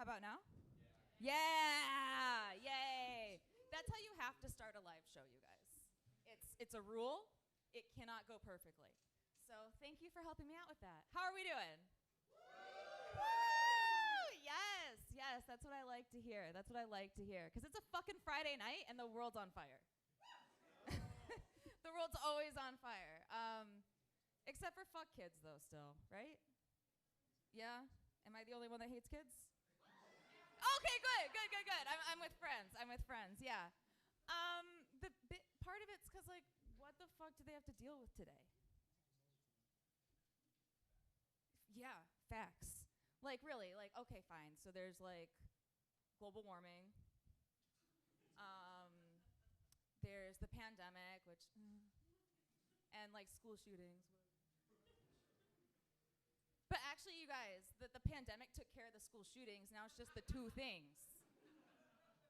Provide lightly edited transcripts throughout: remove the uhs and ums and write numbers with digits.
about now? Yeah! Yay! That's how you have to start a live show, you guys. It's a rule. It cannot go perfectly. So thank you for helping me out with that. How are we doing? Woo! Yes, that's what I like to hear. That's what I like to hear. Because it's a fucking Friday night and the world's on fire. The world's always on fire. Except for fuck kids, though, still, right? Yeah? Am I the only one that hates kids? Okay, good. I'm with friends, yeah. Part of it's because, like, what the fuck do they have to deal with today? Yeah, facts. Like, really, like, okay, fine. So there's, like, global warming. There's the pandemic, which, and, like, school shootings. But actually, you guys, the pandemic took care of the school shootings. Now it's just the two things.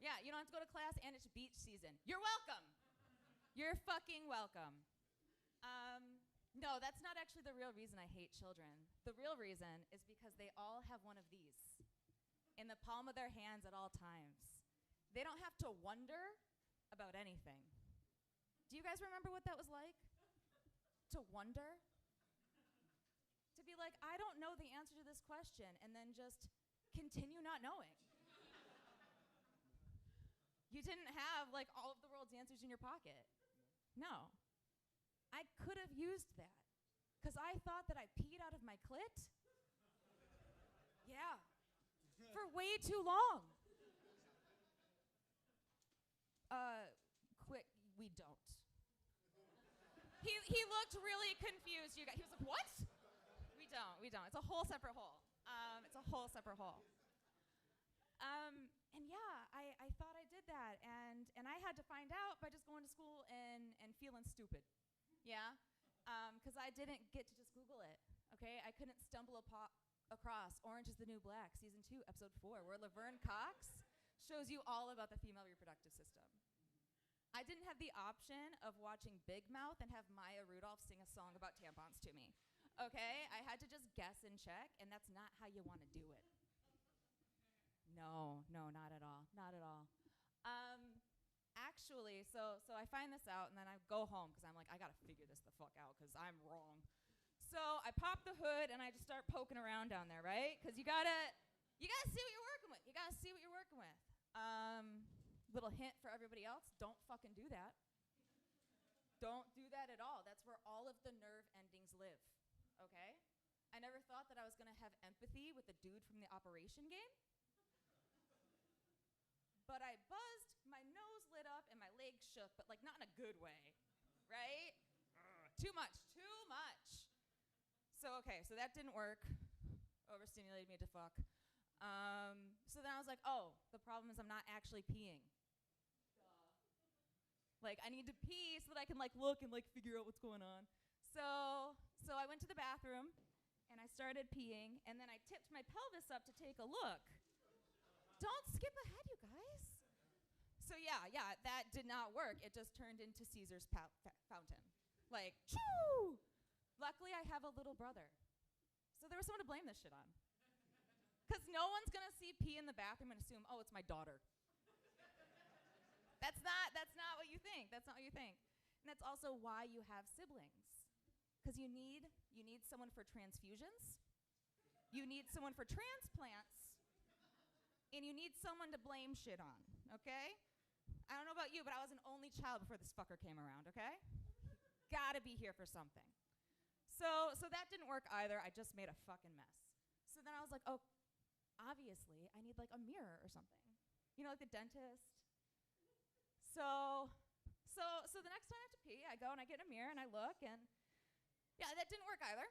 Yeah, you don't have to go to class, and it's beach season. You're welcome. You're fucking welcome. No, that's not actually the real reason I hate children. The real reason is because they all have one of these in the palm of their hands at all times. They don't have to wonder about anything. Do you guys remember what that was like? To wonder? To be like, I don't know the answer to this question, and then just continue not knowing. You didn't have, like, all of the world's answers in your pocket. No. I could have used that, because I thought that I peed out of my clit. Yeah. For way too long. Quick, we don't. He looked really confused, you guys. He was like, what? We don't. It's a whole separate hole. And yeah, I thought I did that, and I had to find out by just going to school and feeling stupid. Yeah? Because I didn't get to just Google it, okay? I couldn't stumble across Orange is the New Black, Season 2, Episode 4, where Laverne Cox shows you all about the female reproductive system. I didn't have the option of watching Big Mouth and have Maya Rudolph sing a song about tampons to me, okay? I had to just guess and check, and that's not how you want to do it. No, not at all. Actually, so I find this out, and then I go home, because I'm like, I got to figure this the fuck out, because I'm wrong. So I pop the hood, and I just start poking around down there, right? Because you gotta see what you're working with. Little hint for everybody else, don't fucking do that. Don't do that at all. That's where all of the nerve endings live, okay? I never thought that I was going to have empathy with the dude from the Operation game. But I buzzed, my nose lit up, and my legs shook, but, like, not in a good way, right? Too much. So that didn't work. Overstimulated me to fuck. So then I was like, oh, the problem is I'm not actually peeing. Like, I need to pee so that I can, like, look and, like, figure out what's going on. So I went to the bathroom, and I started peeing, and then I tipped my pelvis up to take a look. Don't skip ahead, you guys. So yeah, that did not work. It just turned into Caesar's fountain. Like, choo! Luckily, I have a little brother. So there was someone to blame this shit on. Because no one's going to see pee in the bathroom and assume, oh, it's my daughter. That's not what you think. And that's also why you have siblings. Because you need someone for transfusions. You need someone for transplants. And you need someone to blame shit on, okay? I don't know about you, but I was an only child before this fucker came around, okay? Gotta be here for something. So that didn't work either. I just made a fucking mess. So then I was like, oh, obviously, I need, like, a mirror or something. You know, like the dentist. So the next time I have to pee, I go and I get a mirror and I look, and yeah, that didn't work either.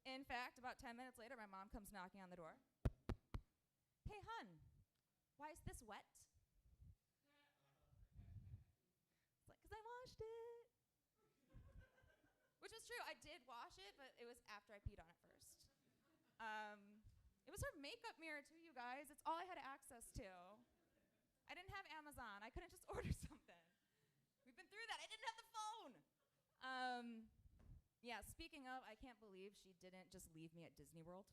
In fact, about 10 minutes later, my mom comes knocking on the door. Hey, hun, why is this wet? It's like, because I washed it. Which was true. I did wash it, but it was after I peed on it first. It was her makeup mirror, too, you guys. It's all I had access to. I didn't have Amazon. I couldn't just order something. We've been through that. I didn't have the phone. Yeah, speaking of, I can't believe she didn't just leave me at Disney World.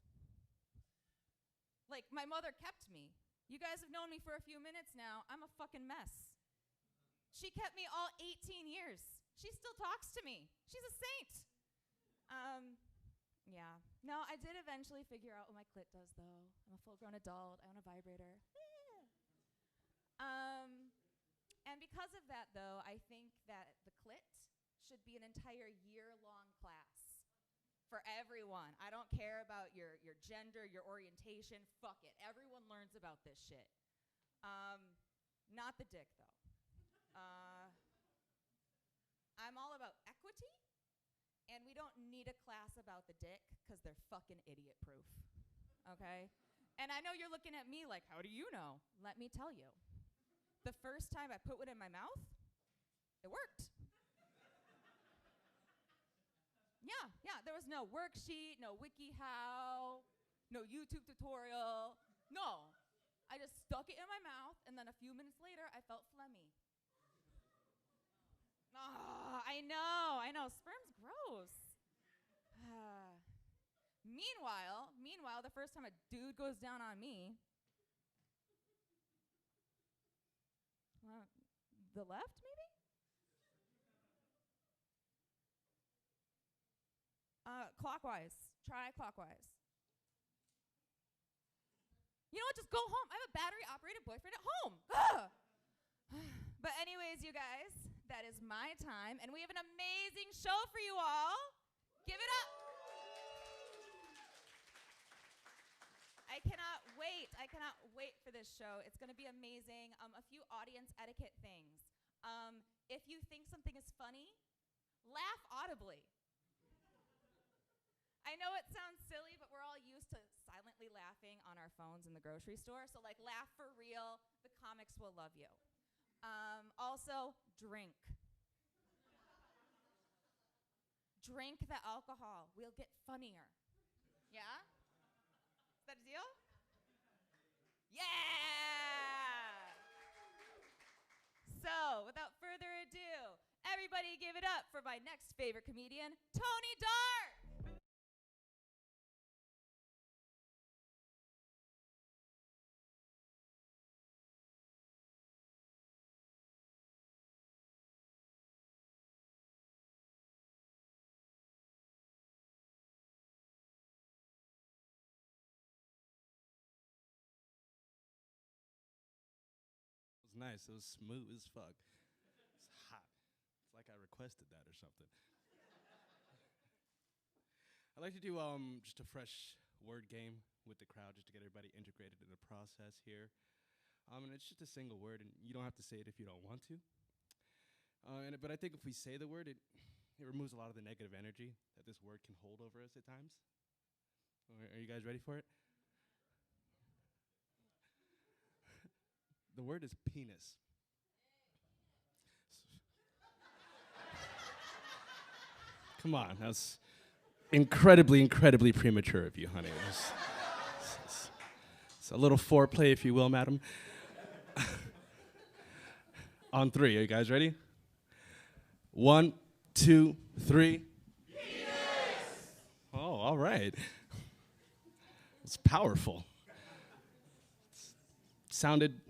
Like, my mother kept me. You guys have known me for a few minutes now. I'm a fucking mess. She kept me all 18 years. She still talks to me. She's a saint. Yeah. No, I did eventually figure out what my clit does, though. I'm a full-grown adult. I own a vibrator. And because of that, though, I think that the clit should be an entire year-long class for everyone. I don't care about your gender, your orientation. Fuck it. Everyone learns about this shit. Not the dick, though. I'm all about equity, and we don't need a class about the dick because they're fucking idiot-proof, okay? And I know you're looking at me like, how do you know? Let me tell you. The first time I put one in my mouth, it worked. Yeah, there was no worksheet, no WikiHow, no YouTube tutorial. No, I just stuck it in my mouth, and then a few minutes later, I felt phlegmy. Oh, I know, sperm's gross. Meanwhile, the first time a dude goes down on me, the left, maybe? Clockwise. Try clockwise. You know what? Just go home. I have a battery-operated boyfriend at home. But anyways, you guys, that is my time, and we have an amazing show for you all. Give it up. I cannot wait for this show. It's going to be amazing. A few audience etiquette things. If you think something is funny, laugh audibly. I know it sounds silly, but we're all used to silently laughing on our phones in the grocery store. So, like, laugh for real. The comics will love you. Also, drink. Drink the alcohol. We'll get funnier. Yeah? Is that a deal? Yeah! So, without further ado, everybody give it up for my next favorite comedian, Tony Dart! It was nice. It was smooth as fuck. It's hot. It's like I requested that or something. I like to do just a fresh word game with the crowd just to get everybody integrated in the process here. And it's just a single word, and you don't have to say it if you don't want to. But I think if we say the word, it removes a lot of the negative energy that this word can hold over us at times. Are you guys ready for it? The word is penis. Come on, that's incredibly premature of you, honey. It's a little foreplay, if you will, madam. On three, are you guys ready? 1, 2, 3. Penis! Oh, all right. It's powerful. Sounded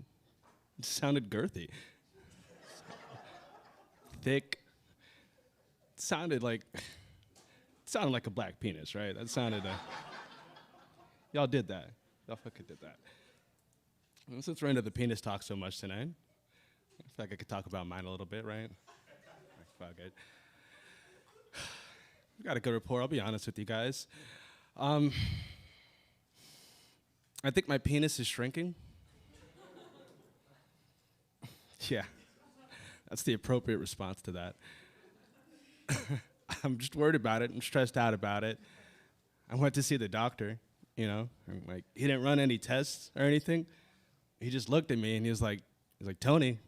girthy. Thick. Sounded like a black penis, right? That sounded, y'all did that. Y'all fucking did that. Well, since we're into the penis talk so much tonight, I feel like I could talk about mine a little bit, right? Fuck it. We got a good rapport, I'll be honest with you guys. I think my penis is shrinking. Yeah, that's the appropriate response to that. I'm just worried about it. I'm stressed out about it. I went to see the doctor, you know. And like, he didn't run any tests or anything. He just looked at me and he was like, Tony,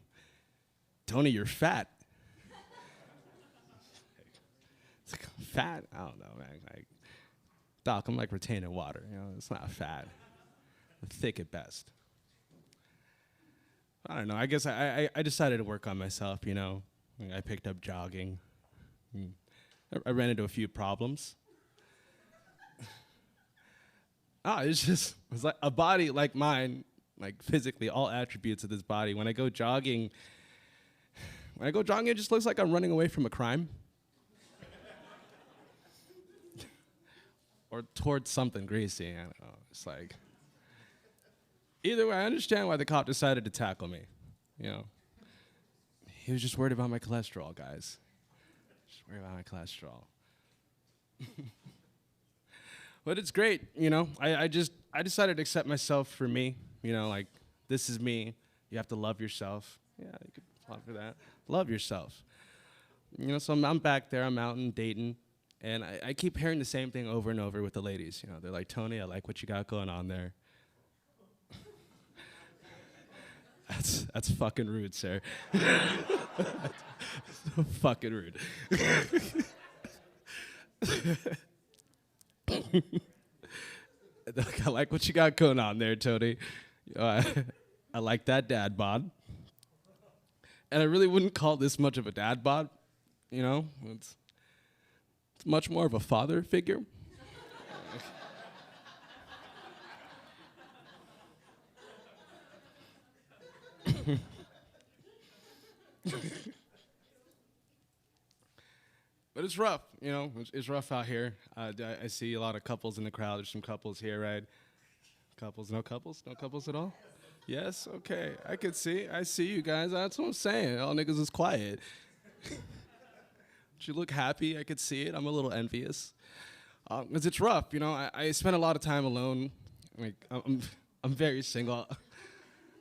you're fat. It's like, fat? I don't know, man. Like, doc, I'm like retaining water. You know, it's not fat. Thick at best. I don't know. I guess I decided to work on myself, you know. I picked up jogging. I ran into a few problems. It's like a body like mine, like physically, all attributes of this body. When I go jogging, it just looks like I'm running away from a crime. Or towards something greasy, I don't know. It's like, either way, I understand why the cop decided to tackle me, you know. He was just worried about my cholesterol, guys. Just worried about my cholesterol. But it's great, you know. I decided to accept myself for me, you know, like, this is me. You have to love yourself. Yeah, you could plot for that. Love yourself. You know, so I'm back there, I'm out in Dayton, and I keep hearing the same thing over and over with the ladies. You know, they're like, Tony, I like what you got going on there. That's fucking rude, sir. So fucking rude. I like what you got going on there, Tony. I like that dad bod. And I really wouldn't call this much of a dad bod, you know? It's much more of a father figure. But it's rough, you know. It's rough out here. I see a lot of couples in the crowd. There's some couples here, right? Couples, no couples? No couples at all? Yes? Okay. I see you guys. That's what I'm saying. All niggas is quiet. You look happy. I could see it. I'm a little envious. 'Cause it's rough, you know. I spend a lot of time alone. Like, I'm very single.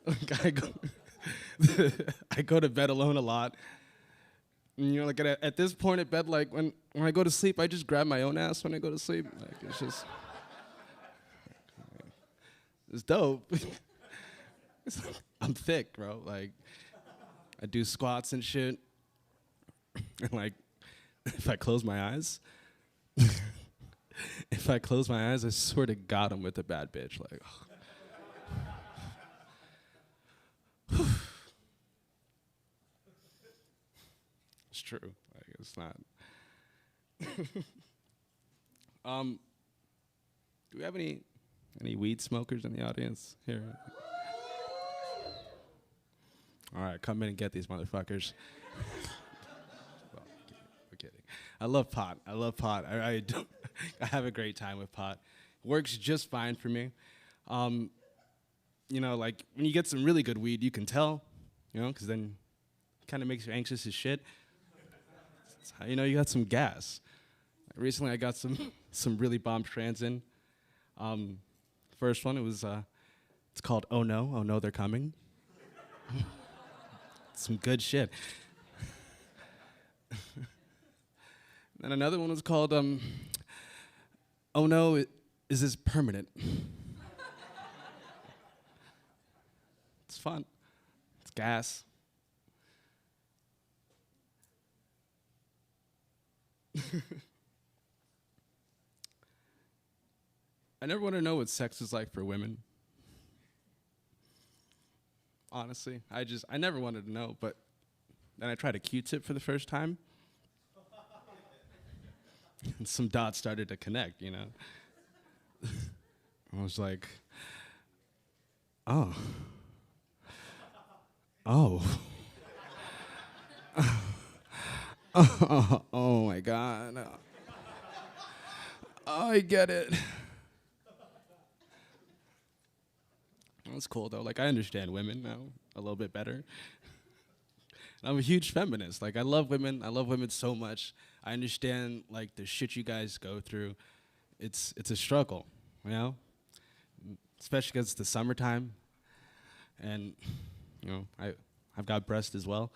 Like, I go to bed alone a lot. And, you know, like at this point at bed, like when I go to sleep, I just grab my own ass when I go to sleep. Like, it's just, it's dope. I'm thick, bro. Like, I do squats and shit. And like, if I close my eyes, I swear to God, I'm with a bad bitch. Like, it's true. Like, it's not. Do we have any weed smokers in the audience here? All right, come in and get these motherfuckers. Well, we're kidding. I love pot. I don't. I have a great time with pot. Works just fine for me. You know, like when you get some really good weed, you can tell. You know, because then it kind of makes you anxious as shit. That's how you know you got some gas. Recently, I got some really bomb strands in. First one, it's called Oh No, They're Coming. Some good shit. And another one was called Oh No, Is This Permanent? It's fun. It's gas. I never want to know what sex is like for women. Honestly, I never wanted to know, but then I tried a Q-tip for the first time. And some dots started to connect, you know. I was like, oh. Oh. Oh my God. Oh, I get it. That's cool though. Like, I understand women now a little bit better. I'm a huge feminist. Like, I love women. I love women so much. I understand like the shit you guys go through. It's a struggle, you know? Especially because it's the summertime. And, you know, I've got breasts as well.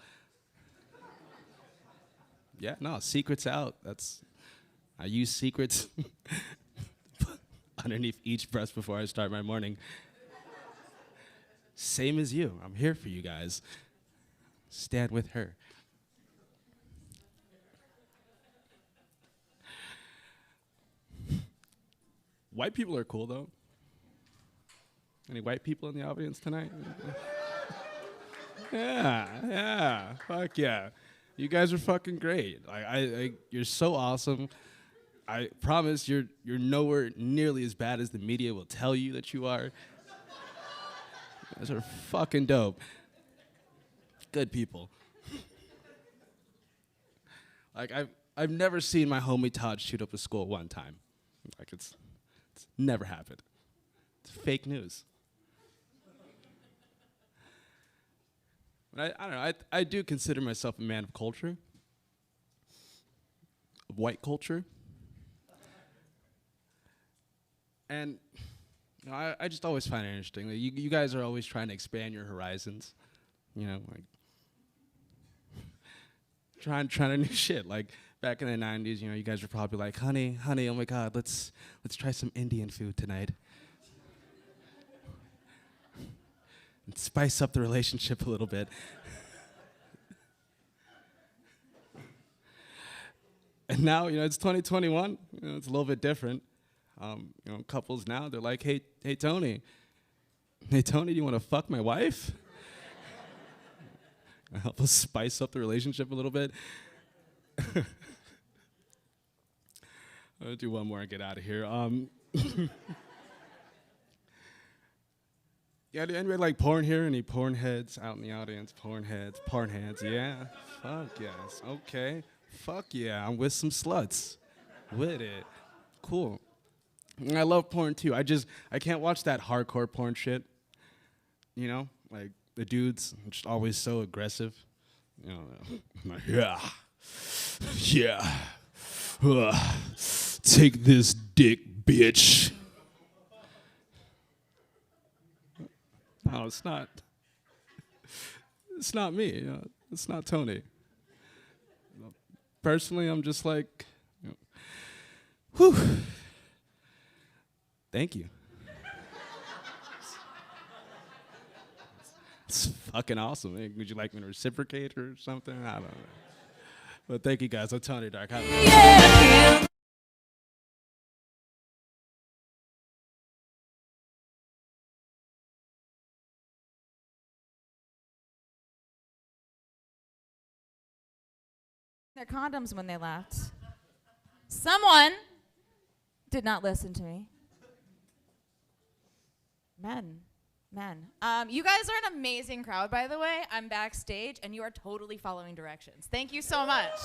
Yeah, no, secrets out. I use secrets underneath each breast before I start my morning. Same as you. I'm here for you guys. Stand with her. White people are cool, though. Any white people in the audience tonight? Yeah. Fuck yeah. You guys are fucking great. You're so awesome. I promise you're nowhere nearly as bad as the media will tell you that you are. You guys are fucking dope. Good people. Like I've never seen my homie Todd shoot up a school one time. Like it's never happened. It's fake news. But I don't know. I do consider myself a man of culture, of white culture, and you know, I just always find it interesting. Like you guys are always trying to expand your horizons, you know, like trying to new shit. Like back in the 90s, you know, you guys were probably like, honey, oh my God, let's try some Indian food tonight. And spice up the relationship a little bit. And now, you know, it's 2021. You know, it's a little bit different. You know, couples now, they're like, hey, Tony, do you want to fuck my wife? Help us spice up the relationship a little bit. I'll do one more and get out of here. Yeah, anybody like porn here? Any porn heads out in the audience? Porn heads, yeah. Fuck yes, okay. Fuck yeah, I'm with some sluts. With it. Cool. And I love porn too. I can't watch that hardcore porn shit. You know? Like the dudes just always so aggressive. You know, like, yeah. Take this dick, bitch. No, it's not. It's not me. You know, it's not Tony. You know, personally, I'm just like, you know, whew. Thank you. It's fucking awesome. Hey, would you like me to reciprocate or something? I don't know. But thank you guys. I'm Tony Dark. Yeah. Their condoms when they left. Someone did not listen to me. Men. You guys are an amazing crowd, by the way. I'm backstage, and you are totally following directions. Thank you so much.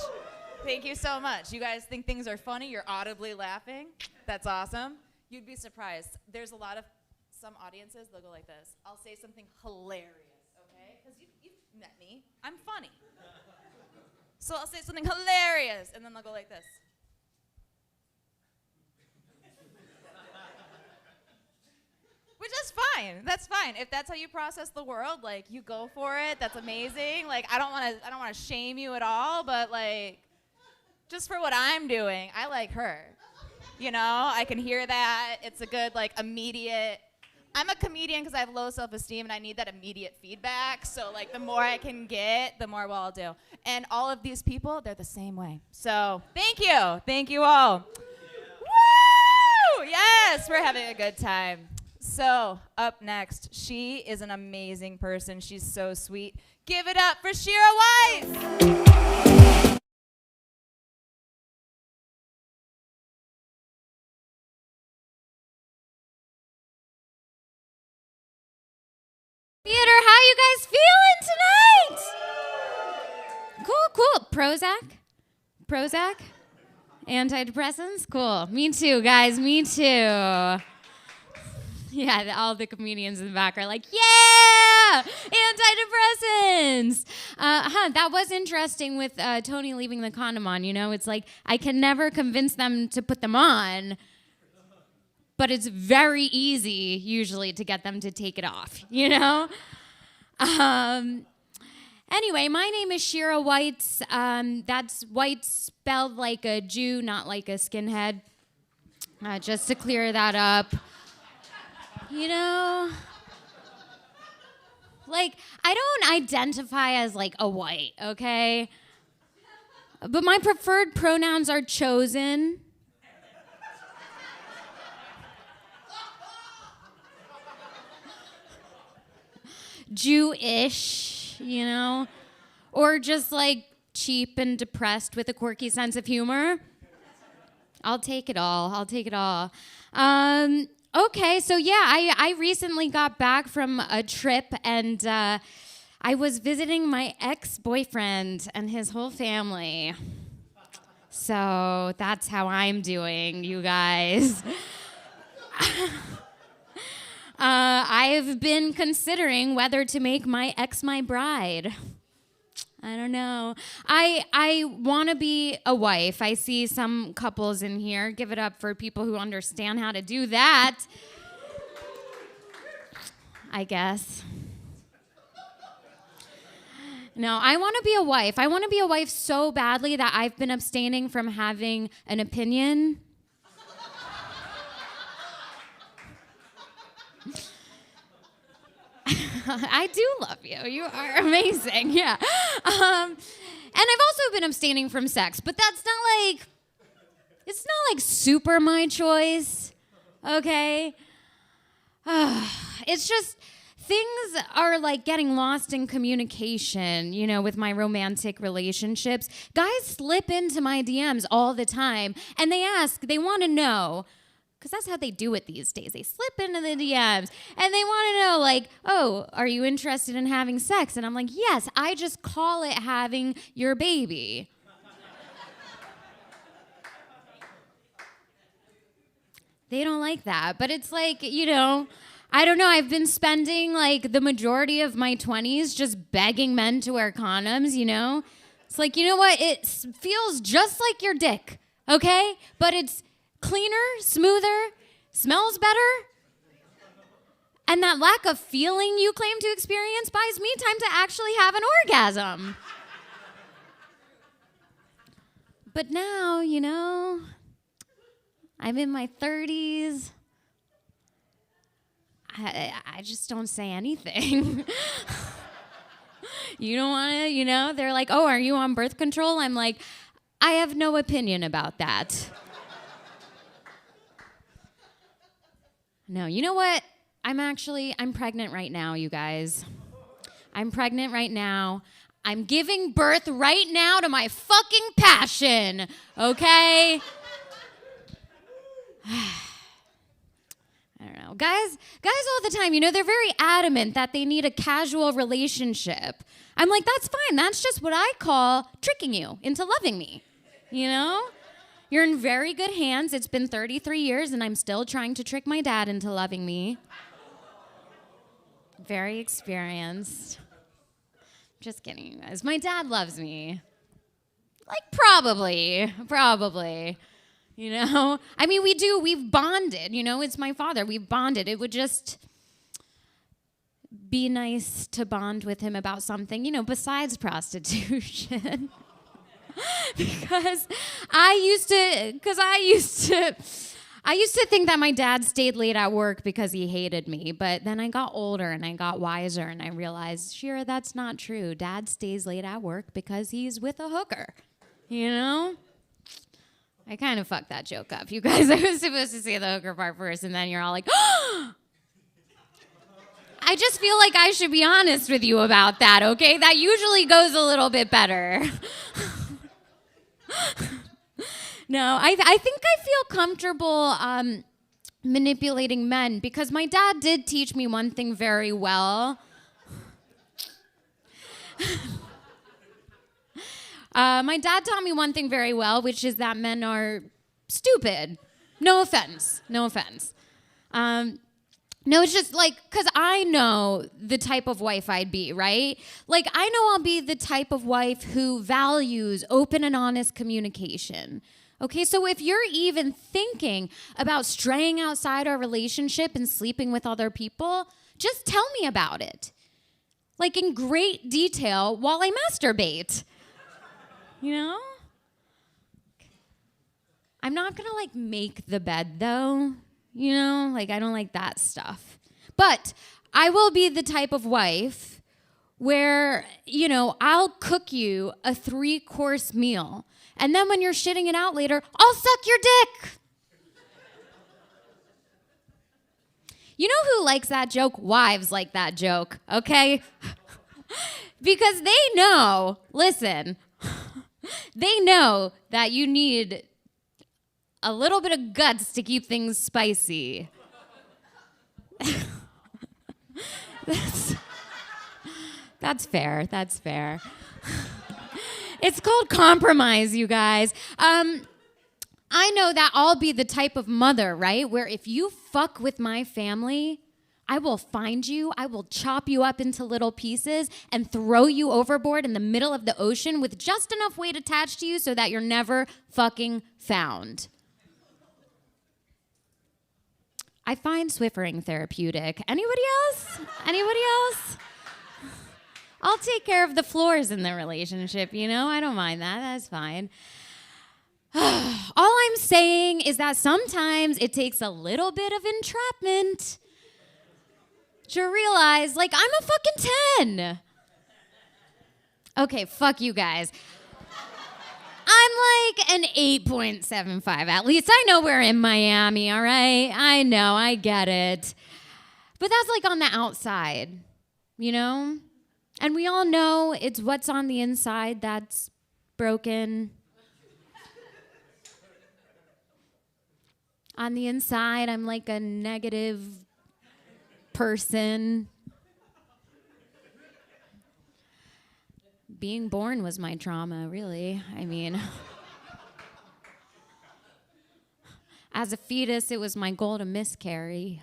Thank you so much. You guys think things are funny. You're audibly laughing. That's awesome. You'd be surprised. There's some audiences, they'll go like this. I'll say something hilarious, okay? Because you've met me. I'm funny. So I'll say something hilarious, and then they'll go like this. Which is fine. That's fine. If that's how you process the world, like, you go for it. That's amazing. Like, I don't want to shame you at all, but like, just for what I'm doing, I like her. You know, I can hear that. It's a good, like, immediate. I'm a comedian because I have low self-esteem and I need that immediate feedback. So, like, the more I can get, the more well I'll do. And all of these people, they're the same way. So, thank you. Thank you all. Woo! Yes, we're having a good time. So, up next, she is an amazing person. She's so sweet. Give it up for Shira Weitz! Theater, how you guys feeling tonight? Cool. Prozac? Antidepressants? Cool. Me too, guys. Me too. Yeah, all the comedians in the back are like, yeah! Antidepressants! That was interesting with Tony leaving the condom on, you know? It's like, I can never convince them to put them on, but it's very easy, usually, to get them to take it off, you know? Anyway, my name is Shira Weitz. That's Weitz spelled like a Jew, not like a skinhead. Just to clear that up. You know, like, I don't identify as, like, a white, okay? But my preferred pronouns are chosen. Jewish, you know? Or just, like, cheap and depressed with a quirky sense of humor. I'll take it all. Okay, so yeah, I recently got back from a trip, and I was visiting my ex-boyfriend and his whole family. So that's how I'm doing, you guys. I've been considering whether to make my ex my bride. I don't know. I want to be a wife. I see some couples in here. Give it up for people who understand how to do that. I guess. No, I want to be a wife. I want to be a wife so badly that I've been abstaining from having an opinion. I do love you. You are amazing. Yeah. And I've also been abstaining from sex, but that's not like, it's not like super my choice. Okay. It's just, things are like getting lost in communication, you know, with my romantic relationships. Guys slip into my DMs all the time, and they want to know, because that's how they do it these days. They slip into the DMs, and they want to know, like, oh, are you interested in having sex? And I'm like, yes, I just call it having your baby. They don't like that, but it's like, you know, I don't know. I've been spending like the majority of my 20s just begging men to wear condoms, you know? It's like, you know what? It feels just like your dick, okay? But it's cleaner, smoother, smells better. And that lack of feeling you claim to experience buys me time to actually have an orgasm. But now, you know, I'm in my 30s. I just don't say anything. You don't want to, you know, they're like, oh, are you on birth control? I'm like, I have no opinion about that. No, you know what? I'm pregnant right now, you guys. I'm pregnant right now. I'm giving birth right now to my fucking passion, okay? I don't know. Guys all the time, you know, they're very adamant that they need a casual relationship. I'm like, that's fine. That's just what I call tricking you into loving me, you know? You're in very good hands. It's been 33 years, and I'm still trying to trick my dad into loving me. Very experienced. Just kidding, you guys. My dad loves me. Like, probably. You know? I mean, we've bonded, you know? It's my father. We've bonded. It would just be nice to bond with him about something, you know, besides prostitution. Because I used to think that my dad stayed late at work because he hated me. But then I got older and I got wiser and I realized, Shira, that's not true. Dad stays late at work because he's with a hooker, you know? I kind of fucked that joke up. You guys, I was supposed to say the hooker part first, and then you're all like, oh! I just feel like I should be honest with you about that, okay? That usually goes a little bit better. No, I think I feel comfortable manipulating men because my dad did teach me one thing very well. My dad taught me one thing very well, which is that men are stupid. No offense. No, it's just like, because I know the type of wife I'd be, right? Like, I know I'll be the type of wife who values open and honest communication. Okay, so if you're even thinking about straying outside our relationship and sleeping with other people, just tell me about it. Like, in great detail while I masturbate. You know? I'm not gonna, like, make the bed, though. You know? Like, I don't like that stuff. But I will be the type of wife where, you know, I'll cook you a 3-course meal. And then when you're shitting it out later, I'll suck your dick. You know who likes that joke? Wives like that joke, okay? Because they know, listen, they know that you need a little bit of guts to keep things spicy. That's fair. That's fair. It's called compromise, you guys. I know that I'll be the type of mother, right? Where if you fuck with my family, I will find you, I will chop you up into little pieces and throw you overboard in the middle of the ocean with just enough weight attached to you so that you're never fucking found. I find Swiffering therapeutic. Anybody else? Anybody else? I'll take care of the floors in the relationship, you know? I don't mind that. That's fine. All I'm saying is that sometimes it takes a little bit of entrapment to realize, like, I'm a fucking 10. Okay, fuck you guys. I'm like an 8.75 at least. I know we're in Miami, all right? I know, I get it. But that's like on the outside, you know? And we all know it's what's on the inside that's broken. On the inside, I'm like a negative person. Being born was my trauma, really. I mean, as a fetus, it was my goal to miscarry.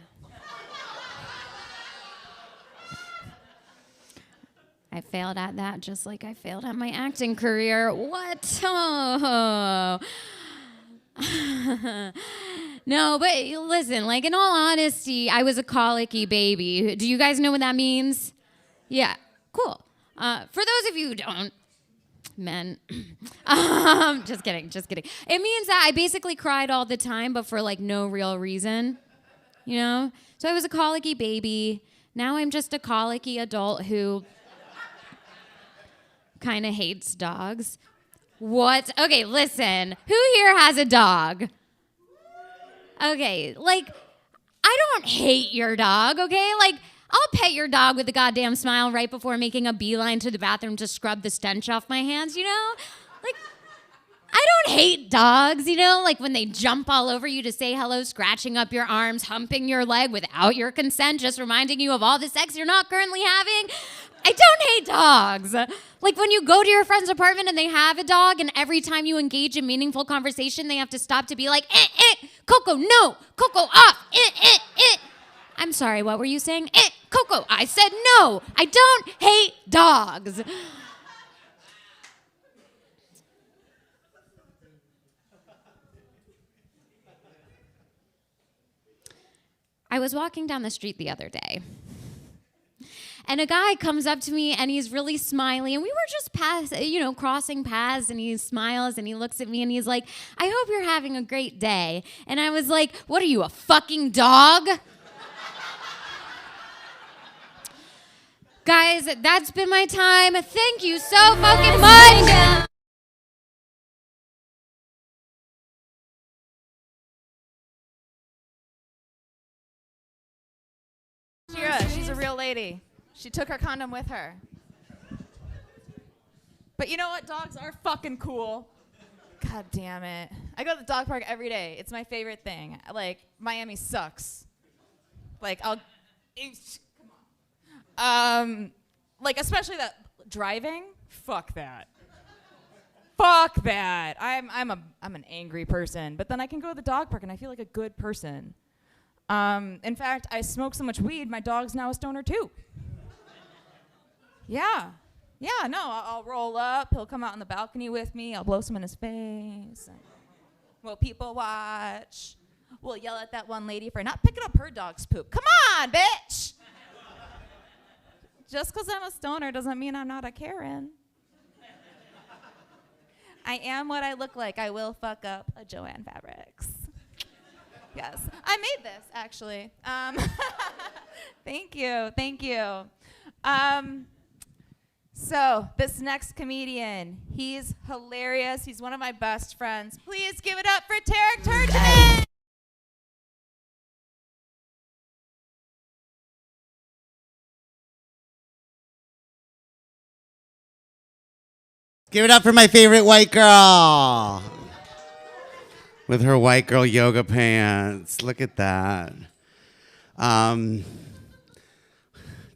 I failed at that just like I failed at my acting career. What? Oh. No, but listen, like in all honesty, I was a colicky baby. Do you guys know what that means? Yeah, cool. For those of you who don't, men, just kidding. It means that I basically cried all the time, but for like no real reason, you know? So I was a colicky baby. Now I'm just a colicky adult who kind of hates dogs. What? Okay, listen. Who here has a dog? Okay, like, I don't hate your dog, okay? Like, I'll pet your dog with a goddamn smile right before making a beeline to the bathroom to scrub the stench off my hands, you know? Like, I don't hate dogs, you know? Like, when they jump all over you to say hello, scratching up your arms, humping your leg without your consent, just reminding you of all the sex you're not currently having. I don't hate dogs. Like when you go to your friend's apartment and they have a dog and every time you engage in meaningful conversation, they have to stop to be like, Coco, no, Coco, off, I'm sorry, what were you saying? Coco, I said no. I don't hate dogs. I was walking down the street the other day. And a guy comes up to me and he's really smiley. And we were just crossing paths, and he smiles and he looks at me and he's like, I hope you're having a great day. And I was like, what are you, a fucking dog? Guys, that's been my time. Thank you so fucking much. Shira, she's a real lady. She took her condom with her. But you know what? Dogs are fucking cool. God damn it. I go to the dog park every day. It's my favorite thing. Like, Miami sucks. Like, come on. Like, especially that driving. Fuck that. Fuck that. I'm an angry person. But then I can go to the dog park and I feel like a good person. In fact, I smoke so much weed, my dog's now a stoner too. Yeah, no, I'll roll up, he'll come out on the balcony with me, I'll blow some in his face. We'll people watch. We'll yell at that one lady for not picking up her dog's poop. Come on, bitch! Just because I'm a stoner doesn't mean I'm not a Karen. I am what I look like. I will fuck up a Joanne Fabrics. Yes, I made this, actually. Thank you. So this next comedian, he's hilarious. He's one of my best friends. Please give it up for Tarek Turjuman. Give it up for my favorite white girl. with her white girl yoga pants. Look at that. Don't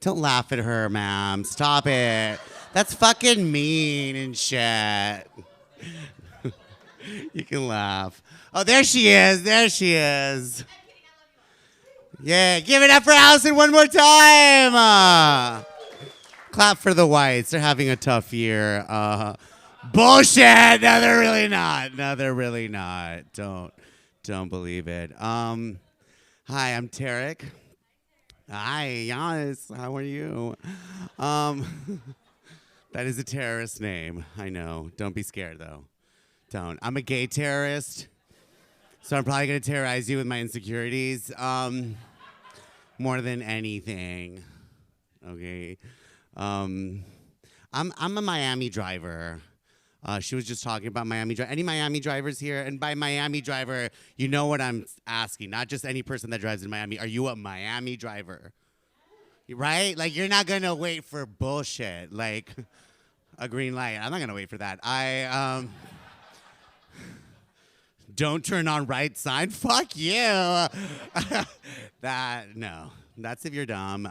laugh at her, ma'am. Stop it. That's fucking mean and shit. You can laugh. Oh, there she is. There she is. Yeah, give it up for Allison one more time. Clap for the whites. They're having a tough year. Bullshit. No, they're really not. No, they're really not. Don't believe it. Hi, I'm Tarek. Hi, yes. How are you? That is a terrorist name. I know. Don't be scared, though. Don't. I'm a gay terrorist, so I'm probably going to terrorize you with my insecurities more than anything. Okay. I'm a Miami driver. She was just talking about Miami driver. Any Miami drivers here? And by Miami driver, you know what I'm asking. Not just any person that drives in Miami. Are you a Miami driver? Right? Like, you're not going to wait for bullshit. Like, a green light. I'm not going to wait for that. Don't turn on right sign. Fuck you. No. That's if you're dumb.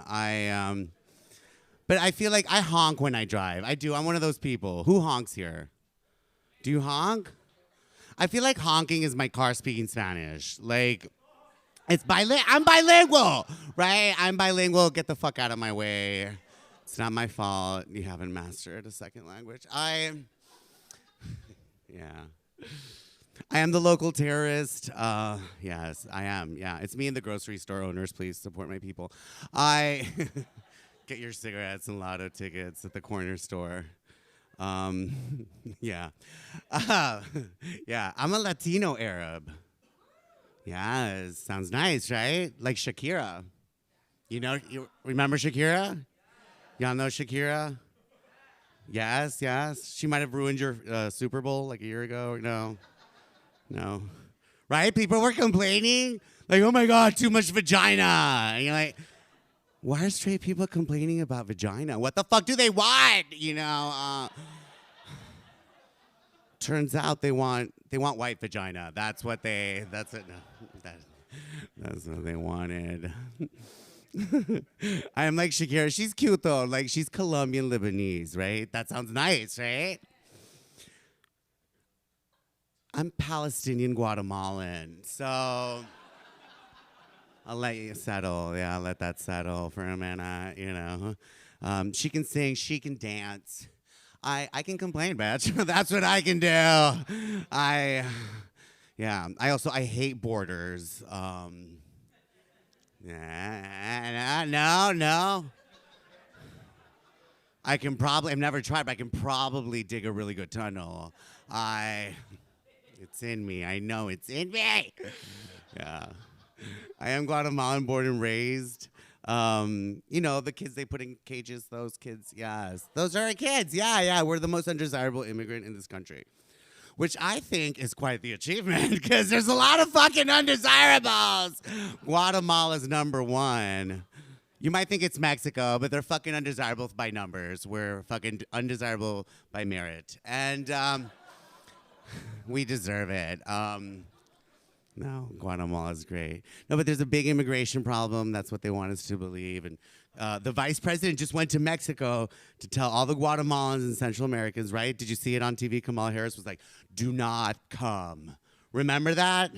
But I feel like I honk when I drive. I do. I'm one of those people. Who honks here? Do you honk? I feel like honking is my car speaking Spanish. Like, I'm bilingual, right? I'm bilingual. Get the fuck out of my way. It's not my fault. You haven't mastered a second language. Yeah. I am the local terrorist. Yes, I am. Yeah, it's me and the grocery store owners. Please support my people. Get your cigarettes and lotto tickets at the corner store. Yeah. Yeah, I'm a Latino Arab. Yeah, sounds nice, right? Like Shakira. You remember Shakira? Y'all know Shakira? Yes. She might have ruined your Super Bowl like a year ago. No. Right? People were complaining. Like, oh my God, too much vagina. And you're like, why are straight people complaining about vagina? What the fuck do they want? Turns out they want white vagina. That's what they wanted. I am like Shakira. She's cute though. Like, she's Colombian Lebanese, right? That sounds nice, right? I'm Palestinian Guatemalan, so I'll let you settle. Yeah, I'll let that settle for a minute, She can sing, she can dance. I can complain, bitch. That's what I can do. I hate borders. No. I've never tried, but I can probably dig a really good tunnel. It's in me. I know it's in me. Yeah. I am Guatemalan, born and raised. The kids they put in cages, those kids, yes. Those are our kids, yeah. We're the most undesirable immigrant in this country, which I think is quite the achievement because there's a lot of fucking undesirables. Guatemala's number one. You might think it's Mexico, but they're fucking undesirable by numbers. We're fucking undesirable by merit. And we deserve it. No, Guatemala's great. No, but there's a big immigration problem. That's what they want us to believe. And the vice president just went to Mexico to tell all the Guatemalans and Central Americans, right? Did you see it on TV? Kamala Harris was like, do not come. Remember that?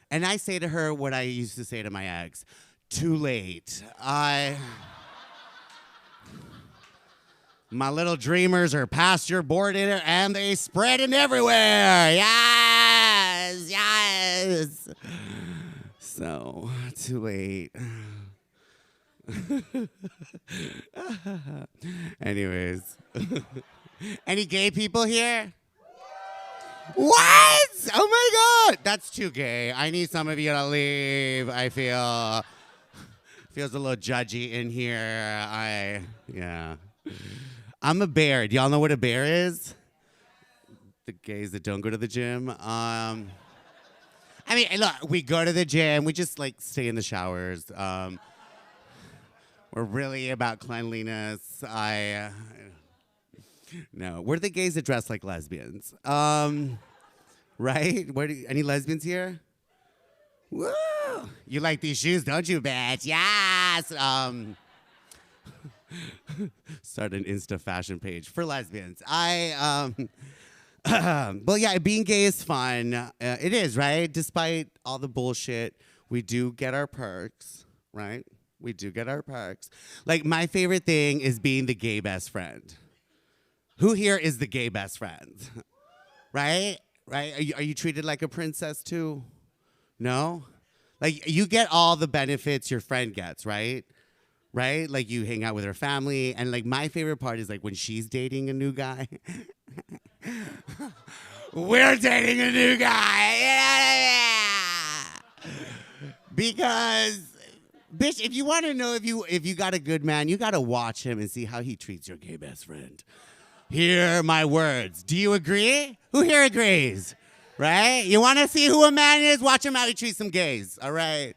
And I say to her what I used to say to my ex, too late. My little dreamers are past your border and they spreading everywhere. Yes. So, too late. Anyways. Any gay people here? What? Oh my God. That's too gay. I need some of you to leave. I feels a little judgy in here. Yeah. I'm a bear. Do y'all know what a bear is? The gays that don't go to the gym. Look, we go to the gym. We just stay in the showers. We're really about cleanliness. No, we're the gays that dress like lesbians. right? Any lesbians here? Woo! You like these shoes, don't you, bitch? Yes! Start an Insta fashion page for lesbians. Well, yeah, being gay is fun. It is, right? Despite all the bullshit, we do get our perks, right? We do get our perks. Like, my favorite thing is being the gay best friend. Who here is the gay best friend? Right? Right? Are you treated like a princess too? No? Like, you get all the benefits your friend gets, right? Right? Like, you hang out with her family. And, like, my favorite part is, like, when she's dating a new guy. We're dating a new guy. Because, bitch, if you want to know if you got a good man, you got to watch him and see how he treats your gay best friend. Hear my words. Do you agree? Who here agrees? Right? You want to see who a man is? Watch him how he treats some gays. All right?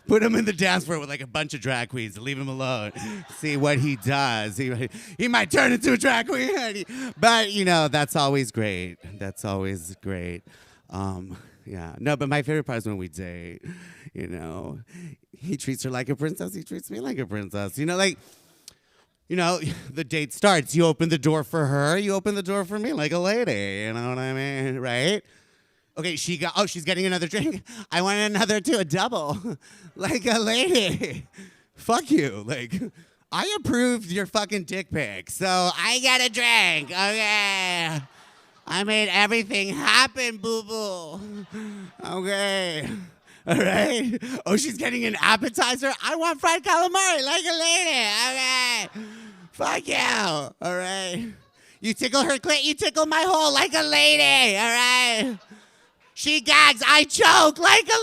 Put him in the dance floor with like a bunch of drag queens. Leave him alone. See what he does. He might turn into a drag queen. But, you know, that's always great. That's always great. Yeah. No, but my favorite part is when we date. You know, he treats her like a princess. He treats me like a princess. You know, like, you know, the date starts. You open the door for her. You open the door for me like a lady. You know what I mean? Right? Okay, she's getting another drink. I want another too, a double. Like a lady. Fuck you. Like, I approved your fucking dick pic, so I get a drink. Okay. I made everything happen, boo-boo. Okay. All right. Oh, she's getting an appetizer. I want fried calamari like a lady. Okay. Fuck you. All right. You tickle her clit, you tickle my hole like a lady. All right. She gags, I choke like a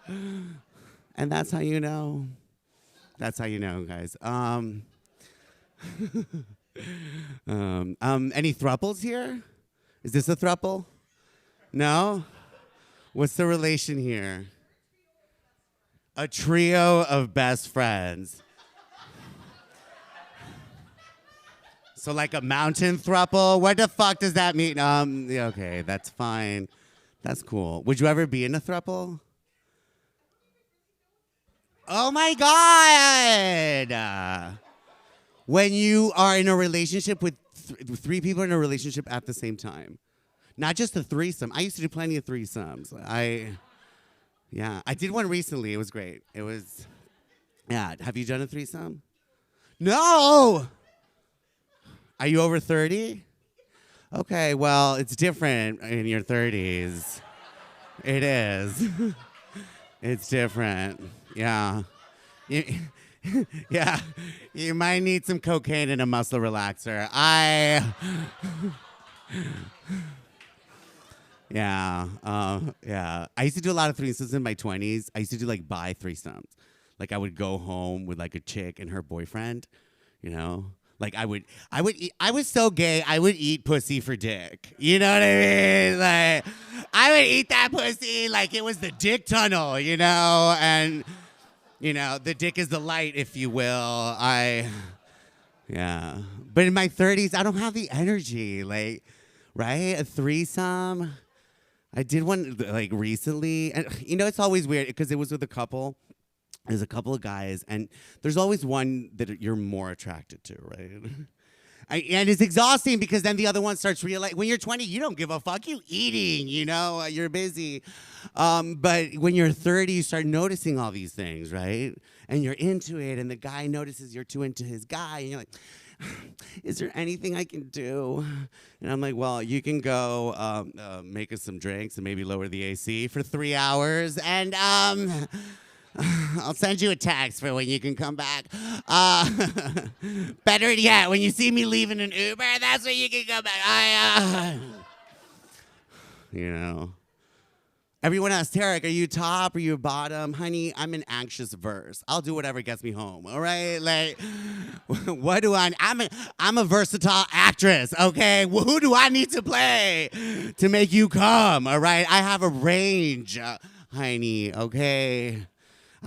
lady. And that's how you know. That's how you know, guys. Any thruples here? Is this a thruple? No? What's the relation here? A trio of best friends. So like a mountain thruple? What the fuck does that mean? Yeah, okay, that's fine. That's cool. Would you ever be in a thruple? Oh my God! When you are in a relationship with three people in a relationship at the same time. Not just a threesome. I used to do plenty of threesomes. I did one recently. It was great. It was, yeah. Have you done a threesome? No! Are you over 30? Okay, well, it's different in your 30s. It is. It's different. Yeah. Yeah. You might need some cocaine and a muscle relaxer. Yeah. Yeah. I used to do a lot of threesomes in my 20s. I used to do like bi threesomes. Like I would go home with like a chick and her boyfriend, you know? Like I was so gay, I would eat pussy for dick. You know what I mean? Like I would eat that pussy like it was the dick tunnel, you know? And you know, the dick is the light, if you will. Yeah. But in my 30s, I don't have the energy. Like, right? A threesome. I did one like recently. And you know, it's always weird because it was with a couple. There's a couple of guys, and there's always one that you're more attracted to, right? And it's exhausting because then the other one starts realizing, when you're 20, you don't give a fuck. You eating, you know, you're busy. But when you're 30, you start noticing all these things, right? And you're into it, and the guy notices you're too into his guy, and you're like, is there anything I can do? And I'm like, well, you can go make us some drinks and maybe lower the AC for 3 hours, and I'll send you a text for when you can come back. Better yet, when you see me leaving an Uber, that's when you can come back. You know. Everyone asks, Tarek, are you top? Are you bottom? Honey, I'm an anxious verse. I'll do whatever gets me home, all right? Like, what do I'm a versatile actress, okay? Who do I need to play to make you come, all right? I have a range, honey, okay?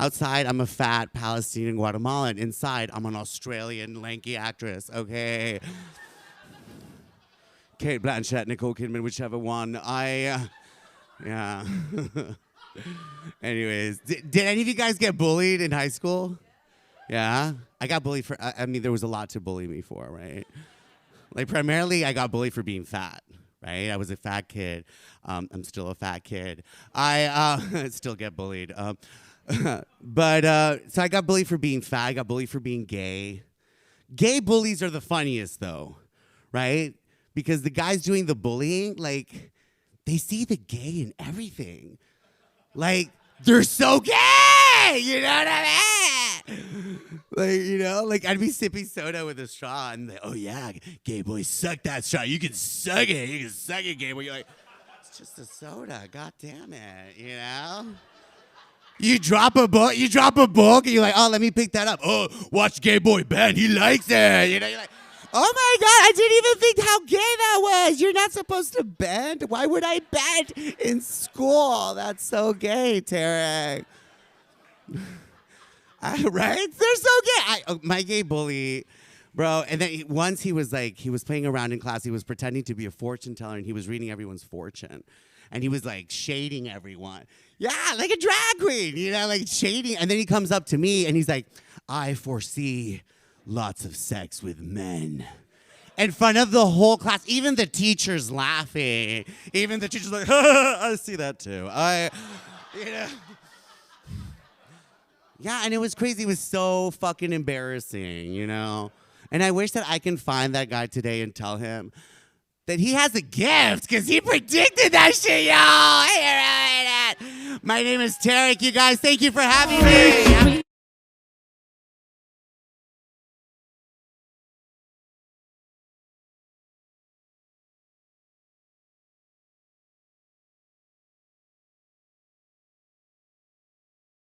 Outside, I'm a fat Palestinian Guatemalan. Inside, I'm an Australian lanky actress, okay? Kate Blanchett, Nicole Kidman, whichever one. Yeah. Anyways, did any of you guys get bullied in high school? Yeah? I got bullied for, I mean, there was a lot to bully me for, right? Like, primarily, I got bullied for being fat, right? I was a fat kid. I'm still a fat kid. I still get bullied. But so I got bullied for being fat. I got bullied for being gay. Gay bullies are the funniest, though, right? Because the guys doing the bullying, like, they see the gay in everything. Like, they're so gay! You know what I mean? Like, you know, like, I'd be sipping soda with a straw, and like, oh, yeah, gay boy, suck that straw. You can suck it. You can suck it, gay boy. You're like, it's just a soda. God damn it, you know? You drop a book, and you're like, oh, let me pick that up. Oh, watch gay boy Ben. He likes it. You know, you're like, oh my God, I didn't even think how gay that was. You're not supposed to bend. Why would I bend in school? That's so gay, Tarek. Right? They're so gay. My gay bully, bro. And then once he was playing around in class. He was pretending to be a fortune teller, and he was reading everyone's fortune. And he was like shading everyone. Yeah, like a drag queen, you know, like shading. And then he comes up to me and he's like, I foresee lots of sex with men. In front of the whole class, even the teachers laughing. Even the teachers like, I see that too. You know. Yeah, and it was crazy. It was so fucking embarrassing, you know. And I wish that I can find that guy today and tell him that he has a gift, because he predicted that shit, y'all. My name is Tarek, you guys. Thank you for having me.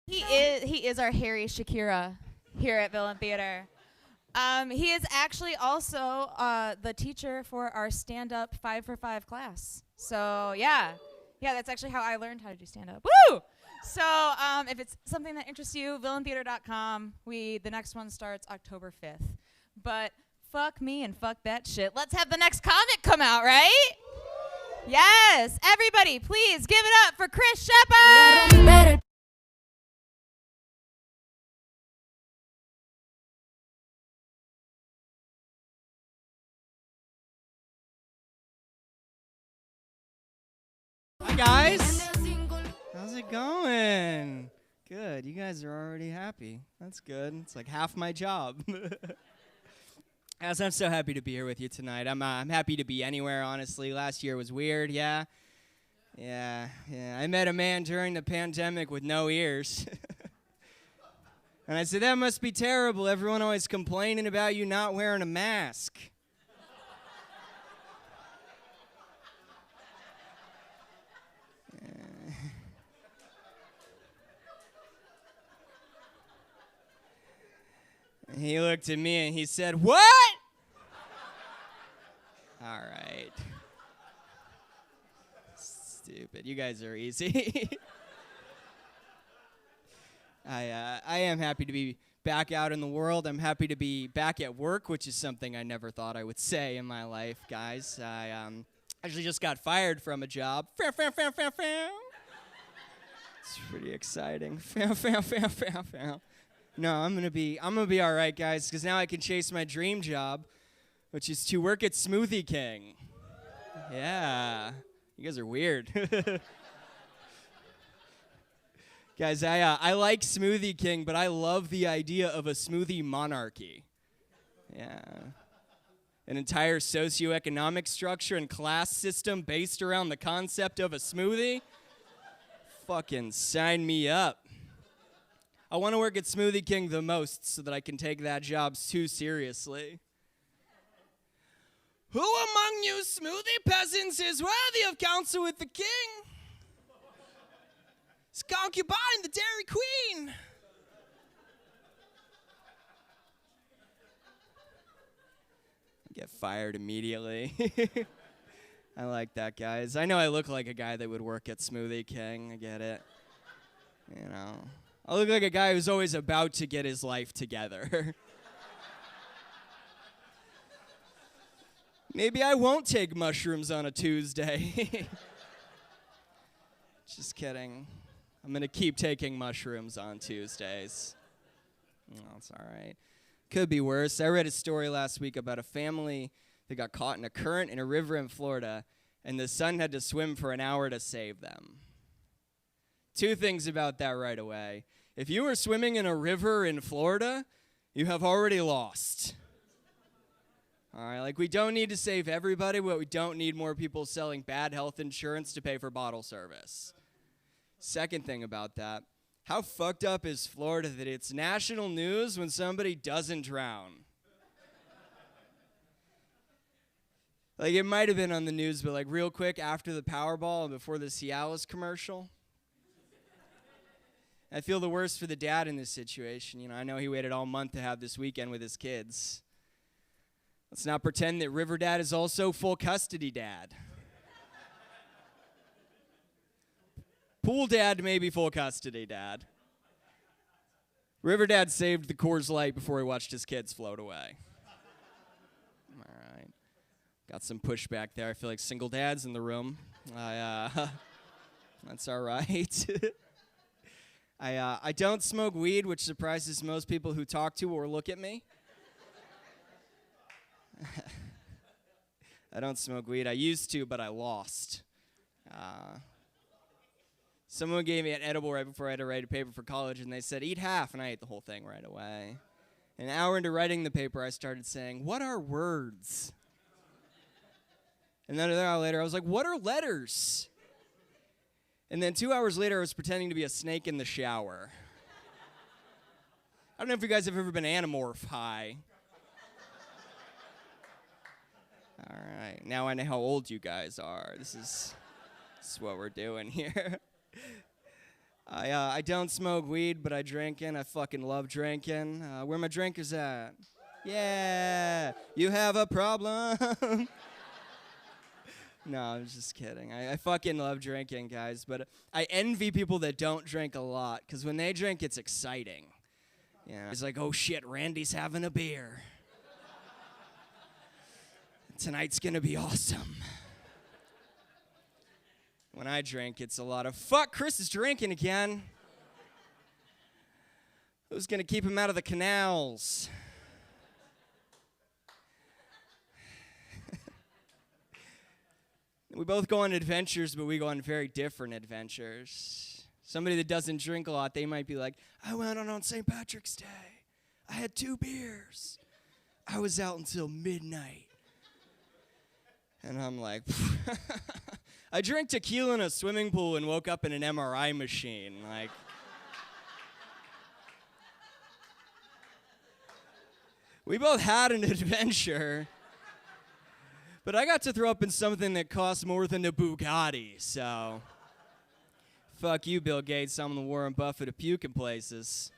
He is our Harry Shakira here at Villain Theater. He is actually also the teacher for our stand-up 5 for 5 class. So yeah, that's actually how I learned how to do stand-up. Woo! So if it's something that interests you, villaintheater.com. The next one starts October 5th. But fuck me and fuck that shit. Let's have the next comic come out, right? Yes, everybody, please give it up for Chris Shepard. Hi guys, how's it going? Good, you guys are already happy. That's good. It's like half my job. Guys, I'm so happy to be here with you tonight. I'm happy to be anywhere, honestly. Last year was weird, yeah. I met a man during the pandemic with no ears. And I said, that must be terrible. Everyone always complaining about you not wearing a mask. He looked at me and he said, what? All right. Stupid. You guys are easy. I am happy to be back out in the world. I'm happy to be back at work, which is something I never thought I would say in my life, guys. I actually just got fired from a job. It's pretty exciting. No, I'm gonna be all right, guys, because now I can chase my dream job, which is to work at Smoothie King. Yeah, you guys are weird. Guys, I like Smoothie King, but I love the idea of a smoothie monarchy. Yeah, an entire socioeconomic structure and class system based around the concept of a smoothie. Fucking sign me up. I want to work at Smoothie King the most so that I can take that job too seriously. Who among you smoothie peasants is worthy of counsel with the king? His concubine, the Dairy Queen. Get fired immediately. I like that, guys. I know I look like a guy that would work at Smoothie King. I get it. You know. I look like a guy who's always about to get his life together. Maybe I won't take mushrooms on a Tuesday. Just kidding. I'm going to keep taking mushrooms on Tuesdays. No, it's all right. Could be worse. I read a story last week about a family that got caught in a current in a river in Florida, and the son had to swim for an hour to save them. Two things about that right away. If you were swimming in a river in Florida, you have already lost. All right, like we don't need to save everybody, but we don't need more people selling bad health insurance to pay for bottle service. Second thing about that, how fucked up is Florida that it's national news when somebody doesn't drown? Like it might have been on the news, but like real quick after the Powerball and before the Cialis commercial. I feel the worst for the dad in this situation. You know, I know he waited all month to have this weekend with his kids. Let's not pretend that River Dad is also full custody dad. Pool Dad may be full custody dad. River Dad saved the Coors Light before he watched his kids float away. All right. Got some pushback there. I feel like single dads in the room. That's all right. I don't smoke weed, which surprises most people who talk to or look at me. I don't smoke weed. I used to, but I lost. Someone gave me an edible right before I had to write a paper for college, and they said, eat half, and I ate the whole thing right away. An hour into writing the paper, I started saying, what are words? And then an hour later, I was like, what are letters? And then 2 hours later, I was pretending to be a snake in the shower. I don't know if you guys have ever been Animorph high. All right, now I know how old you guys are. This is what we're doing here. I don't smoke weed, but I drink it. I fucking love drinking. Where my drinkers at? Yeah, you have a problem. No, I'm just kidding. I fucking love drinking, guys, but I envy people that don't drink a lot, because when they drink, it's exciting. Yeah, it's like, oh shit, Randy's having a beer. Tonight's gonna be awesome. When I drink, it's a lot of, fuck, Chris is drinking again. Who's gonna keep him out of the canals? We both go on adventures, but we go on very different adventures. Somebody that doesn't drink a lot, they might be like, I went out on St. Patrick's Day. I had 2 beers. I was out until midnight. And I'm like, I drank tequila in a swimming pool and woke up in an MRI machine. Like, we both had an adventure. But I got to throw up in something that cost more than a Bugatti, so fuck you, Bill Gates. I'm the Warren Buffett of puking places.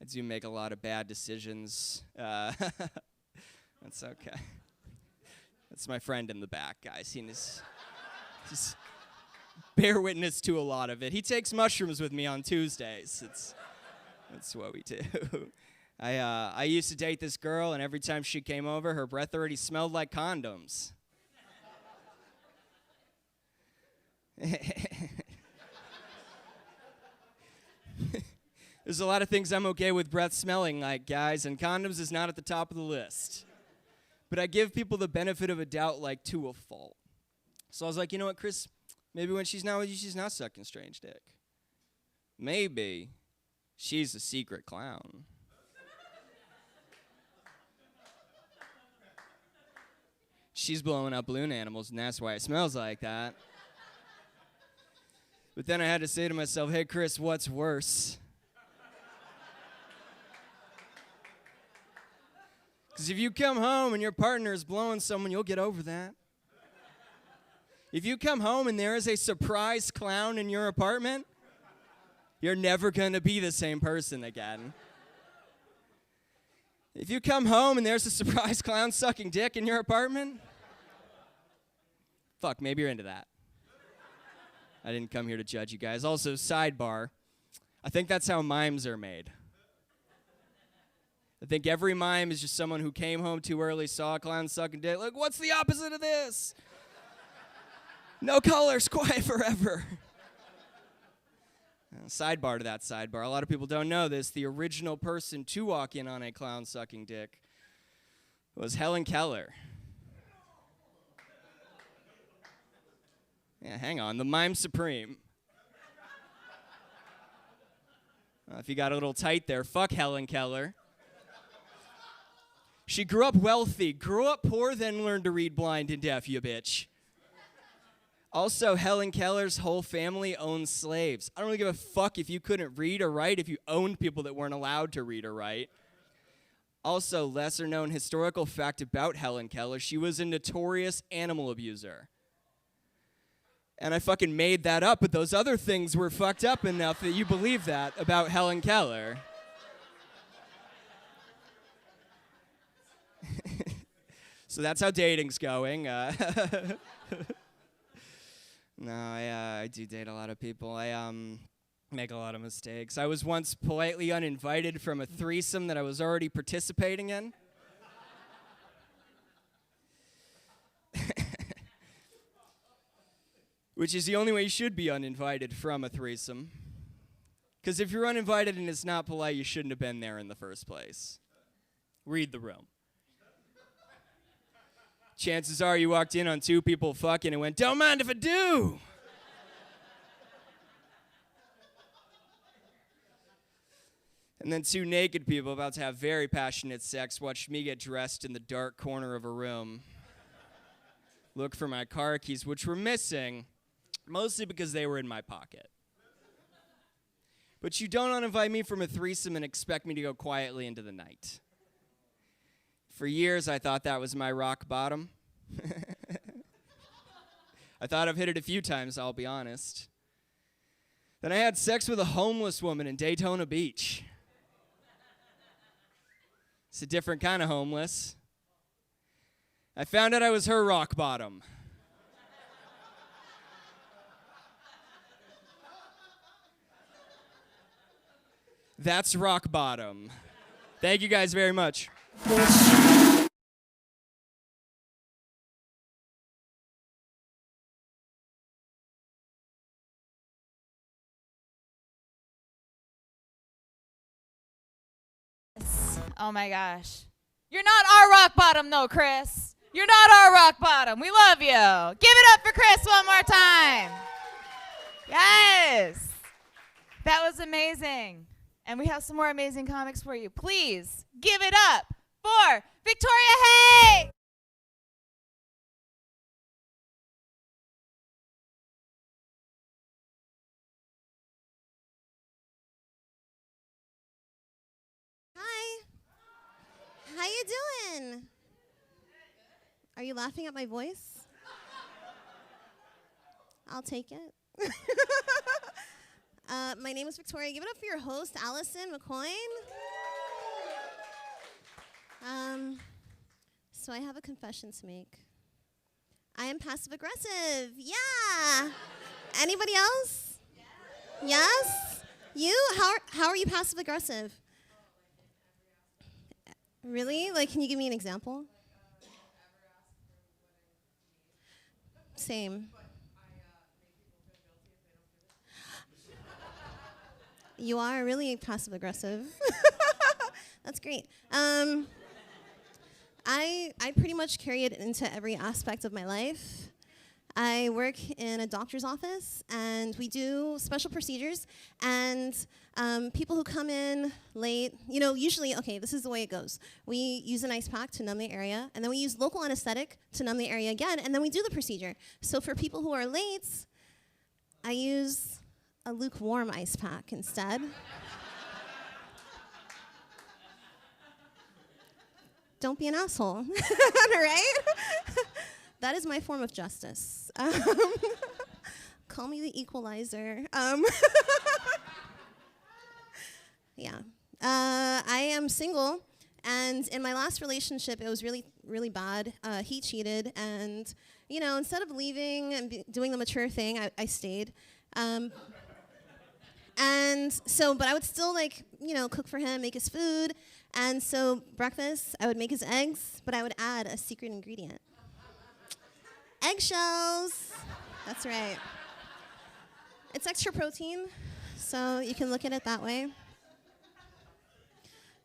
I do make a lot of bad decisions. That's okay. That's my friend in the back, guys. He's bear witness to a lot of it. He takes mushrooms with me on Tuesdays. That's what we do. I used to date this girl, and every time she came over, her breath already smelled like condoms. There's a lot of things I'm okay with breath smelling like, guys, and condoms is not at the top of the list. But I give people the benefit of a doubt, like, to a fault. So I was like, you know what, Chris? Maybe when she's not with you, she's not sucking strange dick. Maybe she's a secret clown. She's blowing up balloon animals, and that's why it smells like that. But then I had to say to myself, hey, Chris, what's worse? Because if you come home and your partner is blowing someone, you'll get over that. If you come home and there is a surprise clown in your apartment, you're never going to be the same person again. If you come home and there's a surprise clown sucking dick in your apartment, fuck, maybe you're into that. I didn't come here to judge you guys. Also, sidebar, I think that's how mimes are made. I think every mime is just someone who came home too early, saw a clown sucking dick, like, what's the opposite of this? No colors, quiet forever. Sidebar to that sidebar. A lot of people don't know this. The original person to walk in on a clown sucking dick was Helen Keller. Yeah, hang on. The mime supreme. If you got a little tight there, fuck Helen Keller. She grew up wealthy, grew up poor, then learned to read blind and deaf, you bitch. Also, Helen Keller's whole family owned slaves. I don't really give a fuck if you couldn't read or write, if you owned people that weren't allowed to read or write. Also, lesser known historical fact about Helen Keller, she was a notorious animal abuser. And I fucking made that up, but those other things were fucked up enough that you believe that about Helen Keller. So that's how dating's going. No, I do date a lot of people. I make a lot of mistakes. I was once politely uninvited from a threesome that I was already participating in. Which is the only way you should be uninvited from a threesome. Because if you're uninvited and it's not polite, you shouldn't have been there in the first place. Read the room. Chances are you walked in on two people fucking and went, don't mind if I do. And then two naked people about to have very passionate sex watched me get dressed in the dark corner of a room. Look for my car keys, which were missing, mostly because they were in my pocket. But you don't uninvite me from a threesome and expect me to go quietly into the night. For years, I thought that was my rock bottom. I thought I've hit it a few times, I'll be honest. Then I had sex with a homeless woman in Daytona Beach. It's a different kind of homeless. I found out I was her rock bottom. That's rock bottom. Thank you guys very much. Oh my gosh. You're not our rock bottom though, Chris. You're not our rock bottom. We love you. Give it up for Chris one more time. Yes. That was amazing. And we have some more amazing comics for you. Please give it up for Victoria Haig. Hi. How you doing? Are you laughing at my voice? I'll take it. My name is Victoria. Give it up for your host, Allison McCoin. So I have a confession to make. I am passive aggressive. Yeah. Anybody else? Yes? You? How are you passive aggressive? Really? Like, can you give me an example? Same. You are really passive aggressive. That's great. I pretty much carry it into every aspect of my life. I work in a doctor's office, and we do special procedures, and people who come in late, usually, okay, this is the way it goes. We use an ice pack to numb the area, and then we use local anesthetic to numb the area again, and then we do the procedure. So for people who are late, I use a lukewarm ice pack instead. Don't be an asshole, right? That is my form of justice. Call me the equalizer. Yeah. I am single, and in my last relationship, it was really, really bad. He cheated, and, instead of leaving and doing the mature thing, I stayed. And so, but I would still cook for him, make his food. And so breakfast, I would make his eggs, but I would add a secret ingredient. Eggshells. That's right. It's extra protein, so you can look at it that way.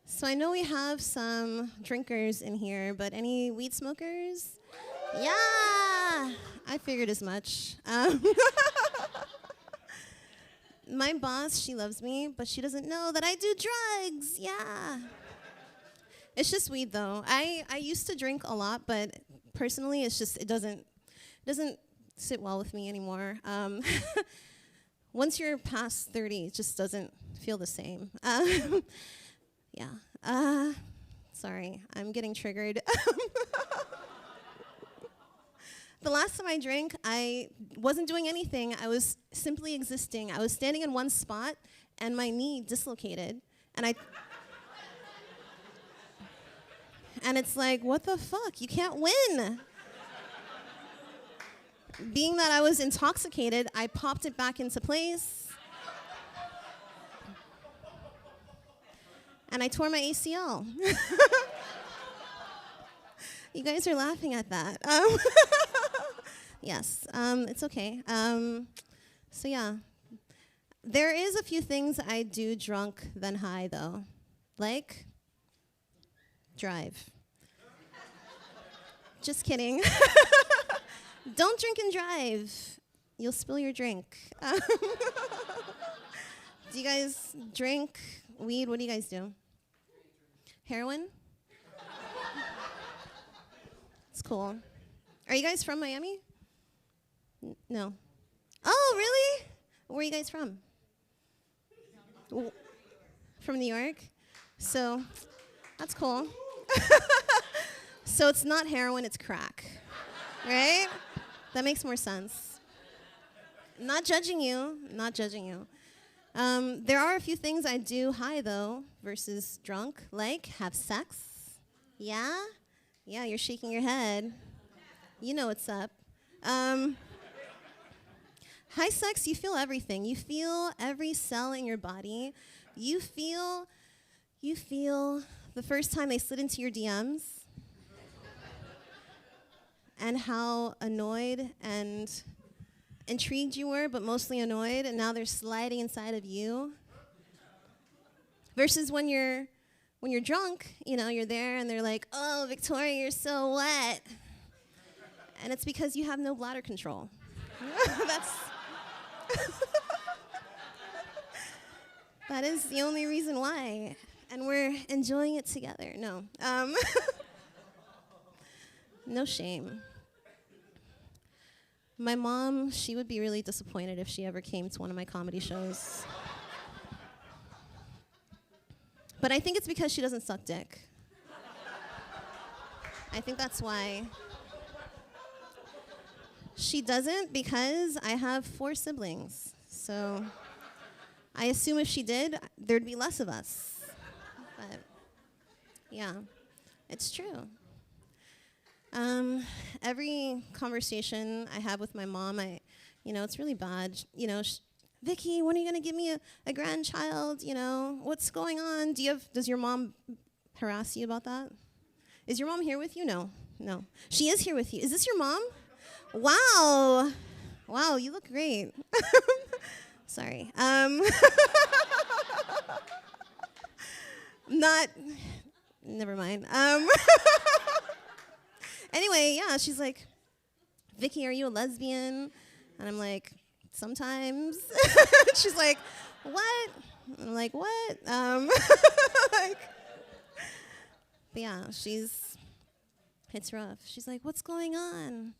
So I know we have some drinkers in here, but any weed smokers? Yeah, I figured as much. My boss, she loves me, but she doesn't know that I do drugs. Yeah. It's just weed, though. I used to drink a lot, but personally, it doesn't sit well with me anymore. Once you're past 30, it just doesn't feel the same. Yeah. Sorry, I'm getting triggered. The last time I drank, I wasn't doing anything. I was simply existing. I was standing in one spot, and my knee dislocated, and it's like, what the fuck? You can't win. Being that I was intoxicated, I popped it back into place. And I tore my ACL. You guys are laughing at that. Yes, it's okay. So yeah, there is a few things I do drunk than high, though. Like, drive. Just kidding. Don't drink and drive. You'll spill your drink. Do you guys drink weed? What do you guys do? Heroin? It's cool. Are you guys from Miami? No. Oh, really? Where are you guys from? From New York? So, that's cool. So it's not heroin, it's crack. Right? That makes more sense. Not judging you. Not judging you. There are a few things I do high, though, versus drunk, like have sex. Yeah? Yeah, you're shaking your head. You know what's up. High sex, you feel everything. You feel every cell in your body. You feel the first time they slid into your DMs and how annoyed and intrigued you were, but mostly annoyed, and now they're sliding inside of you. Versus when you're drunk, you're there and they're like, "Oh, Victoria, you're so wet." And it's because you have no bladder control. That is the only reason why. And we're enjoying it together. No. No shame. My mom, she would be really disappointed if she ever came to one of my comedy shows. But I think it's because she doesn't suck dick. I think that's why. She doesn't because I have 4 siblings. So I assume if she did, there'd be less of us. But yeah, it's true. Every conversation I have with my mom, it's really bad. Vicky, when are you gonna give me a grandchild? What's going on? Does your mom harass you about that? Is your mom here with you? No. She is here with you. Is this your mom? Wow, you look great. Sorry. Never mind. Anyway, yeah, she's like, "Vicky, are you a lesbian?" And I'm like, "Sometimes." She's like, "What?" And I'm like, "What?" But yeah, it's rough. She's like, "What's going on?"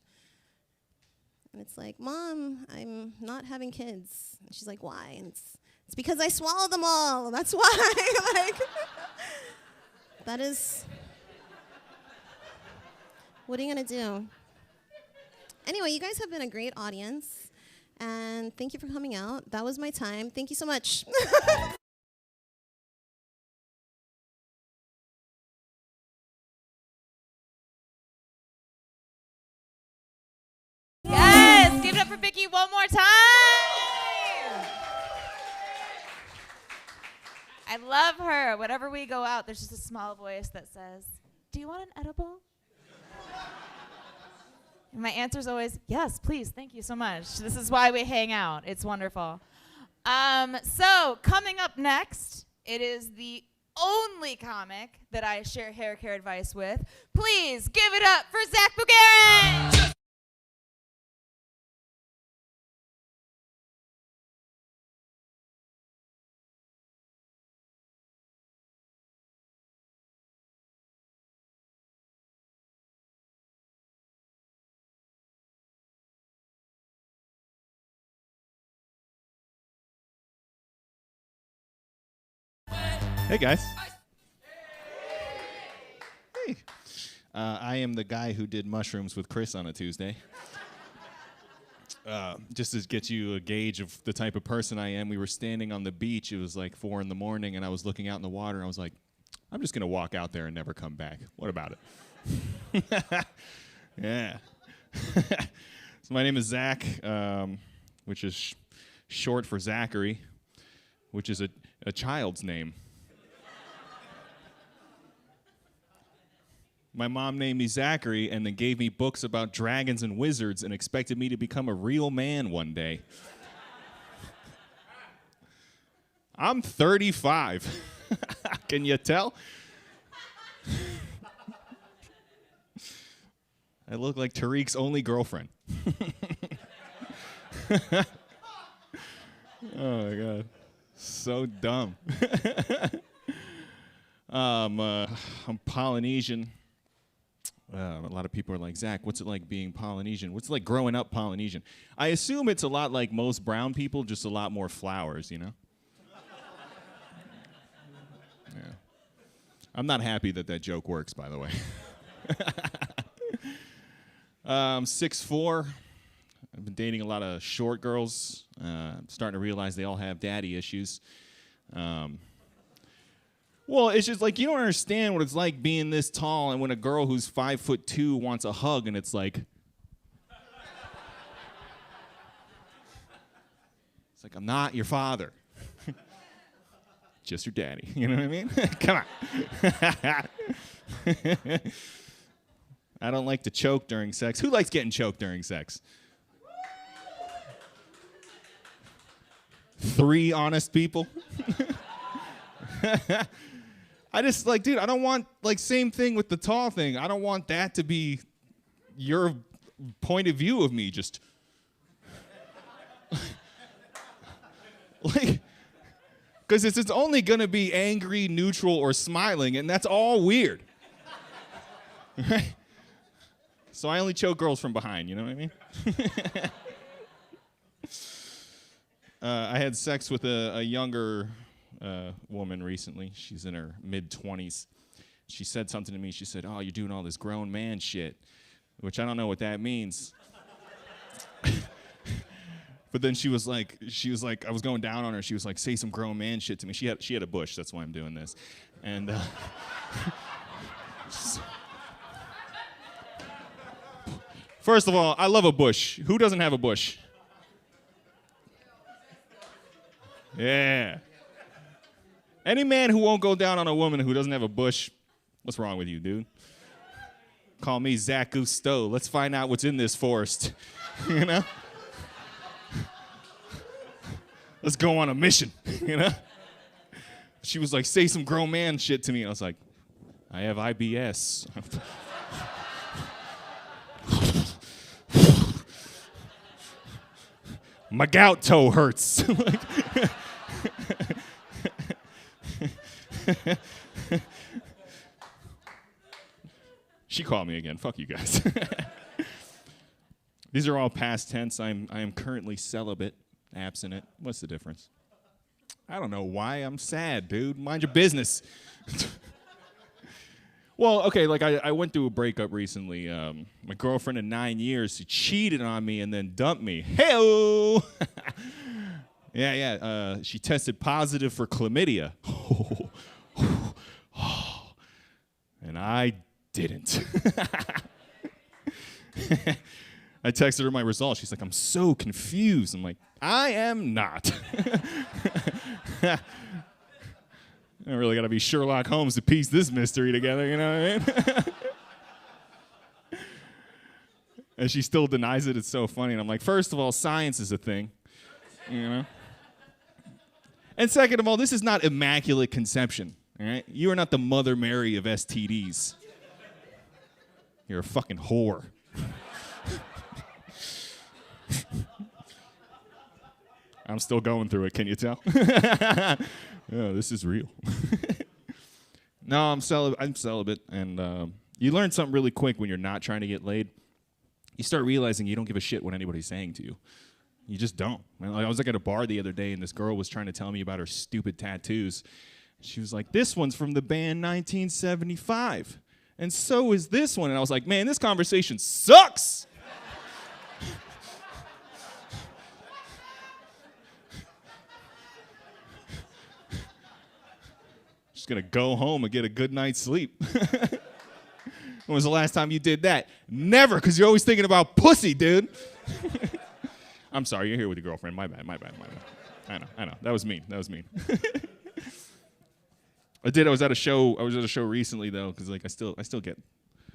And it's like, "Mom, I'm not having kids." And she's like, "Why?" And it's because I swallowed them all. That's why. That is. What are you gonna do? Anyway, you guys have been a great audience, and thank you for coming out. That was my time. Thank you so much. Yes, give it up for Vicky one more time. I love her. Whenever we go out, there's just a small voice that says, "Do you want an edible?" And my answer is always, "Yes, please. Thank you so much. This is why we hang out. It's wonderful." So coming up next, it is the only comic that I share hair care advice with. Please give it up for Zach Bugarin. Hey, guys. Hey. I am the guy who did mushrooms with Chris on a Tuesday. Just to get you a gauge of the type of person I am, we were standing on the beach. It was like 4 a.m, and I was looking out in the water, and I was like, I'm just going to walk out there and never come back. What about it? Yeah. So my name is Zach, which is short for Zachary, which is a child's name. My mom named me Zachary and then gave me books about dragons and wizards and expected me to become a real man one day. I'm 35. Can you tell? I look like Tarek's only girlfriend. Oh my God. So dumb. I'm Polynesian. A lot of people are like, Zach, what's it like being Polynesian? What's it like growing up Polynesian? I assume it's a lot like most brown people, just a lot more flowers, you know? Yeah. I'm not happy that joke works, by the way. I'm 6'4". I've been dating a lot of short girls. I'm starting to realize they all have daddy issues. Well, it's just like you don't understand what it's like being this tall and when a girl who's 5'2" wants a hug and it's like, I'm not your father. Just your daddy. You know what I mean? Come on. I don't like to choke during sex. Who likes getting choked during sex? 3 honest people. I just dude, I don't want same thing with the tall thing. I don't want that to be your point of view of me. Just because it's only gonna be angry, neutral, or smiling, and that's all weird. Right? So I only choke girls from behind. You know what I mean? I had sex with a younger woman recently. She's in her mid-20s. She said something to me. She said, "Oh, you're doing all this grown man shit," which I don't know what that means. But then she was like, I was going down on her. She was like, "Say some grown man shit to me." She had a bush. That's why I'm doing this. And first of all, I love a bush. Who doesn't have a bush? Yeah. Any man who won't go down on a woman who doesn't have a bush, what's wrong with you, dude? Call me Zach Cousteau. Let's find out what's in this forest. You know? Let's go on a mission, you know? She was like, "Say some grown man shit to me." And I was like, "I have IBS." My gout toe hurts. She called me again. Fuck you guys. These are all past tense. I am currently celibate, abstinent. What's the difference? I don't know why. I'm sad, dude. Mind your business. Well, okay, I went through a breakup recently. My girlfriend of 9 years, she cheated on me and then dumped me. Hey-o! Yeah. She tested positive for chlamydia. And I didn't. I texted her my results. She's like, "I'm so confused." I'm like, "I am not." I really got to be Sherlock Holmes to piece this mystery together, you know what I mean? And she still denies it. It's so funny. And I'm like, first of all, science is a thing, you know? And second of all, this is not immaculate conception, all right? You are not the Mother Mary of STDs. You're a fucking whore. I'm still going through it, can you tell? Yeah, this is real. No, I'm celibate, and you learn something really quick when you're not trying to get laid. You start realizing you don't give a shit what anybody's saying to you. You just don't. I was like at a bar the other day, and this girl was trying to tell me about her stupid tattoos. She was like, this one's from the band 1975, and so is this one. And I was like, man, this conversation sucks. Just gonna go home and get a good night's sleep. When was the last time you did that? Never, because you're always thinking about pussy, dude. I'm sorry, you're here with your girlfriend. My bad. I know. That was mean. I was at a show recently though, because like I still get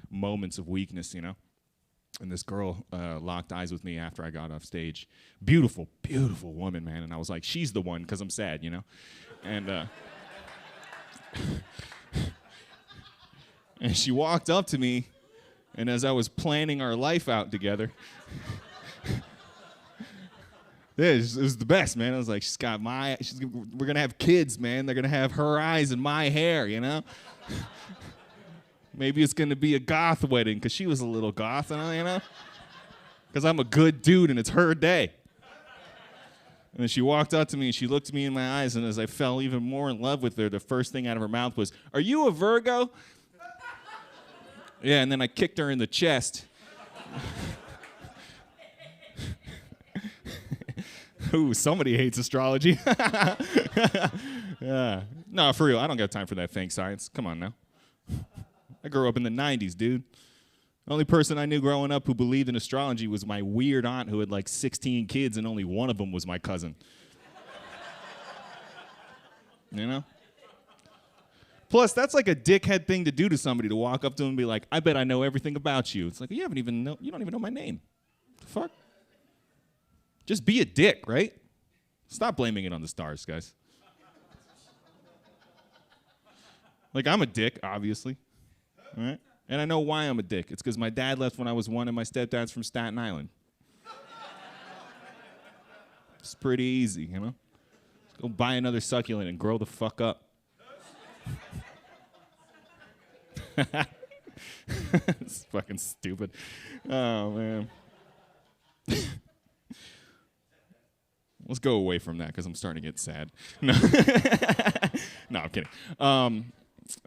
moments of weakness, you know. And this girl locked eyes with me after I got off stage. Beautiful, beautiful woman, man. And I was like, she's the one, because I'm sad, you know. And and she walked up to me, and as I was planning our life out together, it was the best, man. I was like, we're going to have kids, man. They're going to have her eyes and my hair, you know? Maybe it's going to be a goth wedding, because she was a little goth, you know? Because I'm a good dude, and it's her day. And then she walked up to me, and she looked me in my eyes, and as I fell even more in love with her, the first thing out of her mouth was, "Are you a Virgo?" Yeah, and then I kicked her in the chest. Ooh, somebody hates astrology. Yeah. No, for real, I don't got time for that fake science. Come on now. I grew up in the 90s, dude. The only person I knew growing up who believed in astrology was my weird aunt who had like 16 kids, and only one of them was my cousin. You know? Plus, that's like a dickhead thing to do to somebody, to walk up to them and be like, I bet I know everything about you. It's like, you don't even know my name. What the fuck? Just be a dick, right? Stop blaming it on the stars, guys. Like, I'm a dick, obviously. All right? And I know why I'm a dick. It's because my dad left when I was 1 and my stepdad's from Staten Island. It's pretty easy, you know? Go buy another succulent and grow the fuck up. It's fucking stupid. Oh, man. Let's go away from that, because I'm starting to get sad. No, no, I'm kidding.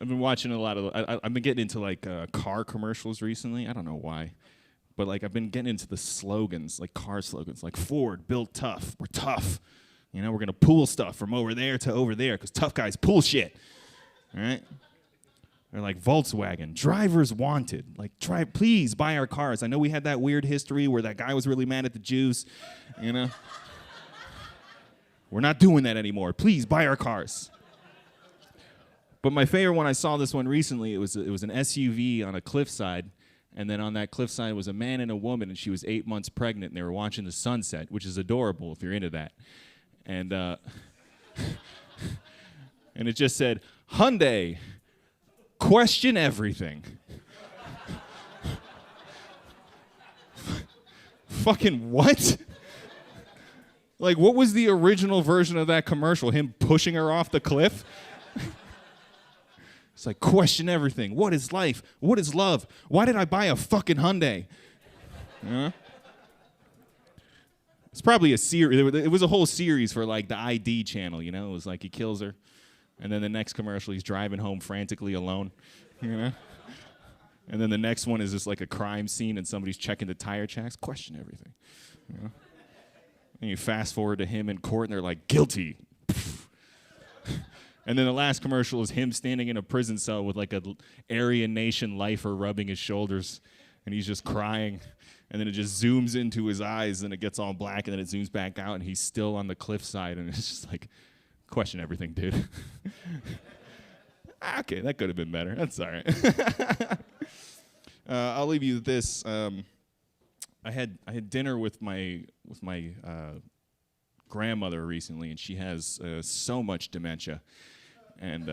I've been watching a lot of. I've been getting into like car commercials recently. I don't know why, but like I've been getting into the slogans, like car slogans, like Ford built tough. We're tough. You know, we're gonna pull stuff from over there to over there, because tough guys pull shit. All right. Or like Volkswagen, drivers wanted. Like, please buy our cars. I know we had that weird history where that guy was really mad at the Jews. You know. We're not doing that anymore. Please buy our cars. But my favorite one, I saw this one recently. It was an SUV on a cliffside, and then on that cliffside was a man and a woman, and she was 8 months pregnant, and they were watching the sunset, which is adorable if you're into that. And and it just said, Hyundai, question everything. Fucking what? Like, what was the original version of that commercial? Him pushing her off the cliff? It's like, question everything. What is life? What is love? Why did I buy a fucking Hyundai? It's probably a series. It was a whole series for, like, the ID channel, you know? It was like he kills her, and then the next commercial, he's driving home frantically alone, you know? And then the next one is just, like, a crime scene, and somebody's checking the tire tracks. Question everything, you know? And you fast forward to him in court, and they're like, guilty. And then the last commercial is him standing in a prison cell with like a Aryan Nation lifer rubbing his shoulders, and he's just crying. And then it just zooms into his eyes, and it gets all black, and then it zooms back out, and he's still on the cliffside, and it's just like, question everything, dude. Okay, that could have been better. That's all right. I'll leave you with this. I had dinner with my grandmother recently, and she has so much dementia, and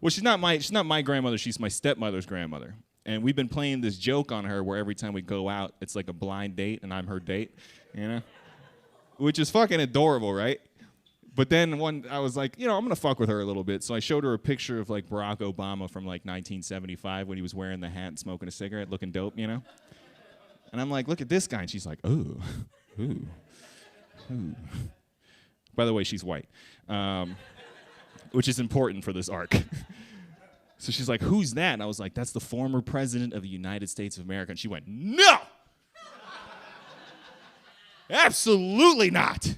well, she's not my grandmother. She's my stepmother's grandmother, and we've been playing this joke on her where every time we go out, it's like a blind date, and I'm her date, which is fucking adorable, right? But then I was like, I'm gonna fuck with her a little bit. So I showed her a picture of like Barack Obama from like 1975 when he was wearing the hat and smoking a cigarette, looking dope, And I'm like, look at this guy, and she's like, ooh. By the way, she's white, which is important for this arc. So she's like, who's that? And I was like, that's the former president of the United States of America. And she went, no! Absolutely not!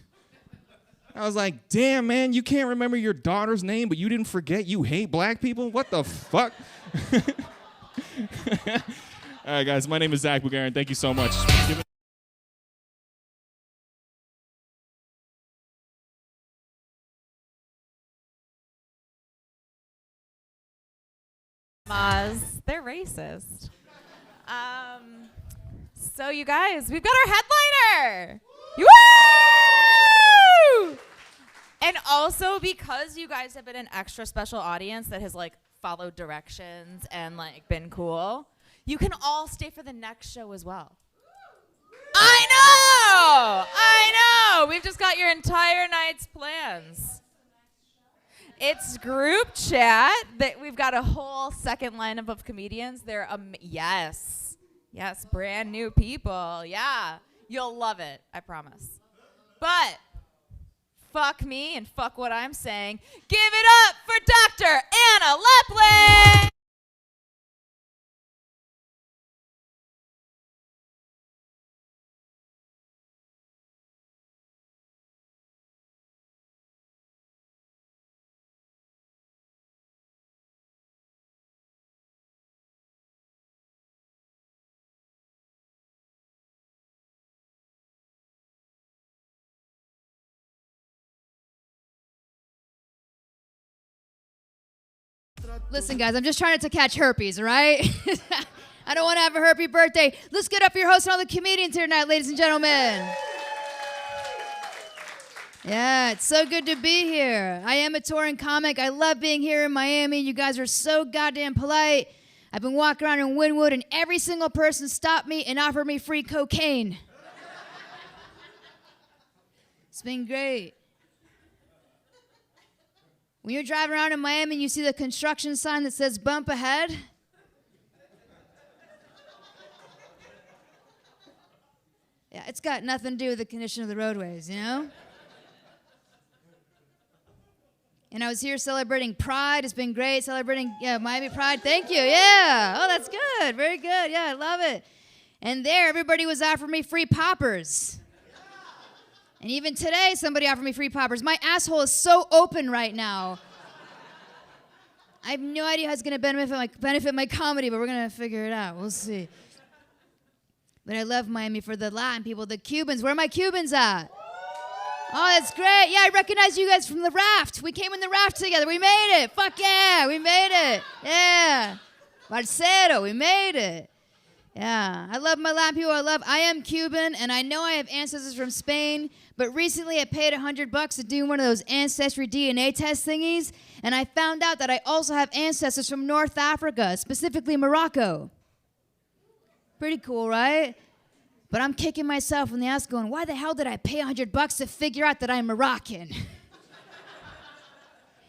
I was like, damn, man, you can't remember your daughter's name, but you didn't forget you hate black people? What the fuck? All right, guys, my name is Zach Bugarin. Thank you so much. They're racist. So you guys, we've got our headliner. Woo! And also because you guys have been an extra special audience that has like followed directions and like been cool, you can all stay for the next show as well. I know. We've just got your entire night's plans. It's group chat. That we've got a whole second lineup of comedians. They're yes, brand new people. Yeah, you'll love it. I promise. But fuck me and fuck what I'm saying. Give it up for Dr. Anna Lepeley. Listen, guys, I'm just trying not to catch herpes, all right? I don't want to have a herpes birthday. Let's get up your host and all the comedians here tonight, ladies and gentlemen. Yeah, it's so good to be here. I am a touring comic. I love being here in Miami. You guys are so goddamn polite. I've been walking around in Wynwood, and every single person stopped me and offered me free cocaine. It's been great. When you're driving around in Miami and you see the construction sign that says bump ahead, yeah, it's got nothing to do with the condition of the roadways, And I was here celebrating Pride. It's been great celebrating Miami Pride. Thank you. Yeah. Oh, that's good. Very good. Yeah, I love it. And there, everybody was offering me free poppers. And even today, somebody offered me free poppers. My asshole is so open right now. I have no idea how it's going to benefit my comedy, but we're going to figure it out. We'll see. But I love Miami for the Latin people, the Cubans. Where are my Cubans at? Oh, that's great. Yeah, I recognize you guys from the raft. We came in the raft together. We made it. Fuck yeah, we made it. Yeah. Marcelo, we made it. Yeah, I love my Latin people. I am Cuban, and I know I have ancestors from Spain, but recently I paid $100 to do one of those ancestry DNA test thingies, and I found out that I also have ancestors from North Africa, specifically Morocco. Pretty cool, right? But I'm kicking myself in the ass going, why the hell did I pay $100 to figure out that I'm Moroccan?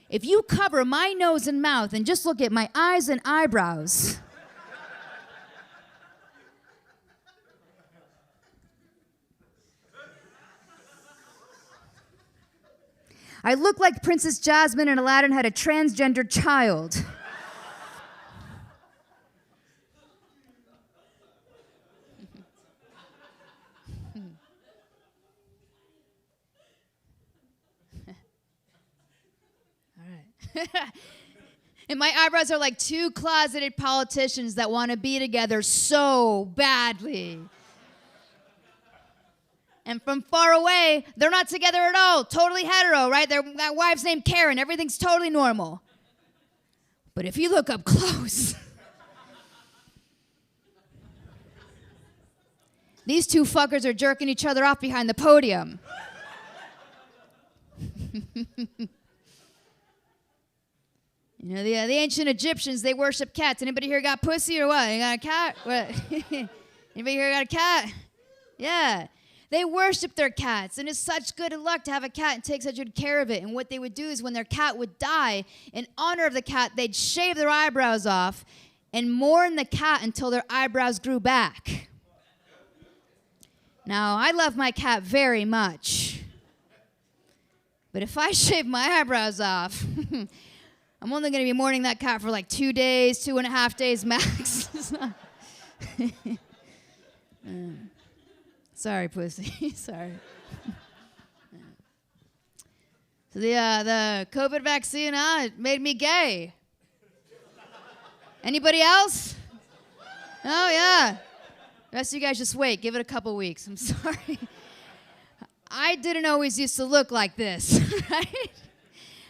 If you cover my nose and mouth and just look at my eyes and eyebrows, I look like Princess Jasmine and Aladdin had a transgender child. All right. And my eyebrows are like two closeted politicians that want to be together so badly. And from far away, they're not together at all. Totally hetero, right? That wife's named Karen. Everything's totally normal. But if you look up close, these two fuckers are jerking each other off behind the podium. You know, the ancient Egyptians, they worship cats. Anybody here got pussy or what? You got a cat? What? Anybody here got a cat? Yeah. They worship their cats, and it's such good luck to have a cat and take such good care of it. And what they would do is when their cat would die, in honor of the cat, they'd shave their eyebrows off and mourn the cat until their eyebrows grew back. Now, I love my cat very much. But if I shave my eyebrows off, I'm only going to be mourning that cat for like 2 days, 2.5 days max. Sorry, pussy. Sorry. So the COVID vaccine, it made me gay. Anybody else? Oh, yeah. The rest of you guys just wait. Give it a couple weeks. I'm sorry. I didn't always used to look like this, right?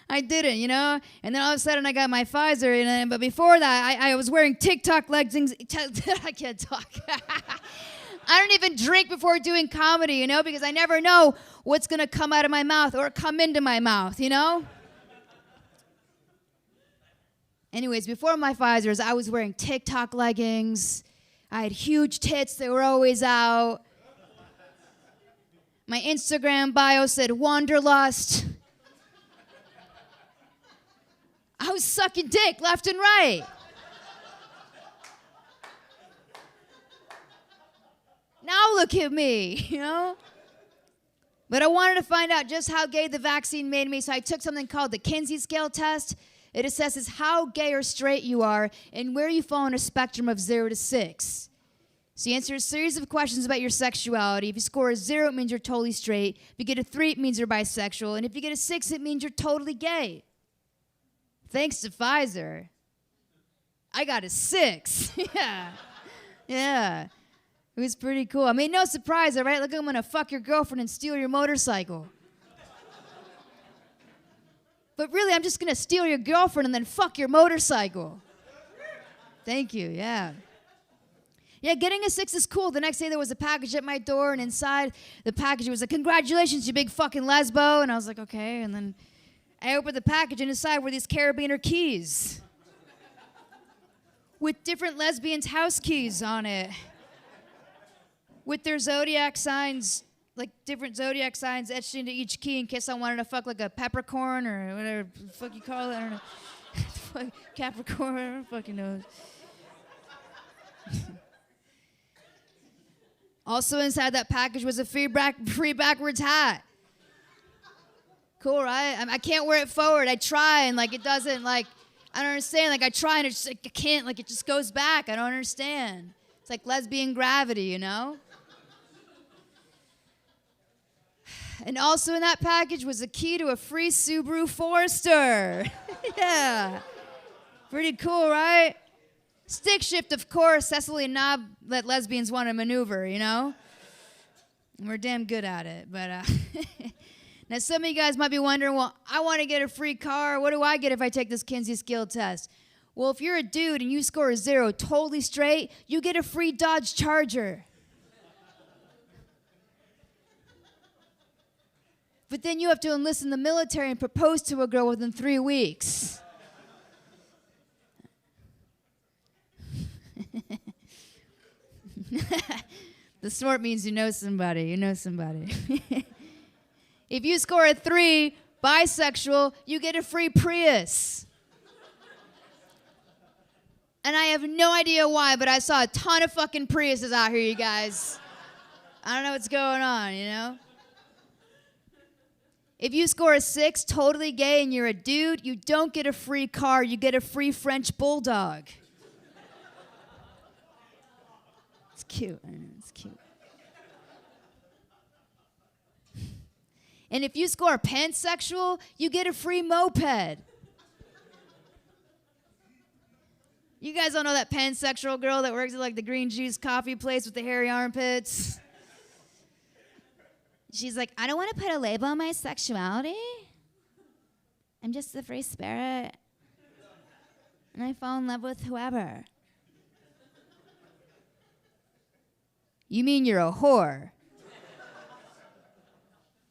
I didn't, you know? And then all of a sudden I got my Pfizer, but before that, I was wearing TikTok leggings. I can't talk. I don't even drink before doing comedy, you know, because I never know what's going to come out of my mouth or come into my mouth, you know? Anyways, before my Pfizers, I was wearing TikTok leggings. I had huge tits. They were always out. My Instagram bio said Wanderlust. I was sucking dick left and right. Now look at me, you know? But I wanted to find out just how gay the vaccine made me, so I took something called the Kinsey scale test. It assesses how gay or straight you are and where you fall on a spectrum of 0 to 6. So you answer a series of questions about your sexuality. If you score a 0, it means you're totally straight. If you get a 3, it means you're bisexual. And if you get a 6, it means you're totally gay. Thanks to Pfizer, I got a 6. Yeah. Yeah. It was pretty cool. I mean, no surprise, all right? Look, I'm going to fuck your girlfriend and steal your motorcycle. But really, I'm just going to steal your girlfriend and then fuck your motorcycle. Thank you, yeah. Yeah, getting a 6 is cool. The next day, there was a package at my door, and inside the package, it was like, congratulations, you big fucking lesbo. And I was like, okay. And then I opened the package, and inside were these carabiner keys with different lesbians' house keys on it, with their zodiac signs, like different zodiac signs etched into each key in case I wanted to fuck like a peppercorn or whatever the fuck you call it. I don't know. Capricorn, I don't fucking know. Also inside that package was a free backwards hat. Cool, right? I can't wear it forward. I try and like it doesn't like, I don't understand. Like I try and it's like I can't, like it just goes back. I don't understand. It's like lesbian gravity, you know? And also in that package was a key to a free Subaru Forester. Yeah. Pretty cool, right? Stick shift, of course. That's the only knob that lesbians want to maneuver, you know? And we're damn good at it. But now some of you guys might be wondering, well, I want to get a free car. What do I get if I take this Kinsey skill test? Well, if you're a dude and you score a 0 totally straight, you get a free Dodge Charger. But then you have to enlist in the military and propose to a girl within 3 weeks. The snort means you know somebody. You know somebody. If you score a 3, bisexual, you get a free Prius. And I have no idea why, but I saw a ton of fucking Priuses out here, you guys. I don't know what's going on, you know? If you score a 6, totally gay, and you're a dude, you don't get a free car, you get a free French bulldog. It's cute. I know, it's cute. And if you score pansexual, you get a free moped. You guys don't know that pansexual girl that works at like the green juice coffee place with the hairy armpits? she's like, I don't want to put a label on my sexuality. I'm just a free spirit. And I fall in love with whoever. You mean you're a whore?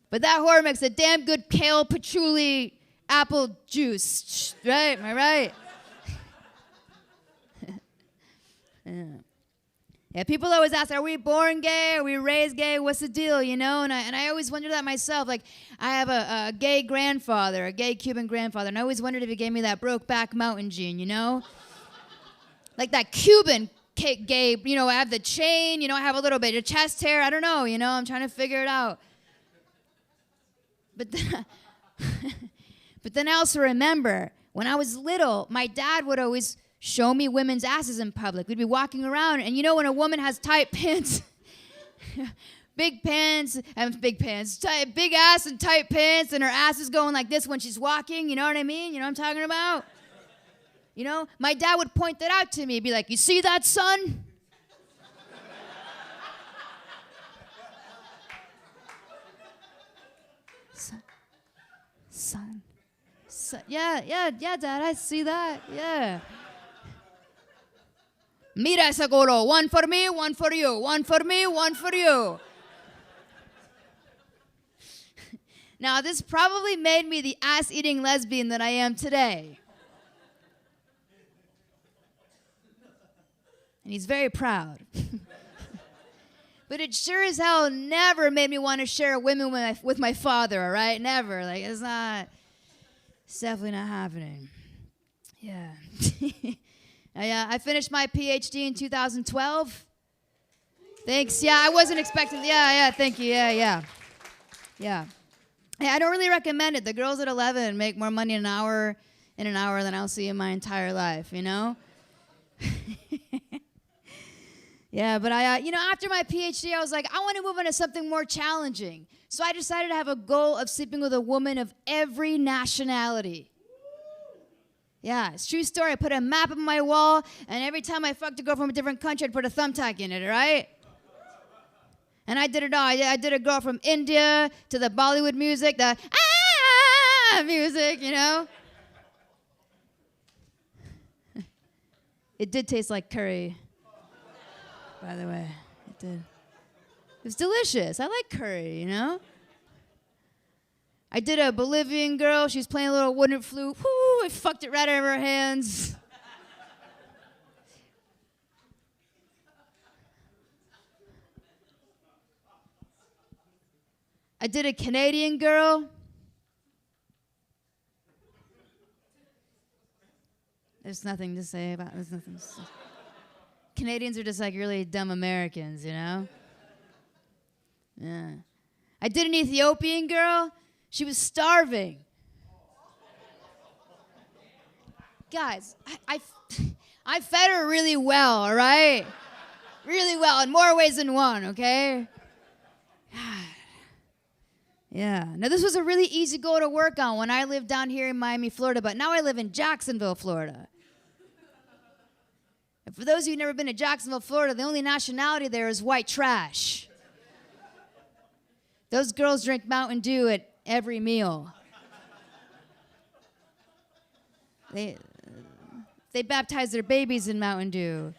But that whore makes a damn good kale, patchouli, apple juice, right? Am I right? Yeah, people always ask, are we born gay? Are we raised gay? What's the deal, you know? And I always wonder that myself. Like, I have a gay grandfather, a gay Cuban grandfather, and I always wondered if he gave me that Brokeback Mountain gene, you know? Like that Cuban gay, you know, I have the chain, you know, I have a little bit of chest hair. I don't know, you know, I'm trying to figure it out. But then I also remember, when I was little, my dad would always show me women's asses in public. We'd be walking around, and you know when a woman has tight pants, big ass and tight pants, and her ass is going like this when she's walking, you know what I mean? You know what I'm talking about? You know, my dad would point that out to me, be like, you see that, son? Son. Yeah, Dad, I see that, yeah. Mira ese culo, one for me, one for you, one for me, one for you. Now, this probably made me the ass-eating lesbian that I am today. And he's very proud. But it sure as hell never made me want to share women with my father, all right? Never. Like, it's definitely not happening. Yeah. I finished my PhD in 2012. Thanks. Yeah, I wasn't expecting. Yeah, thank you. Yeah. Hey, I don't really recommend it. The girls at 11 make more money in an hour than I'll see in my entire life, you know? Yeah, but after my PhD, I was like, I want to move into something more challenging. So I decided to have a goal of sleeping with a woman of every nationality. Yeah, it's a true story. I put a map on my wall, and every time I fucked a girl from a different country, I'd put a thumbtack in it, right? And I did it all. I did a girl from India to the Bollywood music, the music, you know? It did taste like curry. By the way, it did. It was delicious. I like curry, you know? I did a Bolivian girl. She was playing a little wooden flute. Whoo, I fucked it right out of her hands. I did a Canadian girl. There's nothing to say about it. There's nothing to say. Canadians are just like really dumb Americans, you know? Yeah. I did an Ethiopian girl. She was starving. Guys, I fed her really well, all right? Really well, in more ways than one, okay? Yeah. Now, this was a really easy goal to work on when I lived down here in Miami, Florida, but now I live in Jacksonville, Florida. And for those of you who've never been to Jacksonville, Florida, the only nationality there is white trash. Those girls drink Mountain Dew at every meal. They baptize their babies in Mountain Dew.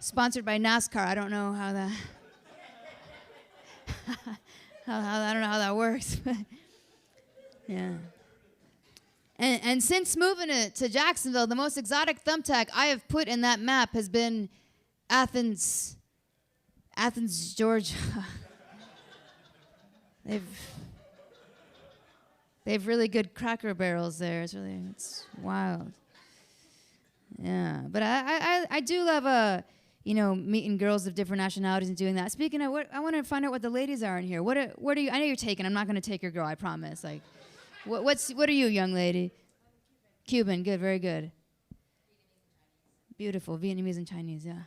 Sponsored by NASCAR. I don't know how that... I don't know how that works. But yeah. And since moving to Jacksonville, the most exotic thumbtack I have put in that map has been Athens, Georgia. They've really good Cracker Barrels there. It's wild. Yeah, but I do love meeting girls of different nationalities and doing that. Speaking of, I want to find out what the ladies are in here. What are you? I know you're taken. I'm not going to take your girl. I promise. Like, what are you, young lady? Cuban. Good. Very good. Beautiful. Vietnamese and Chinese. Yeah.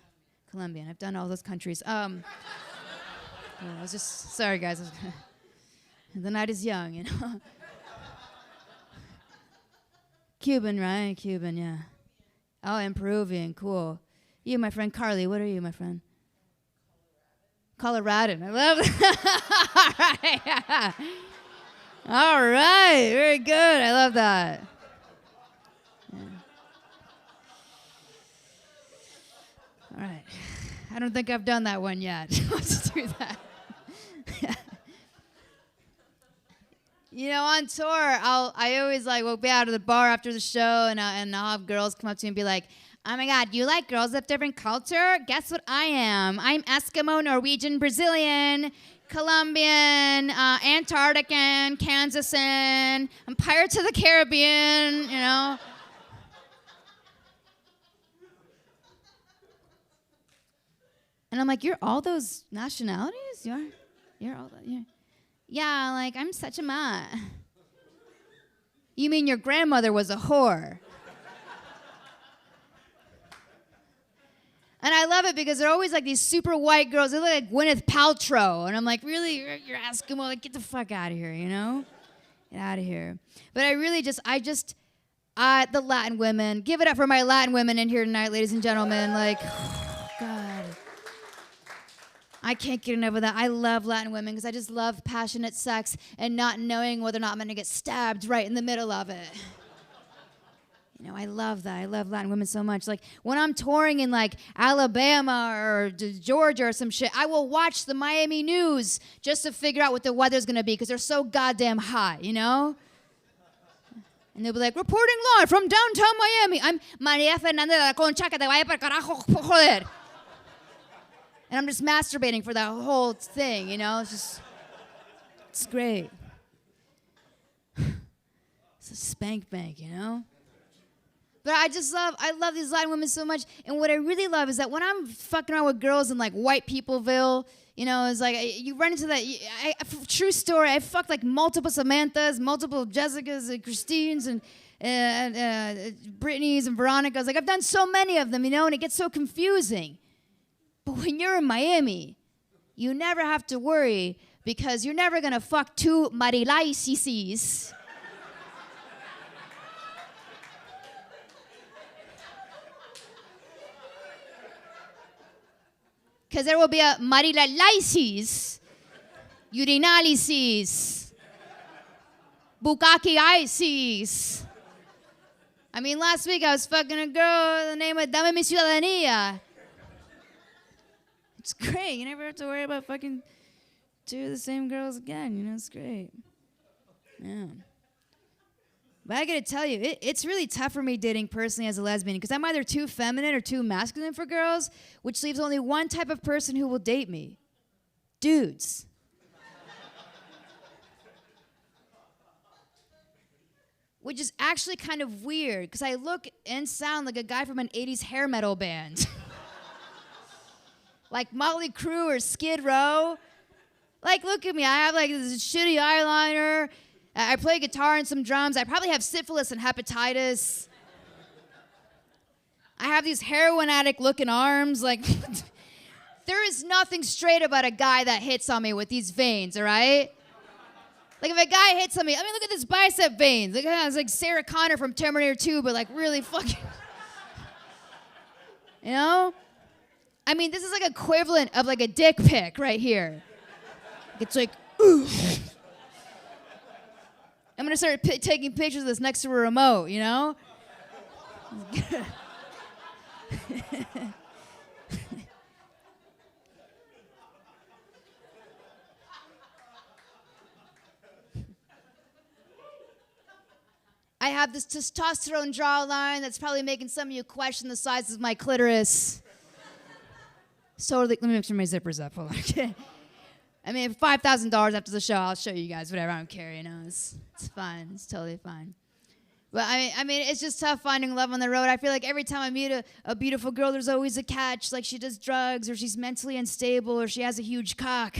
Colombian. I've done all those countries. I was just sorry, guys. The night is young, you know. Cuban, right? Cuban. Yeah. Oh, and Peruvian. Cool. You, my friend Carly. What are you, my friend? Coloradan. I love that. All right. Very good. I love that. Yeah. All right. I don't think I've done that one yet. Let's do that. You know, on tour, I always like will be out of the bar after the show, and I'll have girls come up to me and be like, "Oh my God, you like girls of different culture? Guess what I am? I'm Eskimo, Norwegian, Brazilian, Colombian, Antarctican, Kansasan. I'm Pirates of the Caribbean. You know." And I'm like, "You're all those nationalities? You're all that? Yeah." Yeah, like, I'm such a mutt. You mean your grandmother was a whore? And I love it because they're always like these super white girls. They look like Gwyneth Paltrow. And I'm like, really? You're Eskimo? Like, get the fuck out of here, you know? Get out of here. But I really the Latin women. Give it up for my Latin women in here tonight, ladies and gentlemen. Like, oh, God. I can't get enough of that. I love Latin women because I just love passionate sex and not knowing whether or not I'm going to get stabbed right in the middle of it. You know, I love that. I love Latin women so much. Like, when I'm touring in, like, Alabama or Georgia or some shit, I will watch the Miami news just to figure out what the weather's going to be because they're so goddamn hot, you know? And they'll be like, reporting live from downtown Miami. I'm Maria Fernanda de la Concha que te vaya para carajo, joder. And I'm just masturbating for that whole thing, you know? It's great. It's a spank bank, you know? But I love these Latin women so much. And what I really love is that when I'm fucking around with girls in like white peopleville, you know, it's like you run into that. True story, I fucked like multiple Samanthas, multiple Jessicas and Christines and Brittany's and Veronica's. Like, I've done so many of them, you know, and it gets so confusing. But when you're in Miami, you never have to worry because you're never going to fuck two Marilaisis. Because there will be a Marilaisis, Urinalisis, Bukakiisis. I mean, last week I was fucking a girl the name of Dame Mi Ciudadanía. It's great. You never have to worry about fucking two of the same girls again. You know, it's great. Yeah. But I gotta tell you, it's really tough for me dating personally as a lesbian because I'm either too feminine or too masculine for girls, which leaves only one type of person who will date me. Dudes. Which is actually kind of weird because I look and sound like a guy from an 80s hair metal band. Like Motley Crue or Skid Row. Like, look at me. I have like this shitty eyeliner. I play guitar and some drums. I probably have syphilis and hepatitis. I have these heroin addict looking arms. Like, there is nothing straight about a guy that hits on me with these veins, all right? Like, if a guy hits on me, I mean, look at this bicep veins. Look at that. It's like Sarah Connor from Terminator 2, but like really fucking, you know? I mean, this is like equivalent of like a dick pic right here. It's like, ooh. I'm gonna start taking pictures of this next to a remote, you know? I have this testosterone jawline that's probably making some of you question the size of my clitoris. Totally, let me make sure my zipper's up. Hold on. I mean, $5,000 after the show, I'll show you guys whatever. I don't care, you know. It's fine. It's totally fine. But I mean, it's just tough finding love on the road. I feel like every time I meet a beautiful girl, there's always a catch. Like she does drugs, or she's mentally unstable, or she has a huge cock.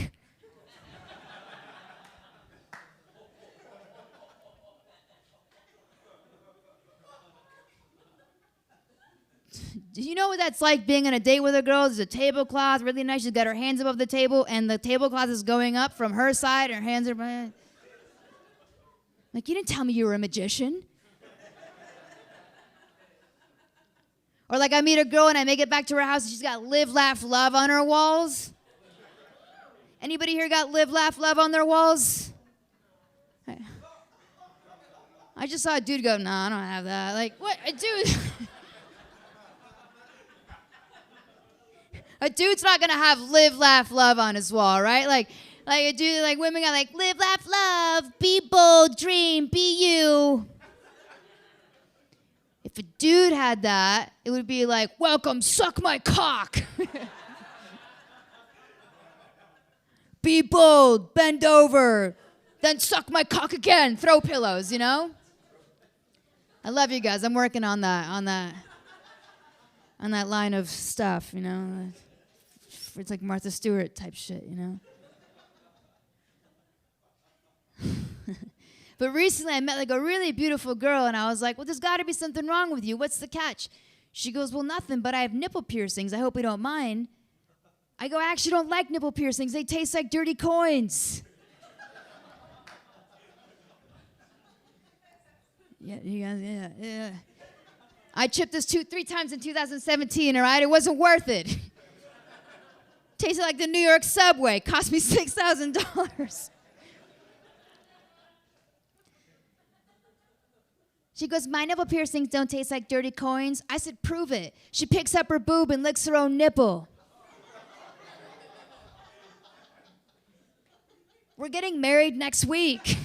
Do you know what that's like being on a date with a girl? There's a tablecloth, really nice. She's got her hands above the table, and the tablecloth is going up from her side. Her hands are behind. Like, you didn't tell me you were a magician. Or like I meet a girl and I make it back to her house and she's got live, laugh, love on her walls. Anybody here got live, laugh, love on their walls? I just saw a dude go, nah, I don't have that. Like, what? A dude. A dude's not going to have live, laugh, love on his wall, right? Like a dude, like women got like live, laugh, love, be bold, dream, be you. If a dude had that, it would be like, welcome, suck my cock. Be bold, bend over, then suck my cock again, throw pillows, you know? I love you guys. I'm working on that line of stuff, you know? It's like Martha Stewart type shit, you know? But recently I met like a really beautiful girl and I was like, well, there's got to be something wrong with you. What's the catch? She goes, well, nothing, but I have nipple piercings. I hope you don't mind. I go, I actually don't like nipple piercings. They taste like dirty coins. Yeah, you guys, yeah. I chipped this tooth 3 times in 2017, all right? It wasn't worth it. Tasted like the New York subway. Cost me $6,000. She goes, my nipple piercings don't taste like dirty coins. I said, prove it. She picks up her boob and licks her own nipple. We're getting married next week.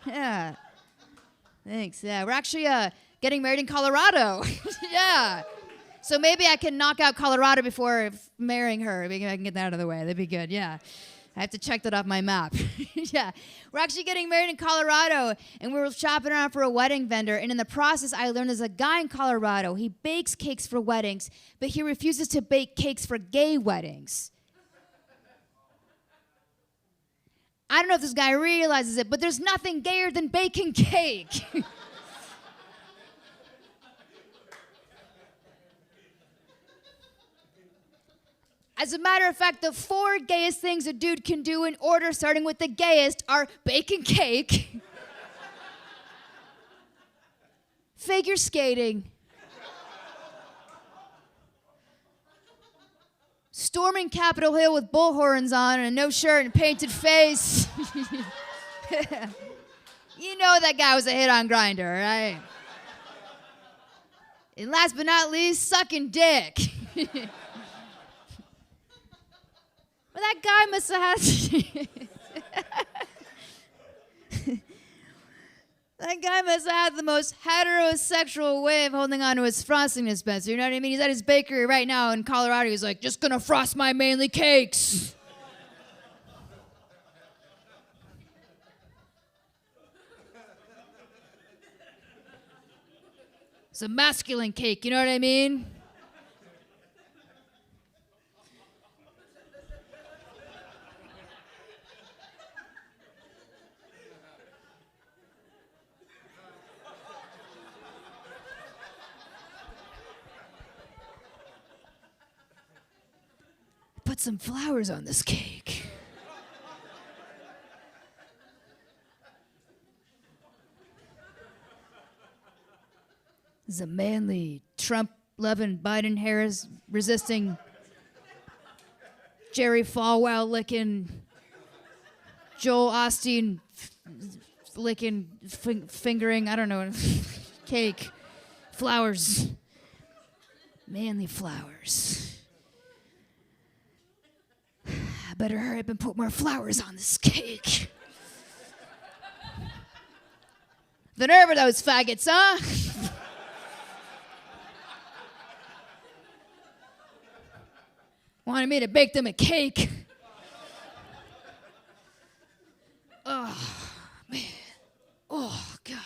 Yeah. Thanks. Yeah, we're actually getting married in Colorado. Yeah. So maybe I can knock out Colorado before marrying her. Maybe I can get that out of the way. That'd be good. Yeah. I have to check that off my map. Yeah. We're actually getting married in Colorado, and we were shopping around for a wedding vendor, and in the process, I learned there's a guy in Colorado. He bakes cakes for weddings, but he refuses to bake cakes for gay weddings. I don't know if this guy realizes it, but there's nothing gayer than baking cake. As a matter of fact, the 4 gayest things a dude can do in order, starting with the gayest, are baking cake, figure skating, storming Capitol Hill with bull horns on and a no shirt and painted face. You know that guy was a hit on Grindr, right? And last but not least, sucking dick. Well, that guy must have had... That guy must have had the most heterosexual way of holding on to his frosting dispenser. You know what I mean? He's at his bakery right now in Colorado. He's like, just gonna frost my manly cakes. It's a masculine cake, you know what I mean? Put some flowers on this cake. This is a manly, Trump-loving, Biden-Harris-resisting, Jerry Falwell-licking, Joel Osteen-licking, fingering, I don't know, cake. Flowers. Manly flowers. I better hurry up and put more flowers on this cake. The nerve of those faggots, huh? Wanted me to bake them a cake. Oh, man. Oh, God.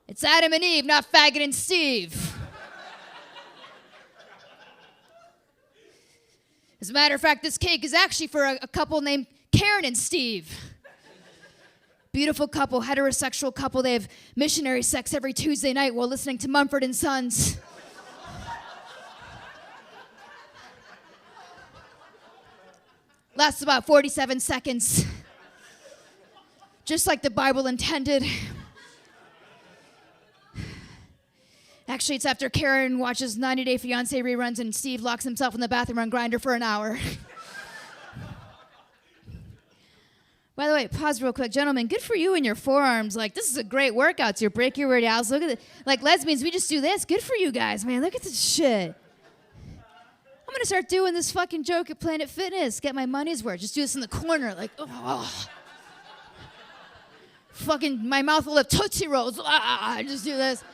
It's Adam and Eve, not Faggot and Steve. As a matter of fact, this cake is actually for a couple named Karen and Steve. Beautiful couple, heterosexual couple. They have missionary sex every Tuesday night while listening to Mumford & Sons. Lasts about 47 seconds. Just like the Bible intended. Actually, it's after Karen watches 90 Day Fiancé reruns and Steve locks himself in the bathroom on Grindr for an hour. By the way, pause real quick. Gentlemen, good for you and your forearms. Like, this is a great workout. To your brachioradialis. Look at it. Like, lesbians, we just do this. Good for you guys, man. Look at this shit. I'm going to start doing this fucking joke at Planet Fitness. Get my money's worth. Just do this in the corner. Like, oh. Fucking, my mouth will have Tootsie Rolls. Just do this.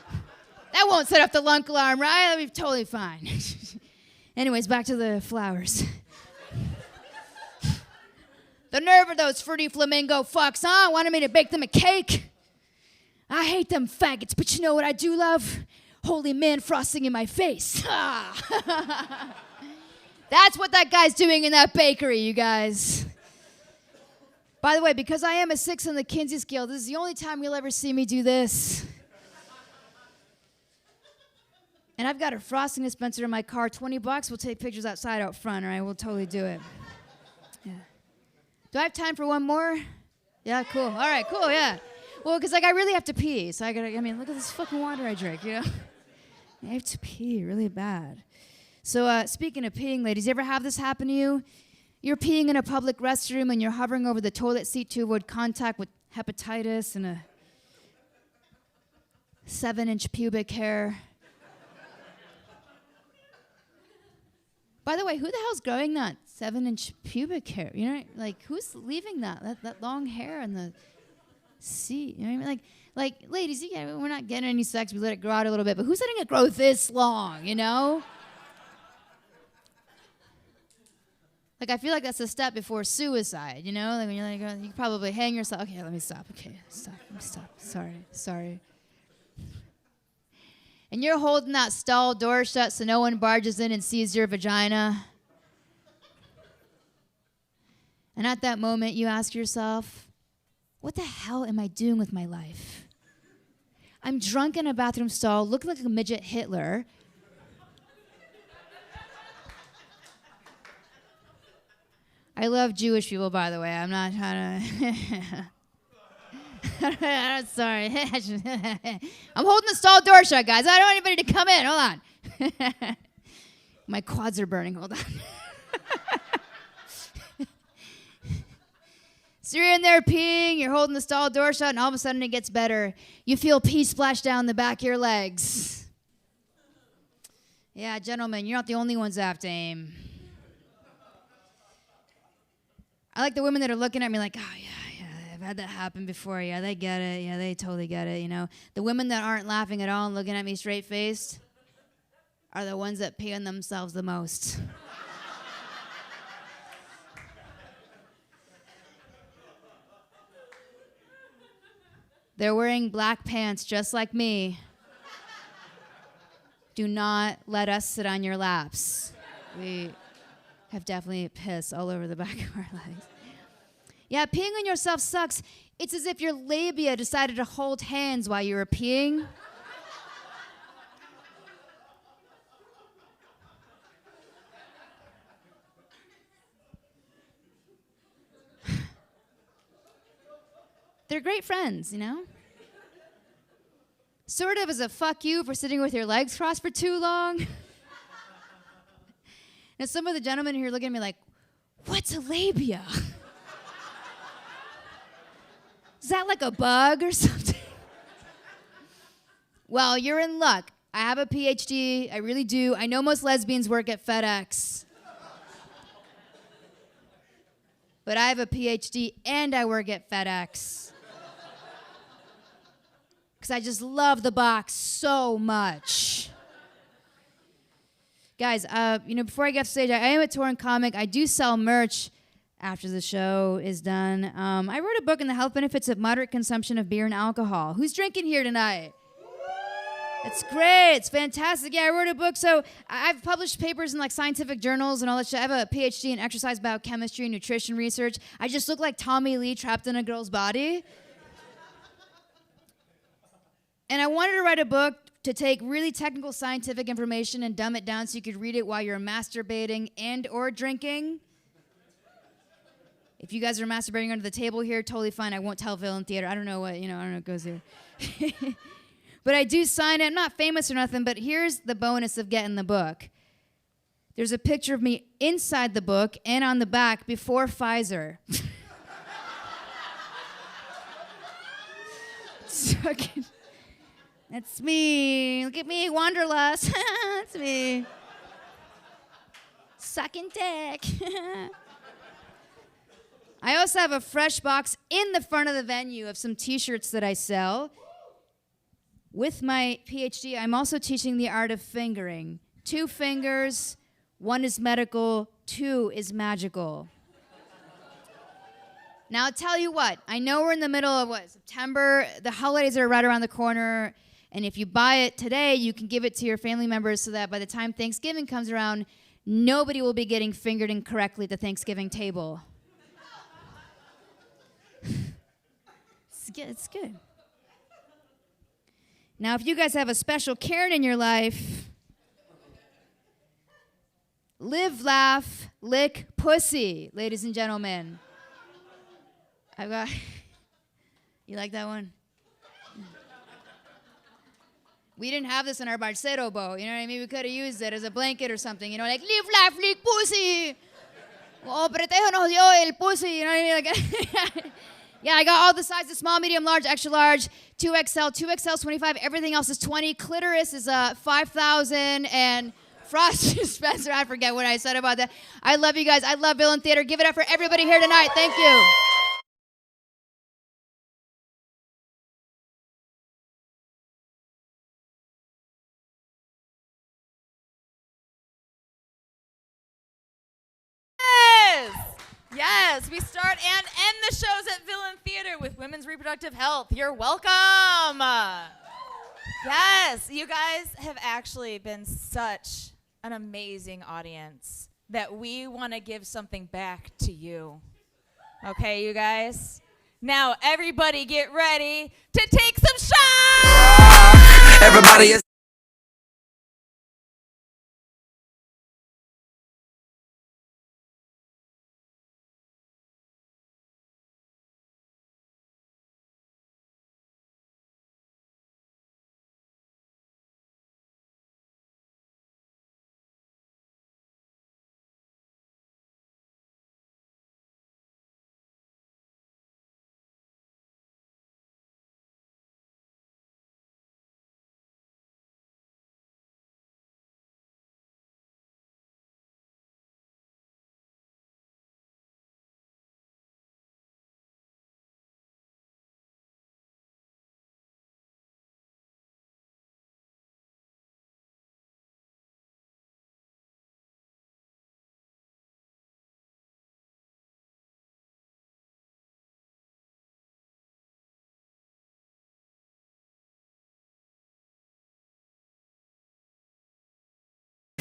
That won't set off the lunk alarm, right? That'll be totally fine. Anyways, back to the flowers. The nerve of those fruity flamingo fucks, huh? Wanted me to bake them a cake. I hate them faggots, but you know what I do love? Holy man frosting in my face. That's what that guy's doing in that bakery, you guys. By the way, because I am a 6 on the Kinsey scale, this is the only time you'll ever see me do this. And I've got a frosting dispenser in my car. $20. We'll take pictures outside out front, all right? We'll totally do it. Yeah. Do I have time for one more? Yeah, cool. All right, cool, yeah. Well, because, like, I really have to pee. So look at this fucking water I drink, you know? I have to pee really bad. So speaking of peeing, ladies, you ever have this happen to you? You're peeing in a public restroom and you're hovering over the toilet seat to avoid contact with hepatitis and a 7-inch pubic hair. By the way, who the hell's growing that 7-inch pubic hair? You know, like, who's leaving that long hair in the seat? You know what I mean? Like ladies, we're not getting any sex. We let it grow out a little bit. But who's letting it grow this long, you know? Like, I feel like that's a step before suicide, you know? Like, when you're like, oh, you could probably hang yourself. Okay, let me stop. Okay, stop. Sorry. And you're holding that stall door shut so no one barges in and sees your vagina. And at that moment, you ask yourself, what the hell am I doing with my life? I'm drunk in a bathroom stall, looking like a midget Hitler. I love Jewish people, by the way. I'm not trying to... Sorry. I'm holding the stall door shut, guys. I don't want anybody to come in. Hold on. My quads are burning. Hold on. So you're in there peeing, you're holding the stall door shut, and all of a sudden it gets better. You feel pee splash down the back of your legs. Yeah, gentlemen, you're not the only ones that have to aim. I like the women that are looking at me like, oh, yeah, I've had that happen before. Yeah, they get it. Yeah, they totally get it, you know. The women that aren't laughing at all and looking at me straight-faced are the ones that pee on themselves the most. They're wearing black pants just like me. Do not let us sit on your laps. We have definitely piss all over the back of our legs. Yeah, peeing on yourself sucks. It's as if your labia decided to hold hands while you were peeing. They're great friends, you know? Sort of as a fuck you for sitting with your legs crossed for too long. Now, some of the gentlemen here are looking at me like, what's a labia? Is that like a bug or something? Well, you're in luck. I have a PhD. I really do. I know most lesbians work at FedEx. But I have a PhD and I work at FedEx. Because I just love the box so much. Guys, before I get off stage, I am a touring comic. I do sell merch after the show is done. I wrote a book on the health benefits of moderate consumption of beer and alcohol. Who's drinking here tonight? It's great. It's fantastic. Yeah, I wrote a book. So I've published papers in like scientific journals and all that shit. I have a PhD in exercise biochemistry and nutrition research. I just look like Tommy Lee trapped in a girl's body. And I wanted to write a book to take really technical scientific information and dumb it down so you could read it while you're masturbating and or drinking. If you guys are masturbating under the table here, totally fine. I won't tell Villain Theater. I don't know what, I don't know what goes here. But I do sign it. I'm not famous or nothing, but here's the bonus of getting the book. There's a picture of me inside the book and on the back before Pfizer. That's me. Look at me, Wanderlust. That's me. Sucking dick. I also have a fresh box in the front of the venue of some t-shirts that I sell. With my PhD, I'm also teaching the art of fingering. 2 fingers, 1 is medical, 2 is magical. Now, I'll tell you what. I know we're in the middle of September. The holidays are right around the corner. And if you buy it today, you can give it to your family members so that by the time Thanksgiving comes around, nobody will be getting fingered incorrectly at the Thanksgiving table. It's good. Now, if you guys have a special Karen in your life, live, laugh, lick, pussy, ladies and gentlemen. I've got, you like that one? We didn't have this in our barcero boat, you know what I mean? We could have used it as a blanket or something, you know, like, live, laugh, lick, pussy. Oh, Pretejo nos dio el pussy, you know what I mean? Like, yeah, I got all the sizes, small, medium, large, extra large, 2XL, 2XL, 25, everything else is 20. Clitoris is 5,000, and Frost dispenser, I forget what I said about that. I love you guys. I love Villain Theater. Give it up for everybody here tonight. Thank you. Yes, we start and end the shows at Villain Theater with women's reproductive health. You're welcome. Yes, you guys have actually been such an amazing audience that we want to give something back to you. Okay, you guys? Now, everybody get ready to take some shots! Everybody is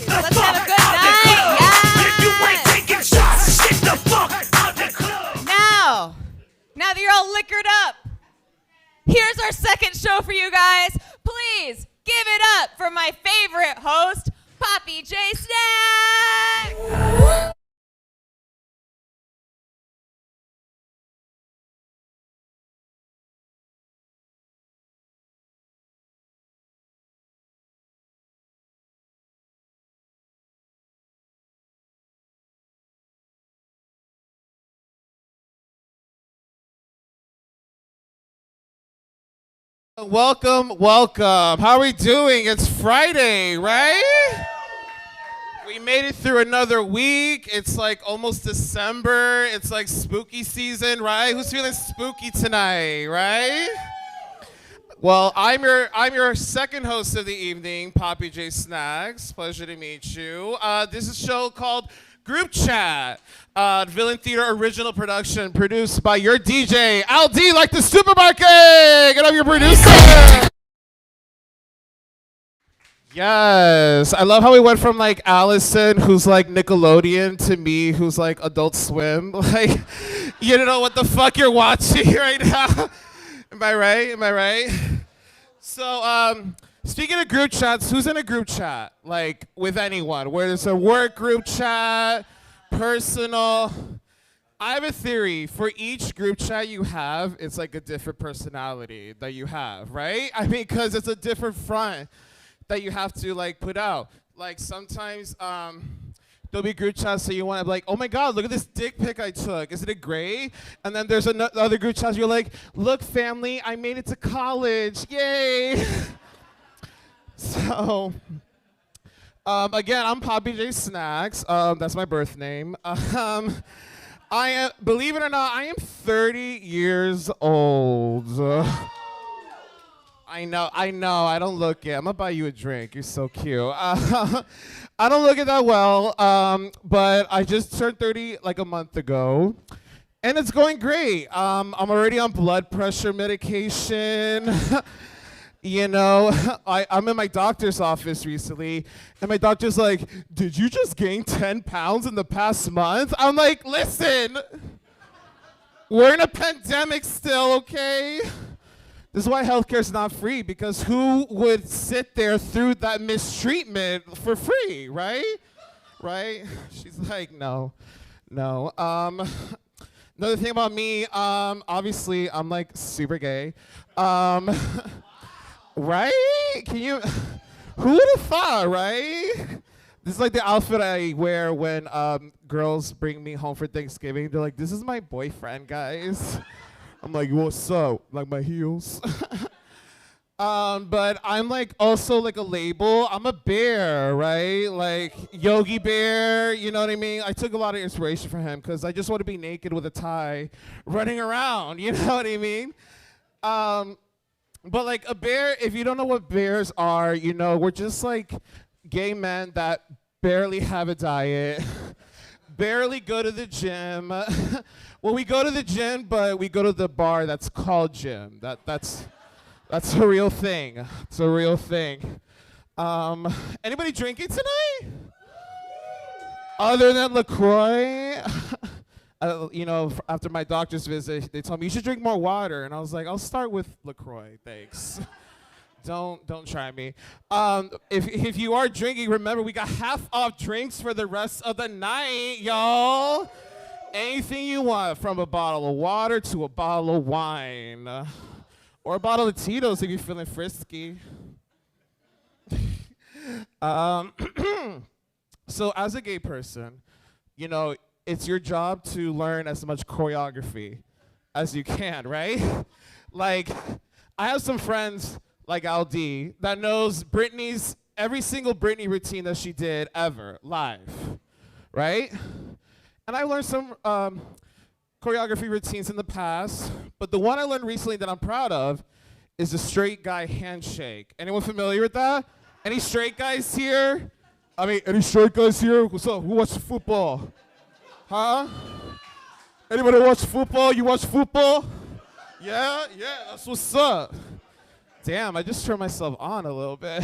Let's have a good night. Yes. Now that you're all liquored up, here's our second show for you guys. Please give it up for my favorite host, Poppy J. Snack. Welcome. How are we doing? It's Friday, right? We made it through another week. It's like almost December. It's like spooky season, right? Who's feeling spooky tonight, right? Well, I'm your second host of the evening, Poppy J. Snacks. Pleasure to meet you. This is a show called Group Chat, Villain Theater original production, produced by your DJ, Al D, like the supermarket. Get up your producer. Yes, I love how we went from like Allison, who's like Nickelodeon, to me, who's like Adult Swim. Like, you don't know what the fuck you're watching right now. Am I right? So, speaking of group chats, who's in a group chat? Like, with anyone? Where there's a work group chat, personal. I have a theory. For each group chat you have, it's like a different personality that you have, right? I mean, because it's a different front that you have to like put out. Like sometimes there'll be group chats that you want to be like, oh my God, look at this dick pic I took. Isn't it great? And then there's other group chats you're like, look family, I made it to college, yay. So, again, I'm Poppy J Snacks. That's my birth name. I am, believe it or not, I am 30 years old. I know, I don't look it. I'm gonna buy you a drink. You're so cute. I don't look it that well, but I just turned 30 like a month ago, and it's going great. I'm already on blood pressure medication. You know, I'm in my doctor's office recently, and my doctor's like, did you just gain 10 pounds in the past month? I'm like, listen, we're in a pandemic still, okay? This is why healthcare is not free, because who would sit there through that mistreatment for free, right? Right? She's like, no. Another thing about me, obviously, I'm like super gay. Right? Can you? Who would have thought, right? This is like the outfit I wear when girls bring me home for Thanksgiving. They're like, this is my boyfriend, guys. I'm like, what's up? Like my heels. But I'm like also like a label. I'm a bear, right? Like Yogi Bear, you know what I mean? I took a lot of inspiration from him because I just want to be naked with a tie running around, you know what I mean? But like a bear, if you don't know what bears are, you know, we're just like gay men that barely have a diet, barely go to the gym. Well, we go to the gym, but we go to the bar that's called gym. That's a real thing. It's a real thing. Anybody drinking tonight? Other than LaCroix? You know, after my doctor's visit, they told me you should drink more water, and I was like, I'll start with LaCroix, thanks. Don't try me. If you are drinking, remember we got half off drinks for the rest of the night, y'all. Anything you want, from a bottle of water to a bottle of wine, or a bottle of Tito's if you're feeling frisky. So as a gay person, you know, it's your job to learn as much choreography as you can, right? Like, I have some friends like Aldi that knows Britney's, every single Britney routine that she did ever, live, right? And I learned some choreography routines in the past, but the one I learned recently that I'm proud of is the straight guy handshake. Anyone familiar with that? Any straight guys here? I mean, any straight guys here? What's up? Who watches football? Huh? Anybody watch football? You watch football? Yeah, that's what's up. Damn, I just turned myself on a little bit.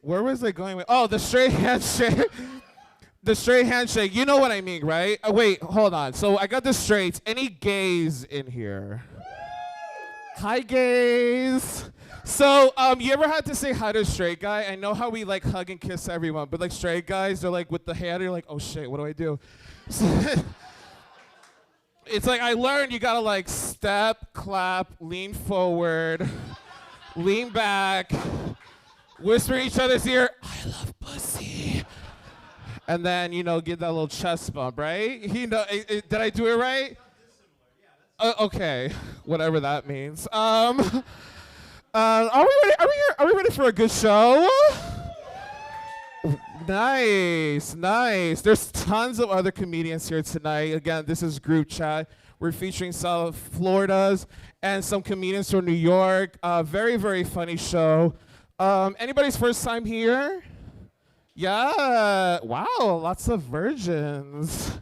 Where was I going with? Oh, the straight handshake. The straight handshake. You know what I mean, right? Wait, hold on. So I got the straights. Any gays in here? Hi, gays. So, you ever had to say hi to a straight guy? I know how we like hug and kiss everyone, but like straight guys, they're like with the hand, you're like, oh shit, what do I do? It's like I learned you gotta like step, clap, lean forward, lean back, whisper in each other's ear, I love pussy. And then, you know, get that little chest bump, right? You know, did I do it right? Okay, whatever that means. Are we ready? Are we ready for a good show? Nice. There's tons of other comedians here tonight. Again, this is Group Chat. We're featuring South Florida's and some comedians from New York. Very, very funny show. Anybody's first time here? Yeah. Wow, lots of virgins.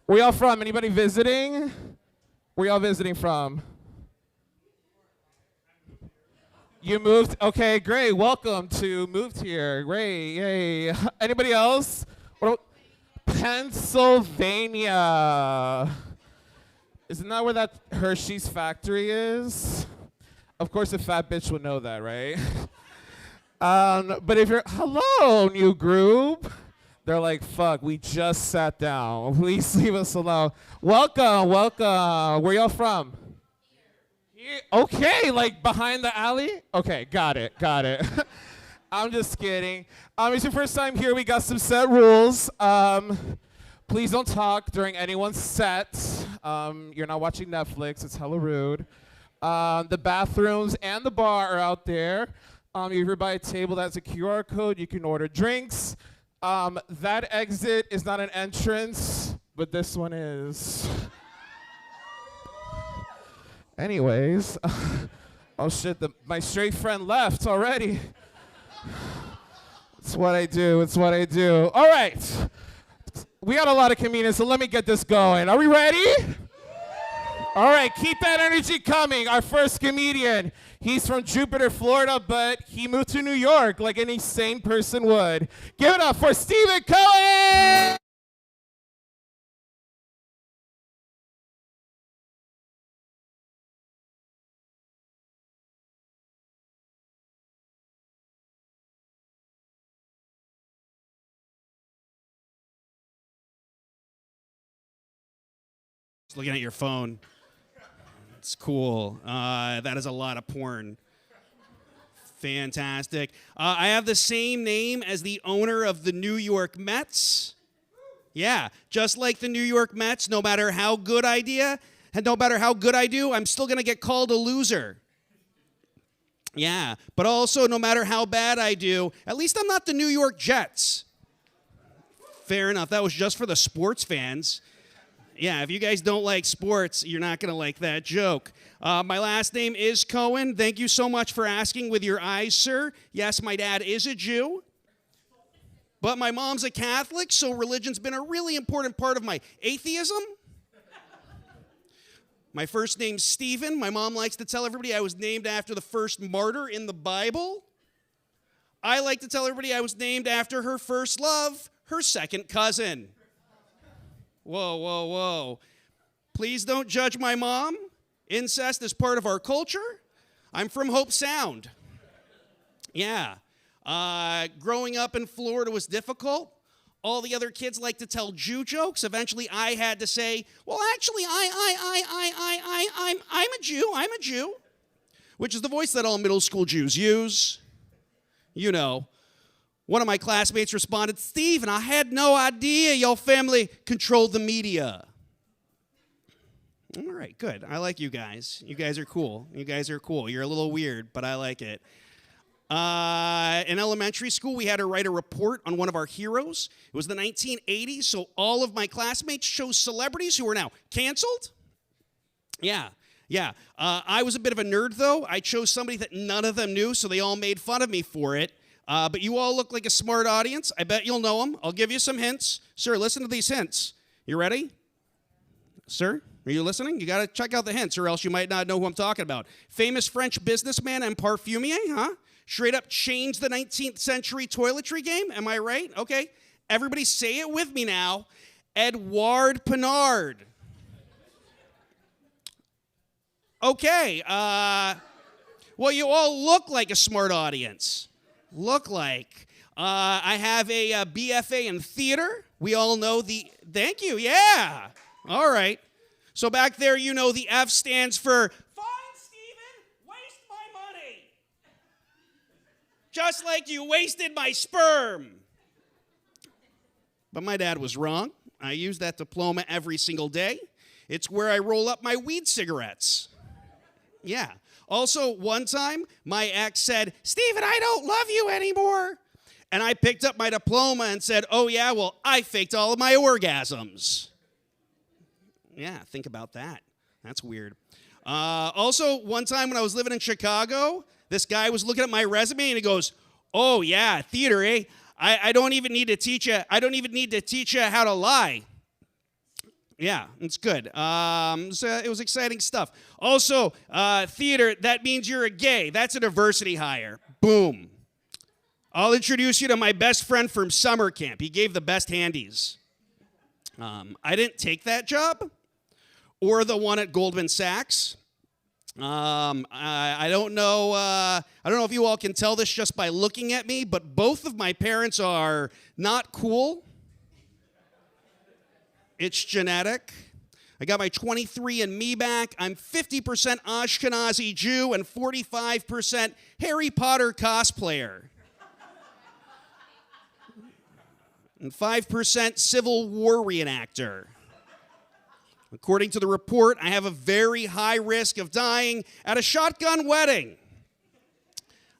Where y'all from? Anybody visiting? Where y'all visiting from? You moved? Okay, great. Welcome to Moved Here. Great, yay. Anybody else? Pennsylvania. Isn't that where that Hershey's factory is? Of course, a fat bitch would know that, right? But if you're, hello, new group. They're like, fuck, we just sat down. Please leave us alone. Welcome. Where y'all from? Here. Okay, like behind the alley? Okay, got it. I'm just kidding. It's your first time here. We got some set rules. Please don't talk during anyone's set. You're not watching Netflix. It's hella rude. The bathrooms and the bar are out there. If you're by a table that has a QR code, you can order drinks. That exit is not an entrance, but this one is. Anyways. Oh shit, my straight friend left already. It's what I do. All right. We got a lot of comedians, so let me get this going. Are we ready? All right, keep that energy coming. Our first comedian, he's from Jupiter, Florida, but he moved to New York like any sane person would. Give it up for Stephen Cohen! Just looking at your phone. It's cool. That is a lot of porn. Fantastic. I have the same name as the owner of the New York Mets. Yeah, just like the New York Mets, no matter how good I do, I'm still going to get called a loser. Yeah, but also no matter how bad I do, at least I'm not the New York Jets. Fair enough. That was just for the sports fans. Yeah, if you guys don't like sports, you're not going to like that joke. My last name is Cohen. Thank you so much for asking with your eyes, sir. Yes, my dad is a Jew. But my mom's a Catholic, so religion's been a really important part of my atheism. My first name's Stephen. My mom likes to tell everybody I was named after the first martyr in the Bible. I like to tell everybody I was named after her first love, her second cousin. Whoa. Please don't judge my mom. Incest is part of our culture. I'm from Hope Sound. Yeah. Growing up in Florida was difficult. All the other kids like to tell Jew jokes. Eventually I had to say, well, actually, I'm a Jew. Which is the voice that all middle school Jews use. You know. One of my classmates responded, Stephen, I had no idea your family controlled the media. All right, good. I like you guys. You guys are cool. You're a little weird, but I like it. In elementary school, we had to write a report on one of our heroes. It was the 1980s, so all of my classmates chose celebrities who are now canceled. Yeah. I was a bit of a nerd, though. I chose somebody that none of them knew, so they all made fun of me for it. But you all look like a smart audience. I bet you'll know them. I'll give you some hints. Sir, listen to these hints. You ready? Sir, are you listening? You got to check out the hints, or else you might not know who I'm talking about. Famous French businessman and parfumier, huh? Straight up changed the 19th century toiletry game. Am I right? Okay. Everybody say it with me now. Edouard Pinard. Okay. Well, you all look like a smart audience. I have a BFA in theater. We all know thank you, yeah. All right. So back there, you know the F stands for, fine, Stephen, waste my money. Just like you wasted my sperm. But my dad was wrong. I use that diploma every single day. It's where I roll up my weed cigarettes. Yeah. Also, one time, my ex said, Stephen, I don't love you anymore. And I picked up my diploma and said, oh, yeah, well, I faked all of my orgasms. Yeah, think about that. That's weird. Also, one time when I was living in Chicago, this guy was looking at my resume and he goes, oh, yeah, theater, eh? I don't even need to teach you. I don't even need to teach you how to lie. Yeah, it's good. So it was exciting stuff. Also, theater, that means you're a gay. That's a diversity hire. Boom. I'll introduce you to my best friend from summer camp. He gave the best handies. I didn't take that job or the one at Goldman Sachs. I don't know if you all can tell this just by looking at me, but both of my parents are not cool. It's genetic. I got my 23andMe back. I'm 50% Ashkenazi Jew and 45% Harry Potter cosplayer. And 5% Civil War reenactor. According to the report, I have a very high risk of dying at a shotgun wedding.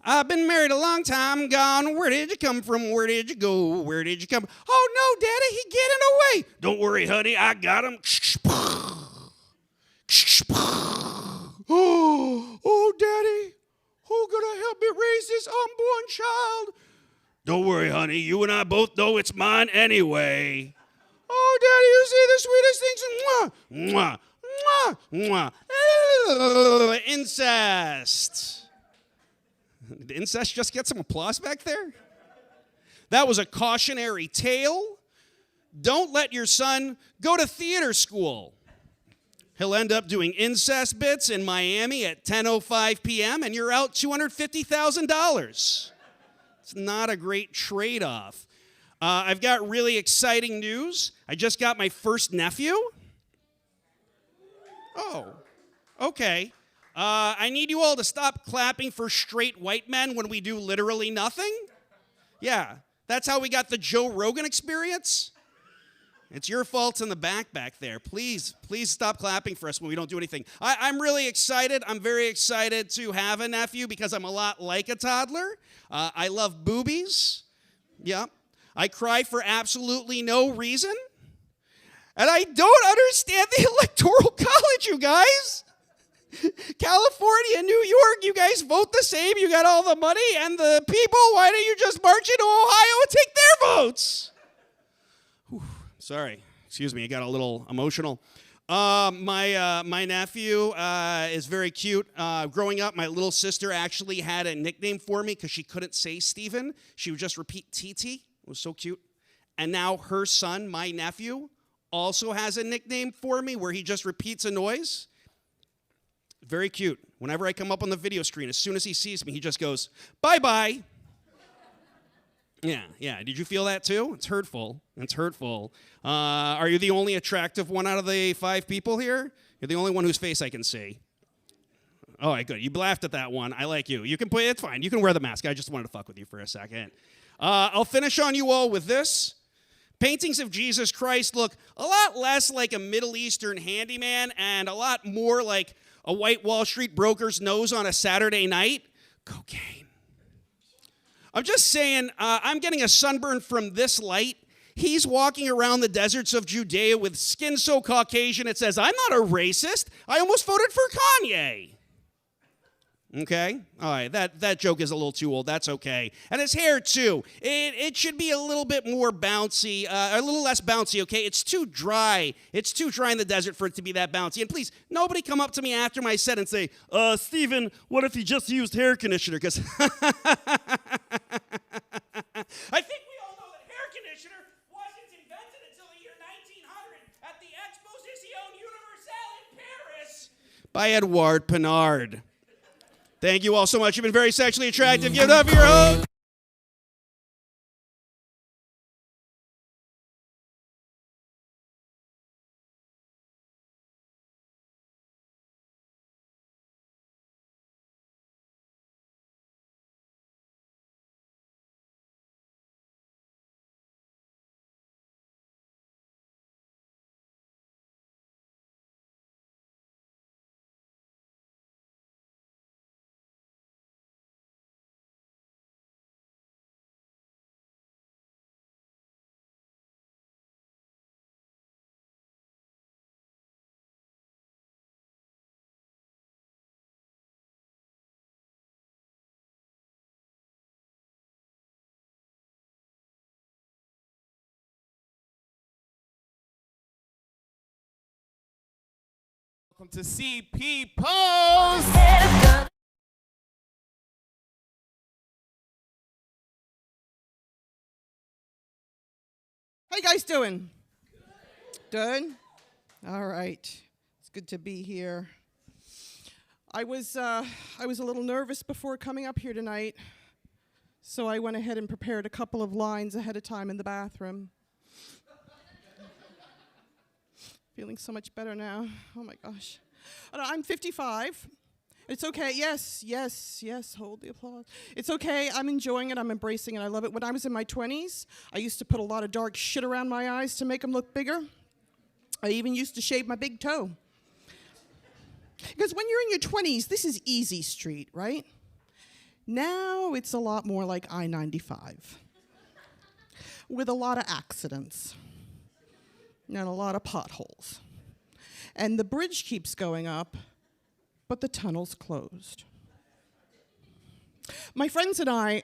I've been married a long time gone. Where did you come from? Where did you go? Where did you come? Oh, no, Daddy, he getting away. Don't worry, honey, I got him. Oh, Daddy, who gonna help me raise this unborn child? Don't worry, honey, you and I both know it's mine anyway. Oh, Daddy, you see the sweetest things? Mwah, mwah, mwah. Incest. Did incest just get some applause back there? That was a cautionary tale. Don't let your son go to theater school. He'll end up doing incest bits in Miami at 10:05 p.m. and you're out $250,000. It's not a great trade-off. I've got really exciting news. I just got my first nephew. Oh, okay. I need you all to stop clapping for straight white men when we do literally nothing. Yeah, that's how we got the Joe Rogan experience. It's your fault in the back there. Please stop clapping for us when we don't do anything. I'm really excited. I'm very excited to have a nephew because I'm a lot like a toddler. I love boobies. Yeah. I cry for absolutely no reason. And I don't understand the Electoral College, you guys. California and New York, you guys vote the same. You got all the money and the people. Why don't you just march into Ohio and take their votes? Whew, sorry. Excuse me. I got a little emotional. My nephew is very cute. Growing up, my little sister actually had a nickname for me because she couldn't say Steven. She would just repeat TT. It was so cute. And now her son, my nephew, also has a nickname for me where he just repeats a noise. Very cute. Whenever I come up on the video screen, as soon as he sees me, he just goes, bye-bye. Yeah. Did you feel that too? It's hurtful. Are you the only attractive one out of the 5 people here? You're the only one whose face I can see. All right, good. You laughed at that one. I like you. You can put it's fine. You can wear the mask. I just wanted to fuck with you for a second. I'll finish on you all with this. Paintings of Jesus Christ look a lot less like a Middle Eastern handyman and a lot more like a white Wall Street broker's nose on a Saturday night. Cocaine. I'm just saying, I'm getting a sunburn from this light. He's walking around the deserts of Judea with skin so Caucasian it says, I'm not a racist. I almost voted for Kanye. Okay? All right, that joke is a little too old. That's okay. And his hair, too. It should be a little bit more bouncy, a little less bouncy, okay? It's too dry. It's too dry in the desert for it to be that bouncy. And please, nobody come up to me after my set and say, Steven, what if he just used hair conditioner? Because I think we all know that hair conditioner wasn't invented until the year 1900 at the Exposition Universelle in Paris by Edouard Pinard. Thank you all so much. You've been very sexually attractive. Give it up for your host. Welcome to CP Post. How you guys doing? Good? All right. It's good to be here. I was a little nervous before coming up here tonight, so I went ahead and prepared a couple of lines ahead of time in the bathroom. feeling so much better now. Oh my gosh. I'm 55. It's okay. Yes, yes, yes. Hold the applause. It's okay. I'm enjoying it. I'm embracing it. I love it. When I was in my 20s, I used to put a lot of dark shit around my eyes to make them look bigger. I even used to shave my big toe. Because when you're in your 20s, this is easy street, right? Now it's a lot more like I-95 with a lot of accidents and a lot of potholes. And the bridge keeps going up, but the tunnel's closed. My friends and I,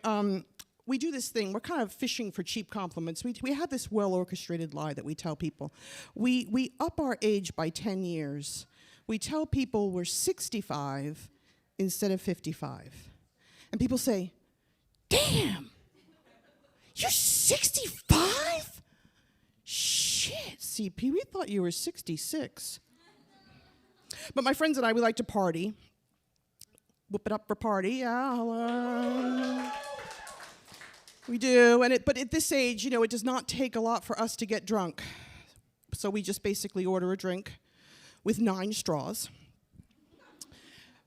we do this thing. We're kind of fishing for cheap compliments. We have this well-orchestrated lie that we tell people. We up our age by 10 years. We tell people we're 65 instead of 55. And people say, damn, you're 65? Shit, CP, we thought you were 66. But my friends and I, we like to party. Whoop it up for party, yeah. Hello. We do, but at this age, you know, it does not take a lot for us to get drunk. So we just basically order a drink with 9 straws.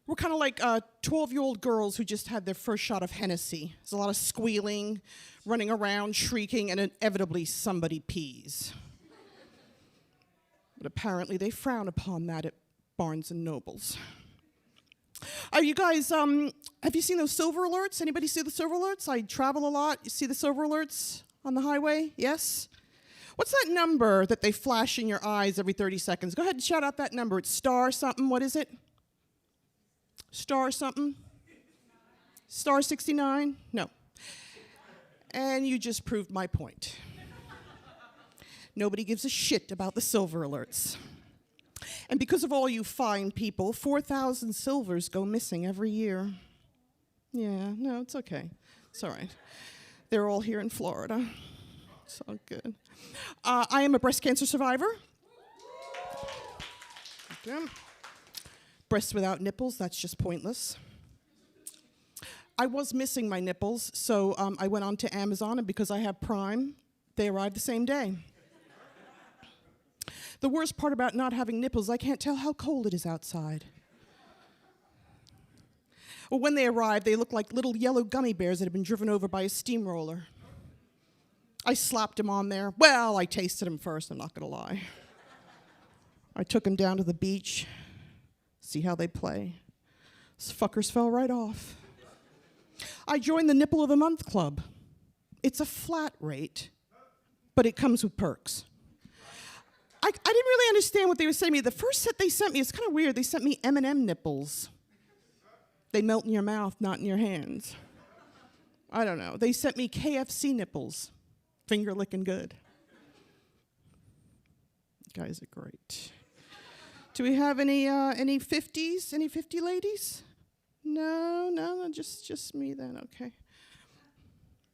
We're kind of like 12-year-old girls who just had their first shot of Hennessy. There's a lot of squealing, running around, shrieking, and inevitably somebody pees. But apparently they frown upon that at Barnes & Nobles. You guys, have you seen those silver alerts? Anybody see the silver alerts? I travel a lot. You see the silver alerts on the highway? Yes? What's that number that they flash in your eyes every 30 seconds? Go ahead and shout out that number. It's star something. What is it? Star something? Star 69? No. And you just proved my point. Nobody gives a shit about the silver alerts. And because of all you fine people, 4,000 silvers go missing every year. Yeah, no, it's okay. It's all right. They're all here in Florida. It's all good. I am a breast cancer survivor. Okay. Breasts without nipples, that's just pointless. I was missing my nipples, so I went on to Amazon, and because I have Prime, they arrived the same day. The worst part about not having nipples, I can't tell how cold it is outside. Well, when they arrived, they looked like little yellow gummy bears that had been driven over by a steamroller. I slapped them on there. Well, I tasted them first, I'm not going to lie. I took them down to the beach, see how they play. Those fuckers fell right off. I joined the Nipple of the Month Club. It's a flat rate, but it comes with perks. I didn't really understand what they were saying to me. The first set they sent me, it's kind of weird. They sent me M&M nipples. They melt in your mouth, not in your hands. I don't know. They sent me KFC nipples. Finger licking good. You guys are great. Do we have any 50s? Any 50 ladies? No, just me then, okay.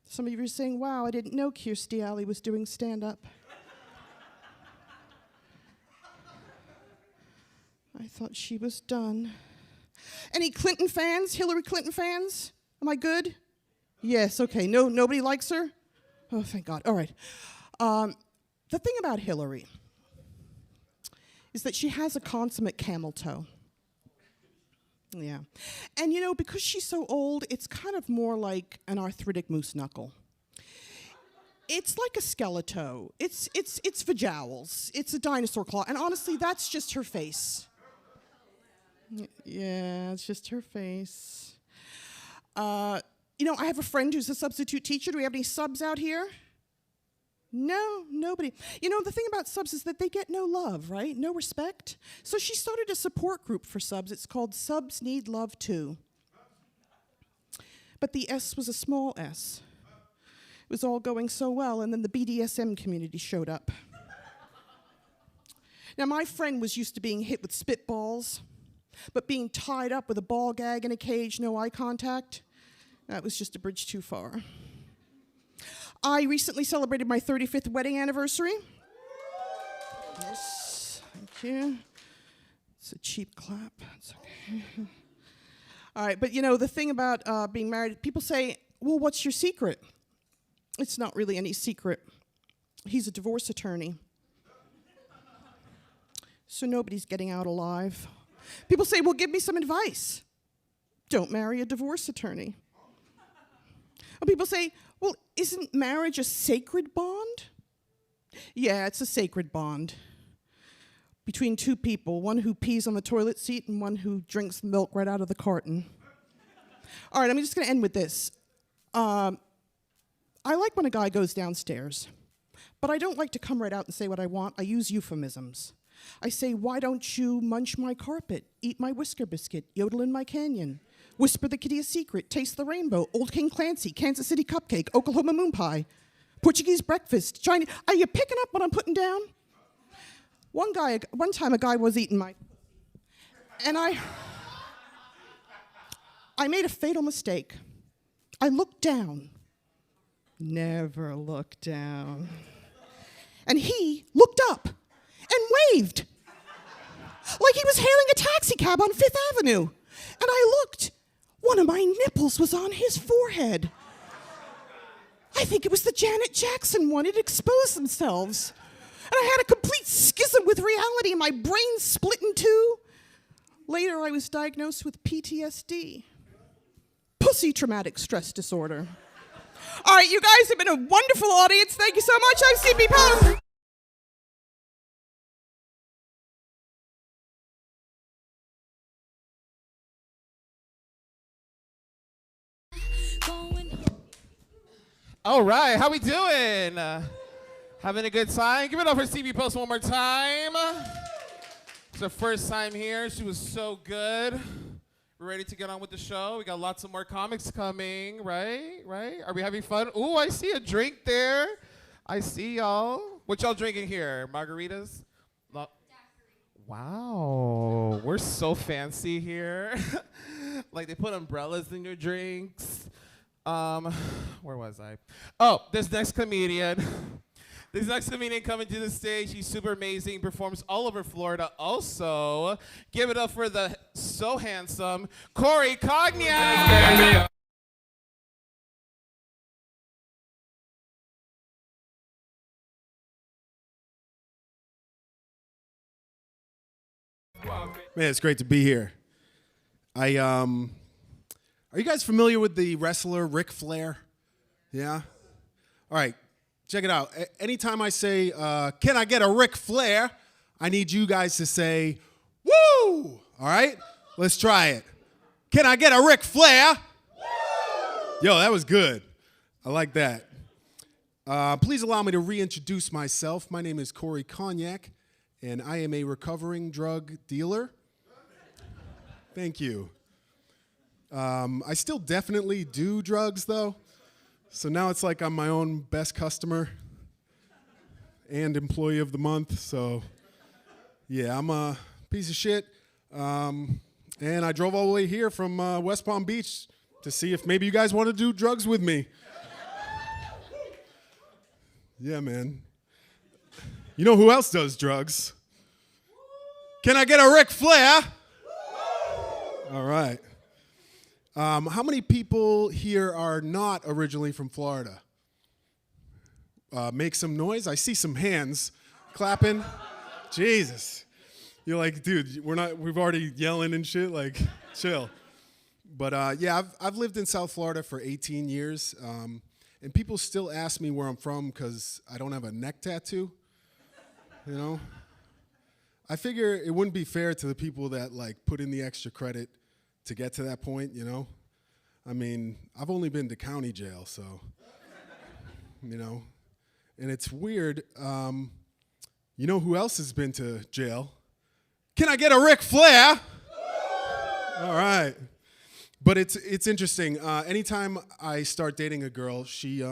Some of you are saying, wow, I didn't know Kirstie Alley was doing stand-up. I thought she was done. Any Clinton fans? Hillary Clinton fans? Am I good? Yes, okay. No, nobody likes her? Oh, thank God. All right. The thing about Hillary is that she has a consummate camel toe. Yeah. And, you know, because she's so old, it's kind of more like an arthritic moose knuckle. It's like a skeleto. It's vajowls. It's a dinosaur claw. And honestly, that's just her face. Yeah, it's just her face. You know, I have a friend who's a substitute teacher. Do we have any subs out here? No, nobody. You know, the thing about subs is that they get no love, right? No respect. So she started a support group for subs. It's called Subs Need Love Too. But the S was a small s. It was all going so well, and then the BDSM community showed up. Now, my friend was used to being hit with spitballs, but being tied up with a ball gag in a cage, no eye contact, that was just a bridge too far. I recently celebrated my 35th wedding anniversary. Yes, thank you. It's a cheap clap. It's okay. All right, but you know, the thing about being married, people say, well, what's your secret? It's not really any secret. He's a divorce attorney. so nobody's getting out alive. People say, well, give me some advice. Don't marry a divorce attorney. Or people say, well, isn't marriage a sacred bond? Yeah, it's a sacred bond between two people, one who pees on the toilet seat and one who drinks milk right out of the carton. All right, I'm just going to end with this. I like when a guy goes downstairs, but I don't like to come right out and say what I want. I use euphemisms. I say, why don't you munch my carpet, eat my Whisker biscuit, yodel in my canyon, whisper the kitty a secret, taste the rainbow, Old King Clancy, Kansas City cupcake, Oklahoma moon pie, Portuguese breakfast, Chinese. Are you picking up what I'm putting down? One time a guy was eating my, and I made a fatal mistake. I looked down. Never look down. And he looked up and waved like he was hailing a taxi cab on Fifth Avenue. And I looked. One of my nipples was on his forehead. I think it was the Janet Jackson one. It exposed themselves. And I had a complete schism with reality. My brain split in two. Later, I was diagnosed with PTSD. Pussy traumatic stress disorder. All right, you guys have been a wonderful audience. Thank you so much. I'm CB Pound. All right, how we doing? Having a good time? Give it up for CB Post one more time. It's her first time here. She was so good. We're ready to get on with the show. We got lots of more comics coming, right? Are we having fun? Ooh, I see a drink there. I see y'all. What y'all drinking here? Margaritas? Wow, we're so fancy here. Like they put umbrellas in your drinks. Where was I? Oh, this next comedian coming to the stage. He's super amazing, performs all over Florida also. Give it up for the so handsome Corey Cognac. Man, it's great to be here. Are you guys familiar with the wrestler Ric Flair? Yeah? All right, check it out. Anytime I say, can I get a Ric Flair? I need you guys to say, woo! All right? Let's try it. Can I get a Ric Flair? Yo, that was good. I like that. Please allow me to reintroduce myself. My name is Corey Cognac, and I am a recovering drug dealer. Thank you. I still definitely do drugs, though. So now it's like I'm my own best customer and employee of the month. So, yeah, I'm a piece of shit. And I drove all the way here from West Palm Beach to see if maybe you guys want to do drugs with me. Yeah, man. You know who else does drugs? Can I get a Ric Flair? All right. How many people here are not originally from Florida? Make some noise. I see some hands clapping. Jesus. You're like, dude, we've already yelling and shit, like, chill. But yeah, I've lived in South Florida for 18 years, and people still ask me where I'm from because I don't have a neck tattoo, you know? I figure it wouldn't be fair to the people that like put in the extra credit to get to that point, you know? I mean, I've only been to county jail, so, you know? And it's weird, you know who else has been to jail? Can I get a Ric Flair? All right. But it's interesting. Anytime I start dating a girl, she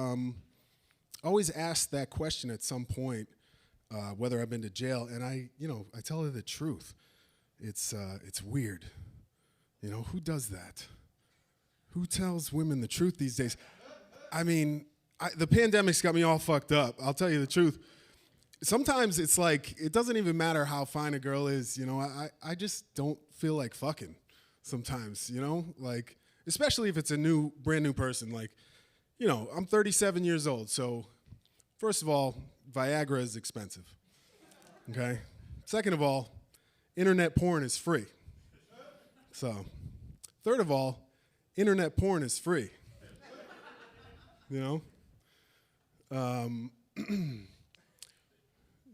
always asks that question at some point, whether I've been to jail, and I tell her the truth. It's weird. You know, who does that? Who tells women the truth these days? I mean, the pandemic's got me all fucked up. I'll tell you the truth. Sometimes it's like, it doesn't even matter how fine a girl is, you know, I just don't feel like fucking sometimes, you know? Like, especially if it's a brand new person. Like, you know, I'm 37 years old, so first of all, Viagra is expensive, okay? Second of all, internet porn is free. So, third of all, internet porn is free. You know?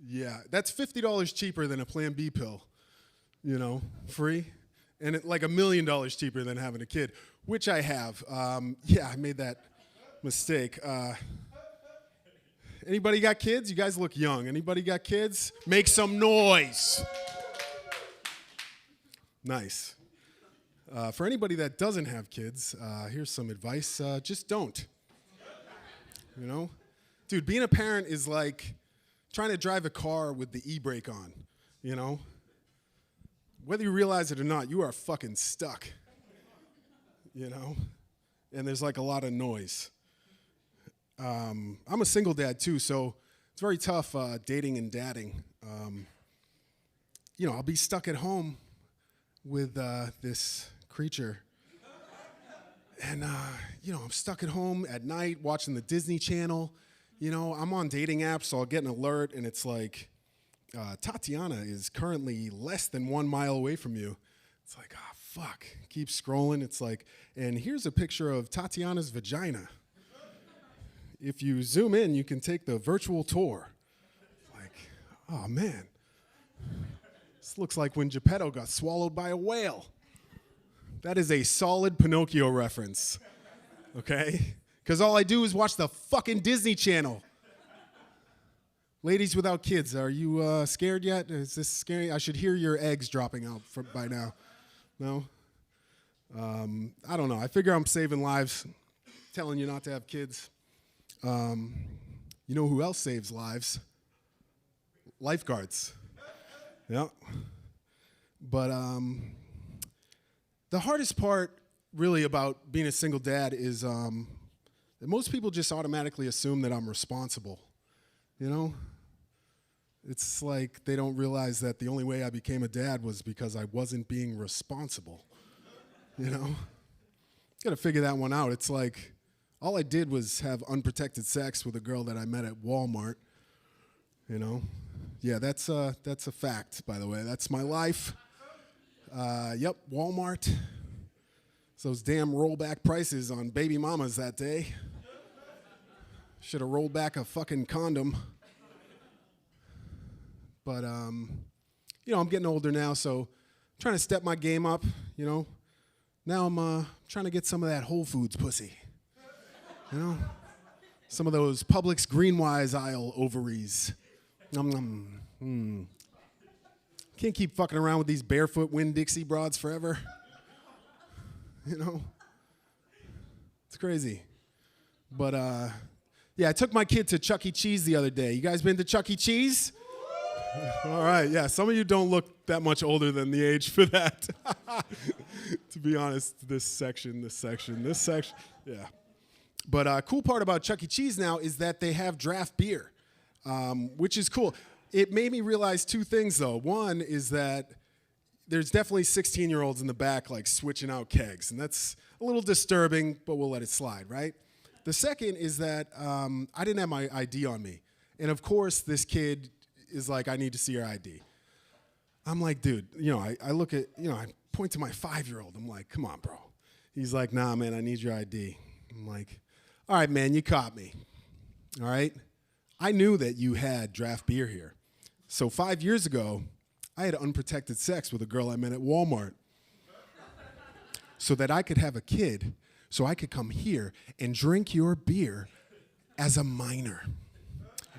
Yeah, that's $50 cheaper than a Plan B pill, you know, free. And like $1 million cheaper than having a kid, which I have. Yeah, I made that mistake. Anybody got kids? You guys look young. Anybody got kids? Make some noise. Nice. For anybody that doesn't have kids, here's some advice. Just don't. You know? Dude, being a parent is like trying to drive a car with the e-brake on, you know? Whether you realize it or not, you are fucking stuck, you know? And there's like a lot of noise. I'm a single dad too, so it's very tough dating and dadding. You know, I'll be stuck at home with this creature. And, you know, I'm stuck at home at night watching the Disney Channel. You know, I'm on dating apps, so I'll get an alert, and it's like, Tatiana is currently less than 1 mile away from you. It's like, ah, fuck. Keep scrolling. It's like, and here's a picture of Tatiana's vagina. If you zoom in, you can take the virtual tour. Like, oh, man. This looks like when Geppetto got swallowed by a whale. That is a solid Pinocchio reference, okay? Because all I do is watch the fucking Disney Channel. Ladies without kids, are you scared yet? Is this scary? I should hear your eggs dropping out by now. No? I don't know. I figure I'm saving lives, telling you not to have kids. You know who else saves lives? Lifeguards. Yeah. But the hardest part really about being a single dad is that most people just automatically assume that I'm responsible. You know? It's like they don't realize that the only way I became a dad was because I wasn't being responsible. You know? Gotta figure that one out. It's like all I did was have unprotected sex with a girl that I met at Walmart. You know? Yeah, that's a fact, by the way. That's my life. Yep, Walmart. It's those damn rollback prices on baby mamas that day. Should have rolled back a fucking condom. But, you know, I'm getting older now, so I'm trying to step my game up, you know. Now I'm trying to get some of that Whole Foods pussy, you know. Some of those Publix Greenwise aisle ovaries. Can't keep fucking around with these barefoot Winn-Dixie broads forever. You know? It's crazy. But, yeah, I took my kid to Chuck E. Cheese the other day. You guys been to Chuck E. Cheese? All right, yeah, some of you don't look that much older than the age for that. To be honest, this section, yeah. But cool part about Chuck E. Cheese now is that they have draft beer, which is cool. It made me realize two things, though. One is that there's definitely 16-year-olds in the back, like, switching out kegs, and that's a little disturbing, but we'll let it slide, right? The second is that I didn't have my ID on me. And, of course, this kid is like, I need to see your ID. I'm like, dude, you know, I look at, you know, I point to my 5-year-old. I'm like, come on, bro. He's like, nah, man, I need your ID. I'm like, all right, man, you caught me. All right? I knew that you had draft beer here. So 5 years ago, I had unprotected sex with a girl I met at Walmart so that I could have a kid, so I could come here and drink your beer as a minor.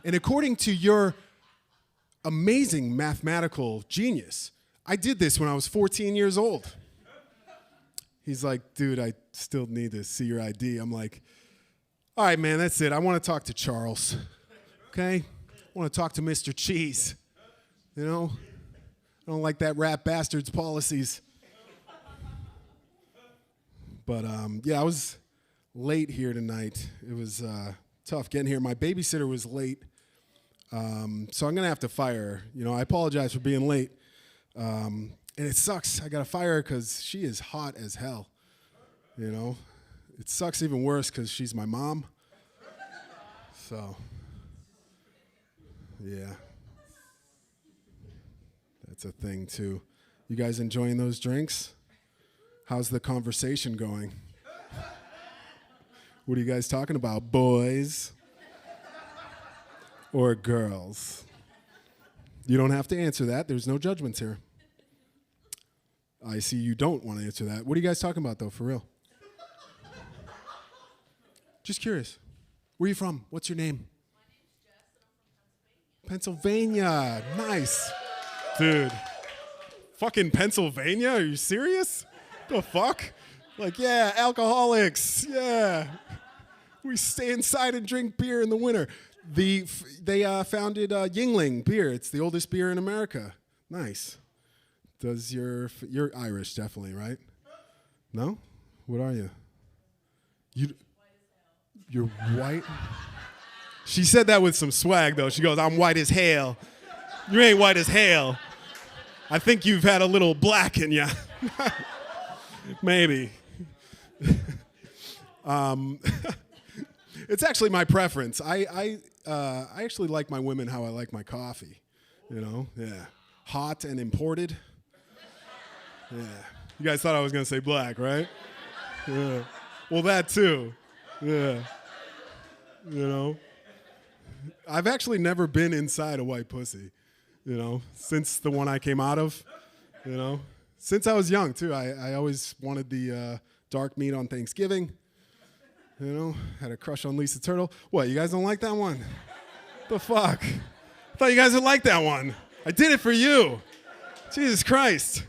And according to your amazing mathematical genius, I did this when I was 14 years old. He's like, dude, I still need to see your ID. I'm like, all right, man, that's it. I want to talk to Charles, okay? I want to talk to Mr. Cheese, you know? I don't like that rat bastard's policies. But, yeah, I was late here tonight. It was tough getting here. My babysitter was late. So I'm going to have to fire her. You know, I apologize for being late. And it sucks. I got to fire her because she is hot as hell. You know? It sucks even worse because she's my mom. So, yeah. That's a thing, too. You guys enjoying those drinks? How's the conversation going? What are you guys talking about, boys or girls? You don't have to answer that. There's no judgments here. I see you don't want to answer that. What are you guys talking about, though, for real? Just curious. Where are you from? What's your name? Pennsylvania. Nice. Dude. Fucking Pennsylvania? Are you serious? The fuck? Like, yeah, alcoholics. Yeah. We stay inside and drink beer in the winter. They founded Yingling beer. It's the oldest beer in America. Nice. Does you're Irish, definitely, right? No? What are you? You're white? She said that with some swag, though. She goes, I'm white as hell. You ain't white as hell. I think you've had a little black in you. Maybe. It's actually my preference. I actually like my women how I like my coffee. You know? Yeah. Hot and imported. Yeah. You guys thought I was going to say black, right? Yeah. Well, that too. Yeah. You know? I've actually never been inside a white pussy, you know, since the one I came out of, you know. Since I was young, too. I always wanted the dark meat on Thanksgiving. You know, had a crush on Lisa Turtle. What, you guys don't like that one? The fuck? I thought you guys would like that one. I did it for you. Jesus Christ.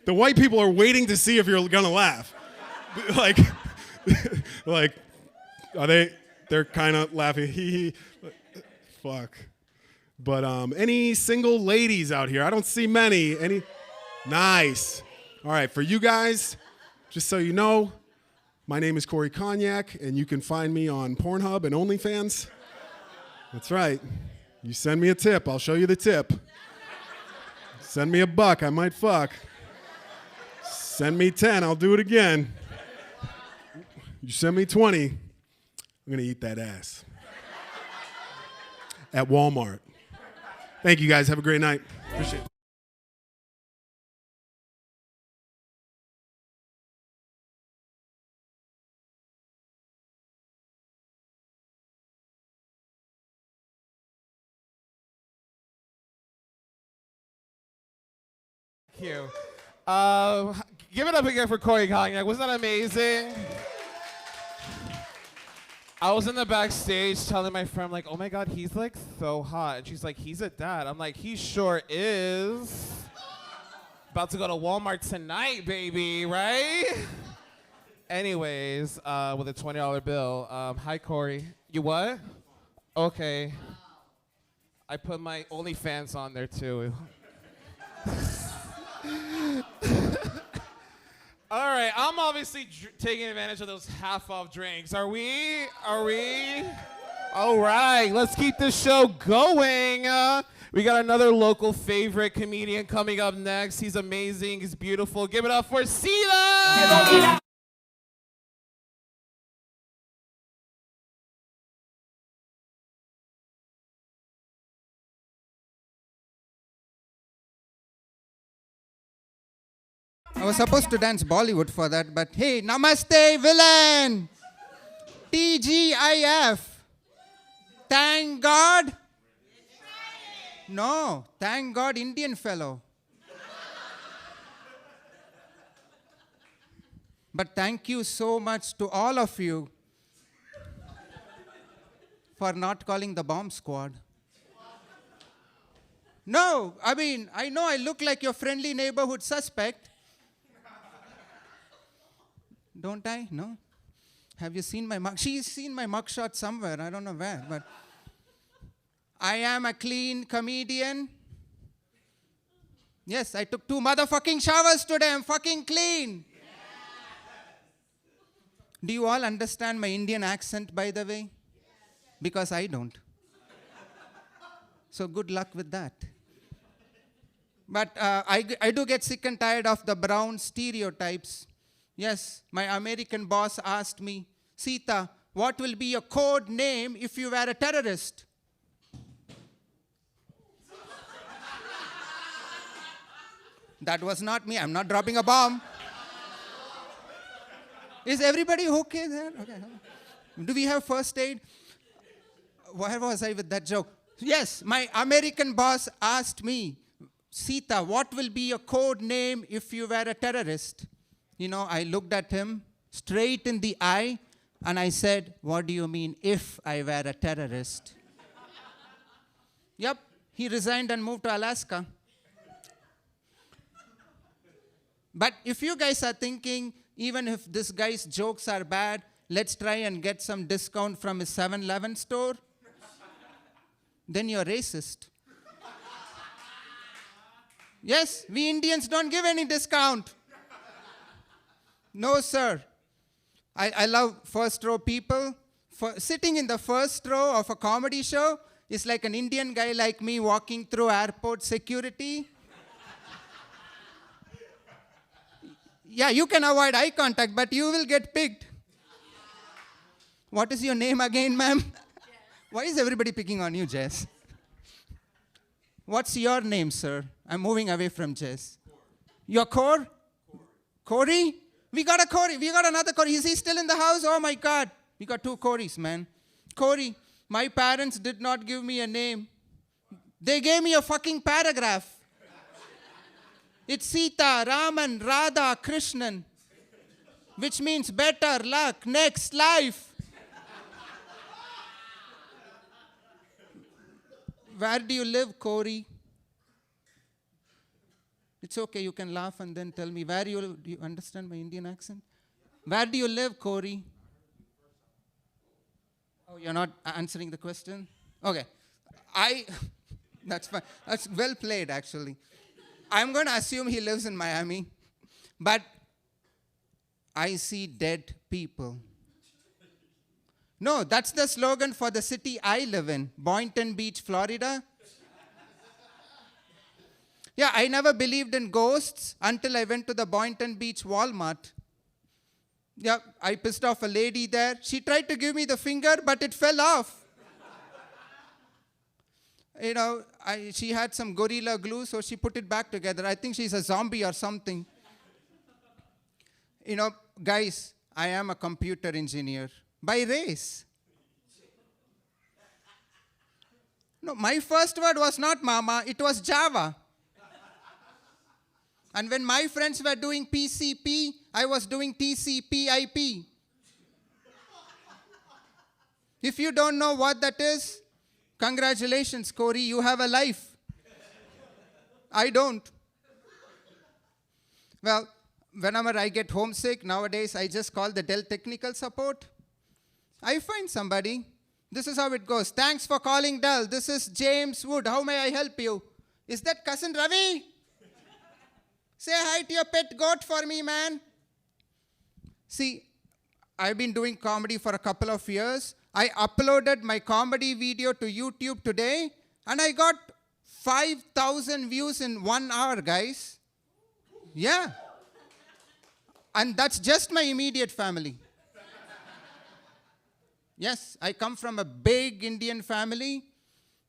The white people are waiting to see if you're gonna laugh. like, are they? They're kind of laughing. Hee hee. Fuck. But any single ladies out here? I don't see many. Any? Nice. All right, for you guys, just so you know, my name is Corey Cognac, and you can find me on Pornhub and OnlyFans. That's right. You send me a tip, I'll show you the tip. Send me $1, I might fuck. Send me 10, I'll do it again. You send me 20, I'm gonna eat that ass. At Walmart. Thank you guys, have a great night. Appreciate it. Thank you. Give it up again for Corey Cognac. Wasn't that amazing? I was in the backstage telling my friend, like, oh my God, he's like so hot. And she's like, he's a dad. I'm like, he sure is. About to go to Walmart tonight, baby, right? Anyways, with a $20 bill. Hi, Corey. You what? Okay. I put my OnlyFans on there too. All right, I'm obviously taking advantage of those half-off drinks. Are we? All right, let's keep this show going. We got another local favorite comedian coming up next. He's amazing. He's beautiful. Give it up for Sila! I was supposed to dance Bollywood for that, but hey, namaste, villain! TGIF. Thank God. No, thank God, Indian fellow. But thank you so much to all of you for not calling the bomb squad. No, I mean, I know I look like your friendly neighborhood suspect. Don't I? No? Have you seen my mug? She's seen my mugshot somewhere. I don't know where, but I am a clean comedian. Yes, I took 2 motherfucking showers today. I'm fucking clean. Yes. Do you all understand my Indian accent, by the way? Yes. Because I don't. So good luck with that. But I do get sick and tired of the brown stereotypes. Yes, my American boss asked me, Sita, what will be your code name if you were a terrorist? That was not me. I'm not dropping a bomb. Is everybody okay there? Okay. Do we have first aid? Where was I with that joke? Yes, my American boss asked me, Sita, what will be your code name if you were a terrorist? You know, I looked at him straight in the eye and I said, what do you mean if I were a terrorist? Yep, he resigned and moved to Alaska. But if you guys are thinking, even if this guy's jokes are bad, let's try and get some discount from his 7-Eleven store, then you're racist. Yes, we Indians don't give any discount. No, sir. I love first row people. Sitting in the first row of a comedy show is like an Indian guy like me walking through airport security. Yeah, you can avoid eye contact, but you will get picked. What is your name again, ma'am? Why is everybody picking on you, Jess? What's your name, sir? I'm moving away from Jess. Your Cor? Corey? We got a Corey. We got another Corey. Is he still in the house? Oh, my God. We got 2 Corys, man. Corey, my parents did not give me a name. They gave me a fucking paragraph. It's Sita, Raman, Radha, Krishnan, which means better, luck, next, life. Where do you live, Corey? It's okay, you can laugh and then tell me. Where you live? Do you understand my Indian accent? Where do you live, Corey? Oh, you're not answering the question? Okay. That's fine. That's well played, actually. I'm going to assume he lives in Miami. But I see dead people. No, that's the slogan for the city I live in, Boynton Beach, Florida. Yeah, I never believed in ghosts until I went to the Boynton Beach Walmart. Yeah, I pissed off a lady there. She tried to give me the finger, but it fell off. You know, she had some Gorilla Glue, so she put it back together. I think she's a zombie or something. You know, guys, I am a computer engineer by race. No, my first word was not mama, it was Java. And when my friends were doing PCP, I was doing TCP/IP. If you don't know what that is, congratulations, Corey, you have a life. I don't. Well, whenever I get homesick, nowadays I just call the Dell technical support. I find somebody. This is how it goes. Thanks for calling Dell. This is James Wood. How may I help you? Is that cousin Ravi? Say hi to your pet goat for me, man. See, I've been doing comedy for a couple of years. I uploaded my comedy video to YouTube today, and I got 5,000 views in 1 hour, guys. Yeah. And that's just my immediate family. Yes, I come from a big Indian family.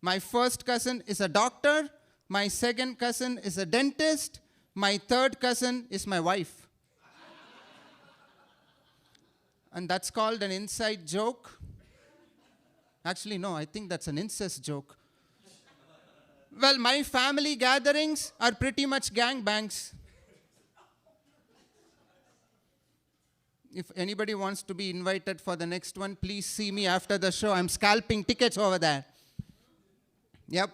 My first cousin is a doctor. My second cousin is a dentist. My third cousin is my wife. And that's called an inside joke. Actually, no, I think that's an incest joke. Well, my family gatherings are pretty much gangbangs. If anybody wants to be invited for the next one, please see me after the show. I'm scalping tickets over there. Yep.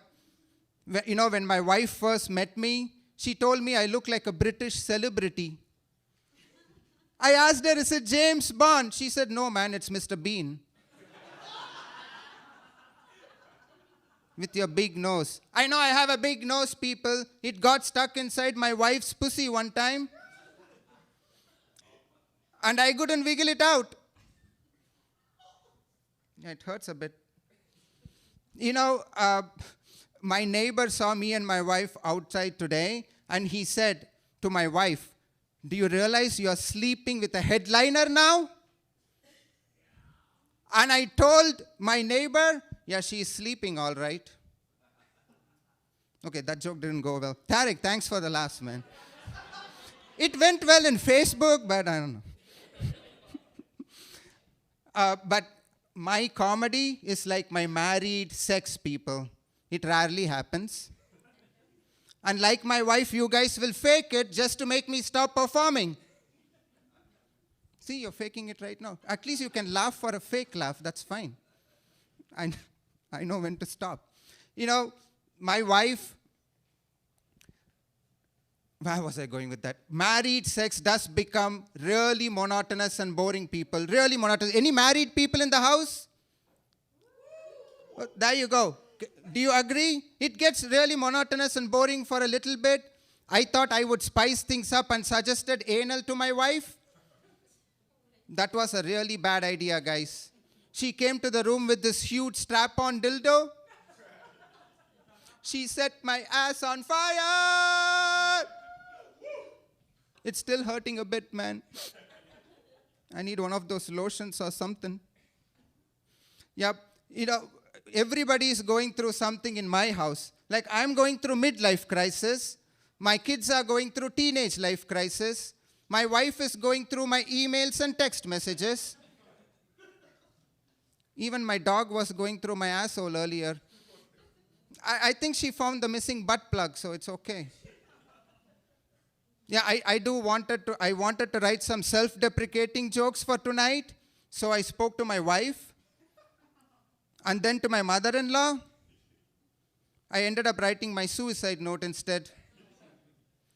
You know, when my wife first met me, she told me I look like a British celebrity. I asked her, is it James Bond? She said, no, man, it's Mr. Bean. With your big nose. I know I have a big nose, people. It got stuck inside my wife's pussy one time. And I couldn't wiggle it out. Yeah, it hurts a bit. You know, my neighbor saw me and my wife outside today, and he said to my wife, do you realize you're sleeping with a headliner now? And I told my neighbor, yeah, she's sleeping all right. Okay, that joke didn't go well. Tarek, thanks for the laughs, man. It went well in Facebook, but I don't know. But my comedy is like my married sex people. It rarely happens. And like my wife, you guys will fake it just to make me stop performing. See, you're faking it right now. At least you can laugh for a fake laugh. That's fine. I know when to stop. You know, my wife, where was I going with that? Married sex does become really monotonous and boring, people. Really monotonous. Any married people in the house? Oh, there you go. Do you agree? It gets really monotonous and boring for a little bit. I thought I would spice things up and suggested anal to my wife. That was a really bad idea, guys. She came to the room with this huge strap-on dildo. She set my ass on fire. It's still hurting a bit, man. I need one of those lotions or something. Yep. You know, everybody is going through something in my house. Like, I'm going through midlife crisis. My kids are going through teenage life crisis. My wife is going through my emails and text messages. Even my dog was going through my asshole earlier. I think she found the missing butt plug, so it's okay. Yeah, I wanted to write some self-deprecating jokes for tonight, so I spoke to my wife, and then to my mother-in-law. I ended up writing my suicide note instead.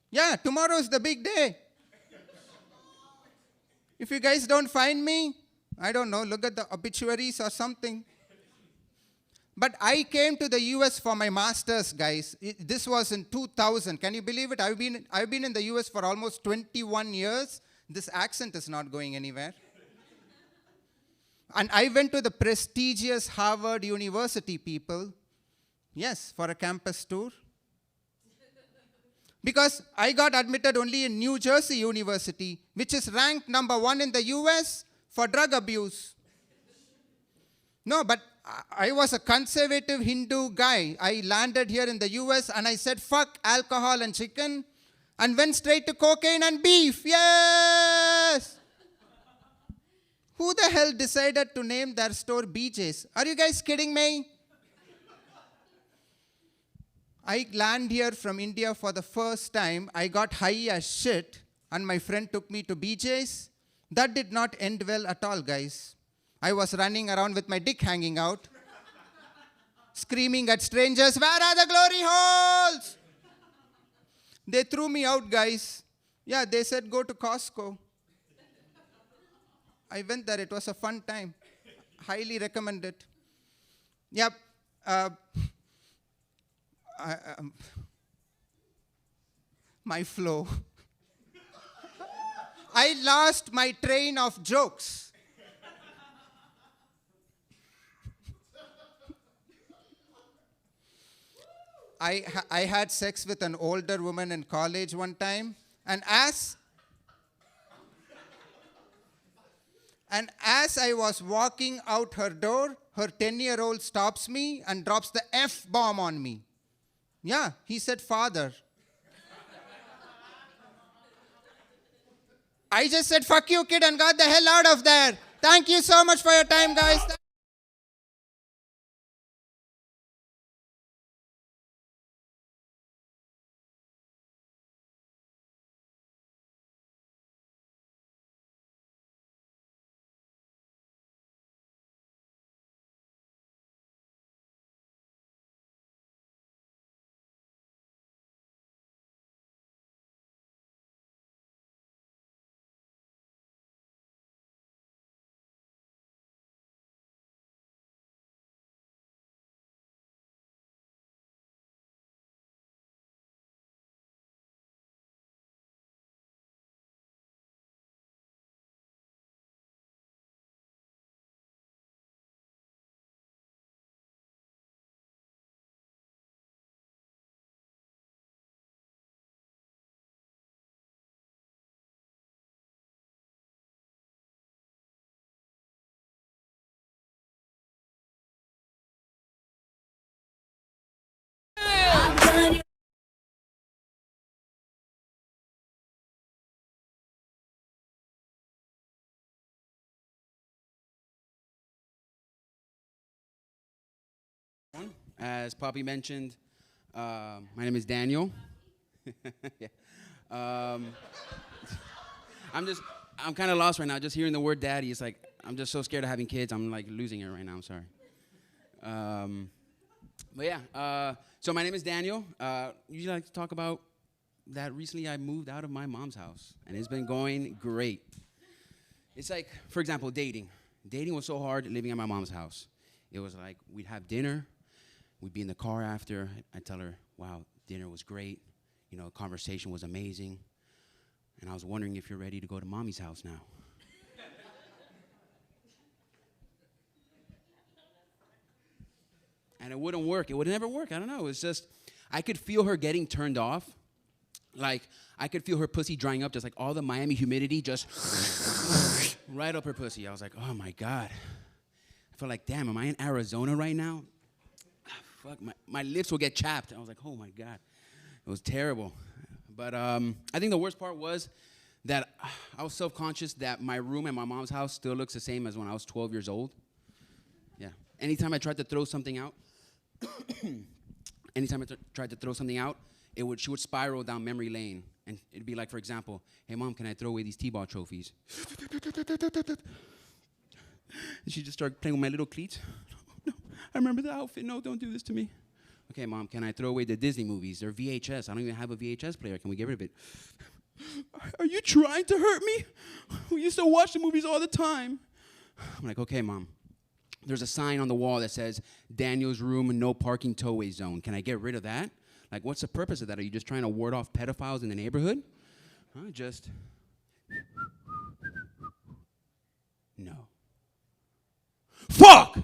Yeah, tomorrow is the big day. If you guys don't find me, I don't know, look at the obituaries or something. But I came to the US for my master's, guys. This was in 2000. Can you believe it? I've been in the US for almost 21 years. This accent is not going anywhere. And I went to the prestigious Harvard University, people. Yes, for a campus tour. Because I got admitted only in New Jersey University, which is ranked #1 in the US for drug abuse. No, but I was a conservative Hindu guy. I landed here in the US and I said, fuck alcohol and chicken, and went straight to cocaine and beef. Yes! Who the hell decided to name their store BJ's? Are you guys kidding me? I land here from India for the first time. I got high as shit, and my friend took me to BJ's. That did not end well at all, guys. I was running around with my dick hanging out, screaming at strangers, where are the glory holes? They threw me out, guys. Yeah, they said, go to Costco. I went there. It was a fun time. Highly recommend it. Yep. My flow. I lost my train of jokes. I had sex with an older woman in college one time, and as I was walking out her door, her 10-year-old stops me and drops the F-bomb on me. Yeah, he said father. I just said, fuck you, kid, and got the hell out of there. Thank you so much for your time, guys. As Poppy mentioned, my name is Daniel. Yeah. I'm kind of lost right now. Just hearing the word daddy, it's like, I'm just so scared of having kids. I'm like losing it right now. I'm sorry. But yeah, so my name is Daniel. Usually I like to talk about that recently I moved out of my mom's house, and it's been going great. It's like, for example, dating. Dating was so hard living at my mom's house. It was like we'd have dinner, we'd be in the car after. I'd tell her, wow, dinner was great. You know, conversation was amazing. And I was wondering if you're ready to go to mommy's house now. And it wouldn't work. It would never work. I don't know. It's just, I could feel her getting turned off. Like, I could feel her pussy drying up, just like all the Miami humidity just right up her pussy. I was like, oh my God. I felt like, damn, am I in Arizona right now? Fuck, my lips will get chapped. I was like, oh my God. It was terrible. But I think the worst part was that I was self-conscious that my room at my mom's house still looks the same as when I was 12 years old. Yeah. Anytime I tried to throw something out, she would spiral down memory lane. And it'd be like, for example, hey, Mom, can I throw away these T-ball trophies? And she'd just start playing with my little cleats. No, I remember the outfit. No, don't do this to me. Okay, Mom, can I throw away the Disney movies? They're VHS. I don't even have a VHS player. Can we get rid of it? Are you trying to hurt me? We used to watch the movies all the time. I'm like, okay, Mom. There's a sign on the wall that says, Daniel's room, no parking towaway zone. Can I get rid of that? Like, what's the purpose of that? Are you just trying to ward off pedophiles in the neighborhood? Just... No. Fuck!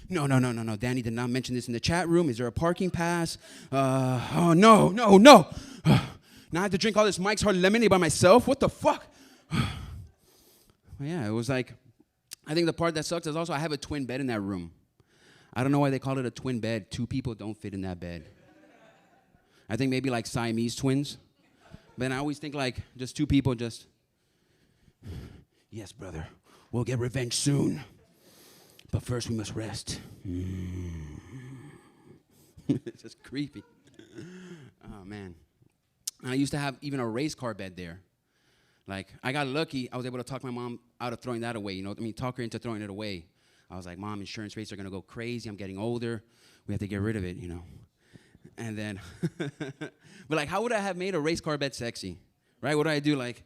No. Danny did not mention this in the chat room. Is there a parking pass? Oh, no. Now I have to drink all this Mike's Hard Lemonade by myself? What the fuck? Yeah, it was like... I think the part that sucks is also I have a twin bed in that room. I don't know why they call it a twin bed. 2 people don't fit in that bed. I think maybe like Siamese twins. But then I always think like just 2 people just... Yes, brother. We'll get revenge soon. But first we must rest. It's just creepy. Oh, man. And I used to have even a race car bed there. Like, I got lucky. I was able to talk my mom out of throwing that away. Talk her into throwing it away. I was like, Mom, insurance rates are going to go crazy. I'm getting older. We have to get rid of it, And then, but like, how would I have made a race car bed sexy? Right? What do I do? Like,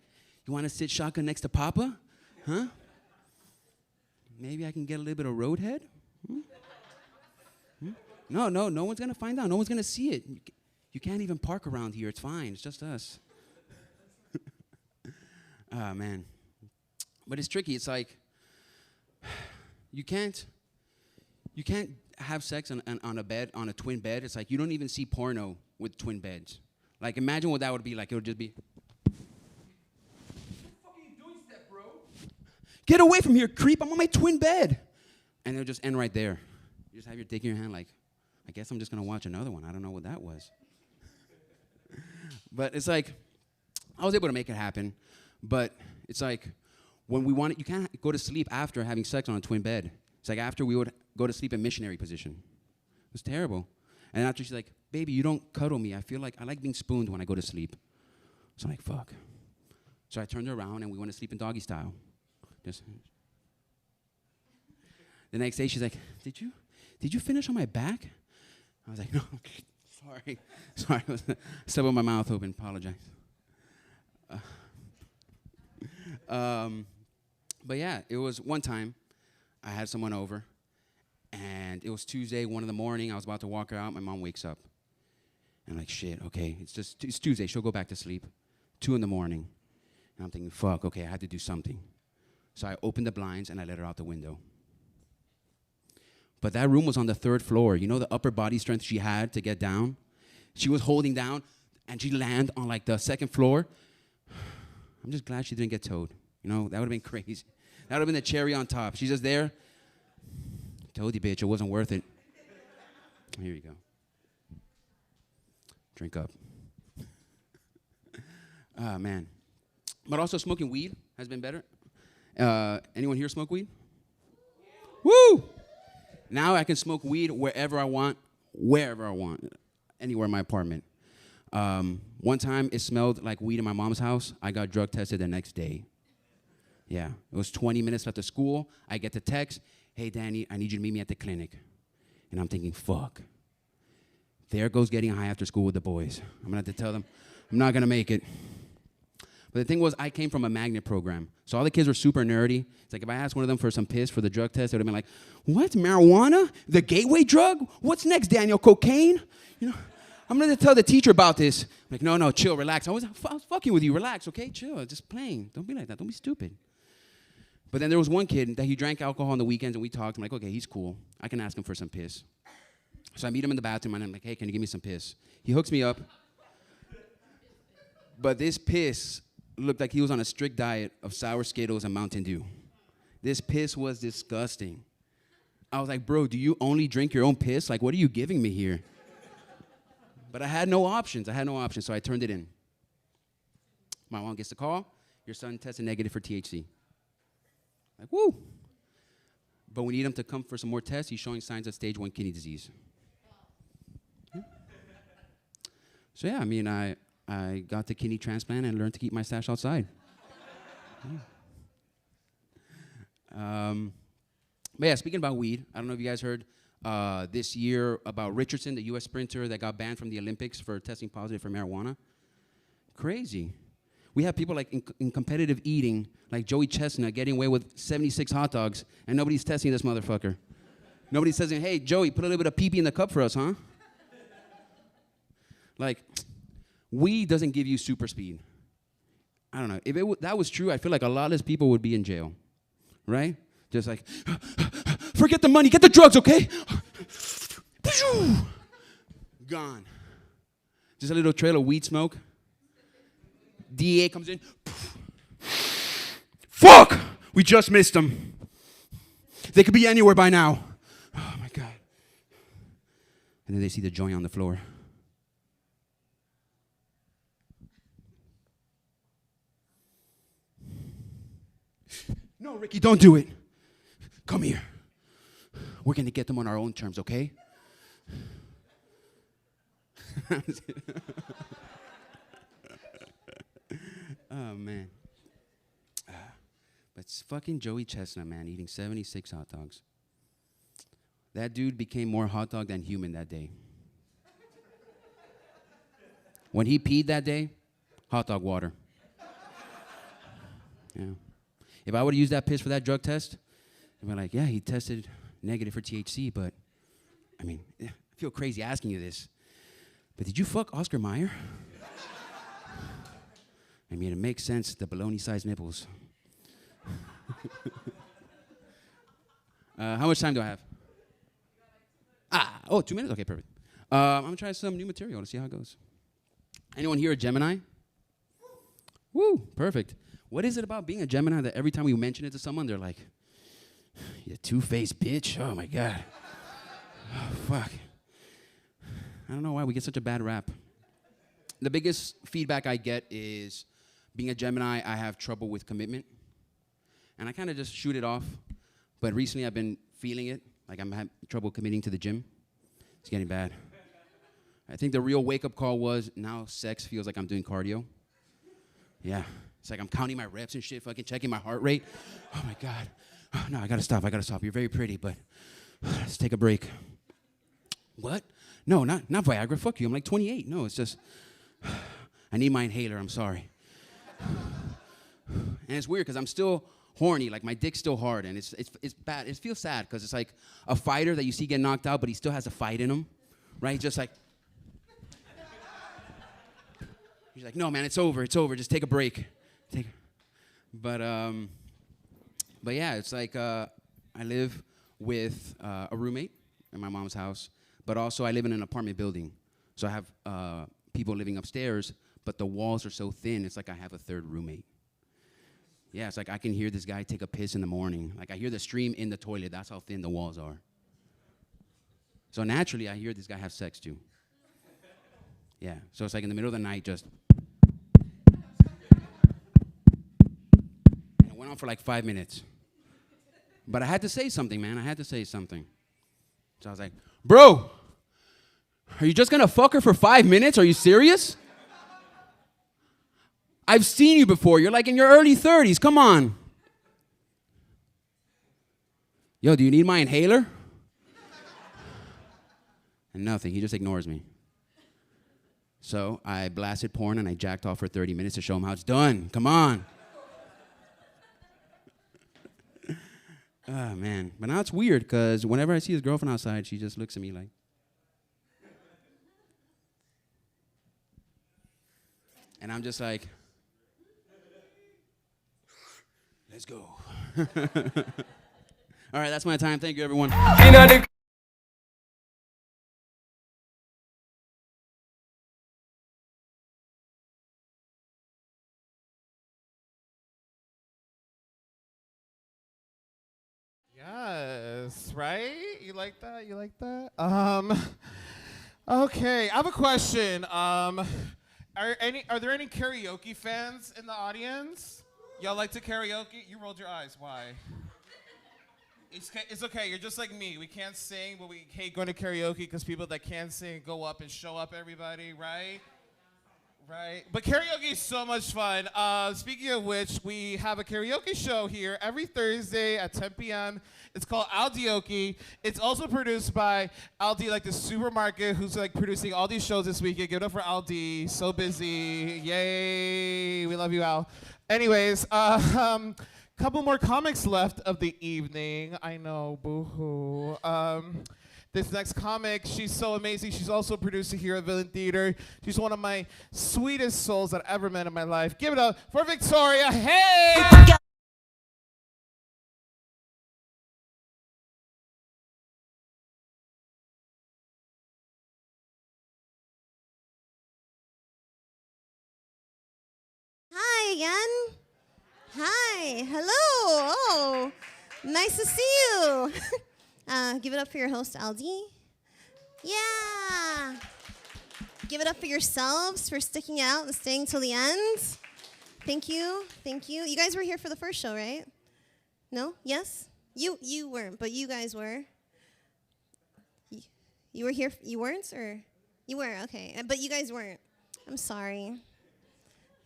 you want to sit shotgun next to Papa? Huh? Maybe I can get a little bit of roadhead? No one's going to find out. No one's going to see it. You can't even park around here. It's fine. It's just us. Oh, man. But it's tricky. It's like, you can't have sex on a bed, on a twin bed. It's like, you don't even see porno with twin beds. Like, imagine what that would be like. It would just be, what the fuck are you doing, step bro? Get away from here, creep. I'm on my twin bed. And it'll just end right there. You just have your dick in your hand like, I guess I'm just going to watch another one. I don't know what that was. But it's like, I was able to make it happen. But it's like, when we want it, you can't go to sleep after having sex on a twin bed. It's like after we would go to sleep in missionary position. It was terrible. And after she's like, baby, you don't cuddle me. I feel like I like being spooned when I go to sleep. So I'm like, fuck. So I turned her around and we went to sleep in doggy style. Just. The next day she's like, did you finish on my back? I was like, no, sorry. I slept with my mouth open, apologize. But yeah, it was one time I had someone over, and it was Tuesday, 1 a.m. I was about to walk her out. My mom wakes up. And I'm like, shit, okay, it's Tuesday. She'll go back to sleep. 2 a.m. And I'm thinking, fuck, okay, I had to do something. So I opened the blinds, and I let her out the window. But that room was on the 3rd floor. You know the upper body strength she had to get down? She was holding down, and she landed on, like, the 2nd floor. I'm just glad she didn't get towed. That would have been crazy. That would have been the cherry on top. She's just there. Told you, bitch, it wasn't worth it. Here you go. Drink up. Ah, man. But also smoking weed has been better. Anyone here smoke weed? Woo! Now I can smoke weed wherever I want, anywhere in my apartment. One time it smelled like weed in my mom's house. I got drug tested the next day. Yeah, it was 20 minutes after school. I get the text, hey, Danny, I need you to meet me at the clinic. And I'm thinking, fuck. There goes getting high after school with the boys. I'm gonna have to tell them I'm not gonna make it. But the thing was, I came from a magnet program. So all the kids were super nerdy. It's like if I asked one of them for some piss for the drug test, they would have been like, what, marijuana? The gateway drug? What's next, Daniel, cocaine? You know, I'm gonna tell the teacher about this. I'm like, no, chill, relax. I was fucking with you, relax, okay? Chill, just playing. Don't be like that, don't be stupid. But then there was one kid that he drank alcohol on the weekends and we talked. I'm like, okay, he's cool. I can ask him for some piss. So I meet him in the bathroom and I'm like, hey, can you give me some piss? He hooks me up. But this piss looked like he was on a strict diet of sour Skittles and Mountain Dew. This piss was disgusting. I was like, bro, do you only drink your own piss? Like, what are you giving me here? But I had no options. So I turned it in. My mom gets the call. Your son tested negative for THC. Like, woo. But we need him to come for some more tests. He's showing signs of stage 1 kidney disease. Yeah. So yeah, I mean, I got the kidney transplant and learned to keep my stash outside. But yeah, speaking about weed, I don't know if you guys heard this year about Richardson, the U.S. sprinter that got banned from the Olympics for testing positive for marijuana. Crazy. We have people like in competitive eating, like Joey Chestnut getting away with 76 hot dogs, and nobody's testing this motherfucker. Nobody's saying, hey, Joey, put a little bit of pee-pee in the cup for us, huh? Like, weed doesn't give you super speed. I don't know. If that was true, I feel like a lot less people would be in jail, right? Just like, forget the money, get the drugs, okay? Gone. Just a little trail of weed smoke. DEA comes in. Fuck! We just missed them. They could be anywhere by now. Oh, my God. And then they see the joint on the floor. No, Ricky, don't do it. Come here. We're going to get them on our own terms, okay? Oh, man. But it's fucking Joey Chestnut, man, eating 76 hot dogs. That dude became more hot dog than human that day. When he peed that day, hot dog water. Yeah. If I would have used that piss for that drug test, I'd be like, yeah, he tested negative for THC, but, I mean, I feel crazy asking you this, but did you fuck Oscar Mayer? I mean, it makes sense, the baloney-sized nipples. How much time do I have? 2 minutes? Okay, perfect. I'm going to try some new material to see how it goes. Anyone here a Gemini? Woo, perfect. What is it about being a Gemini that every time we mention it to someone, they're like, you two-faced bitch? Oh, my God. Oh, fuck. I don't know why we get such a bad rap. The biggest feedback I get is, being a Gemini, I have trouble with commitment. And I kind of just shoot it off. But recently I've been feeling it. Like I'm having trouble committing to the gym. It's getting bad. I think the real wake-up call was, now sex feels like I'm doing cardio. Yeah. It's like I'm counting my reps and shit, fucking checking my heart rate. Oh, my God. Oh, no, I got to stop. You're very pretty, but let's take a break. What? No, not Viagra. Fuck you. I'm like 28. No, it's just, I need my inhaler. I'm sorry. And it's weird because I'm still horny, like my dick's still hard, and it's bad. It feels sad because it's like a fighter that you see get knocked out, but he still has a fight in him, right? He's just like, he's like, no, man, it's over, just take a break. But yeah, it's like I live with a roommate in my mom's house, but also I live in an apartment building, so I have people living upstairs, but the walls are so thin, it's like I have a third roommate. Yeah, it's like I can hear this guy take a piss in the morning. Like I hear the stream in the toilet. That's how thin the walls are. So naturally, I hear this guy have sex too. Yeah, so it's like in the middle of the night, just. And it went on for like 5 minutes. But I had to say something, man. I had to say something. So I was like, bro, are you just gonna fuck her for 5 minutes? Are you serious? I've seen you before. You're like in your early 30s. Come on. Yo, do you need my inhaler? And nothing. He just ignores me. So I blasted porn and I jacked off for 30 minutes to show him how it's done. Come on. Oh, man. But now it's weird because whenever I see his girlfriend outside, she just looks at me like. And I'm just like, let's go. All right, that's my time. Thank you, everyone. Yes, right? You like that? You like that? Okay, I have a question. Are there any karaoke fans in the audience? Y'all like to karaoke? You rolled your eyes. Why? It's okay. You're just like me. We can't sing, but we hate going to karaoke because people that can sing go up and show up everybody, right? Right. But karaoke is so much fun. Speaking of which, we have a karaoke show here every Thursday at 10 p.m. It's called Aldioki. It's also produced by Aldi, like the supermarket, who's like producing all these shows this weekend. Give it up for Aldi. So busy. Yay. We love you, Al. Anyways, couple more comics left of the evening. I know, boo-hoo. This next comic, she's so amazing. She's also a producer here at Villain Theater. She's one of my sweetest souls that I've ever met in my life. Give it up for Victoria Haig! Hi again. Hi. Hello. Oh, nice to see you. Give it up for your host, Aldi. Yeah. Give it up for yourselves for sticking out and staying till the end. Thank you. Thank you. You guys were here for the first show, right? No? Yes? You weren't, but you guys were. You were here. You weren't, or you were? Okay, but you guys weren't. I'm sorry.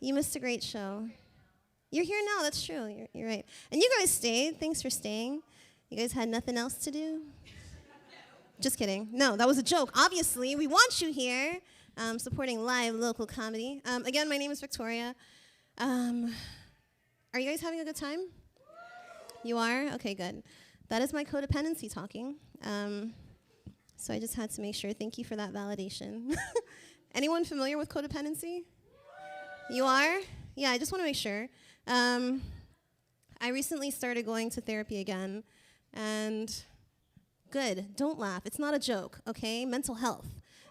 You missed a great show. You're here now. That's true. You're right. And you guys stayed. Thanks for staying. You guys had nothing else to do? Just kidding. No, that was a joke. Obviously, we want you here, supporting live local comedy. Again, my name is Victoria. Are you guys having a good time? You are? Okay, good. That is my codependency talking. So I just had to make sure. Thank you for that validation. Anyone familiar with codependency? You are? Yeah, I just want to make sure. I recently started going to therapy again, and good, don't laugh. It's not a joke, okay? Mental health.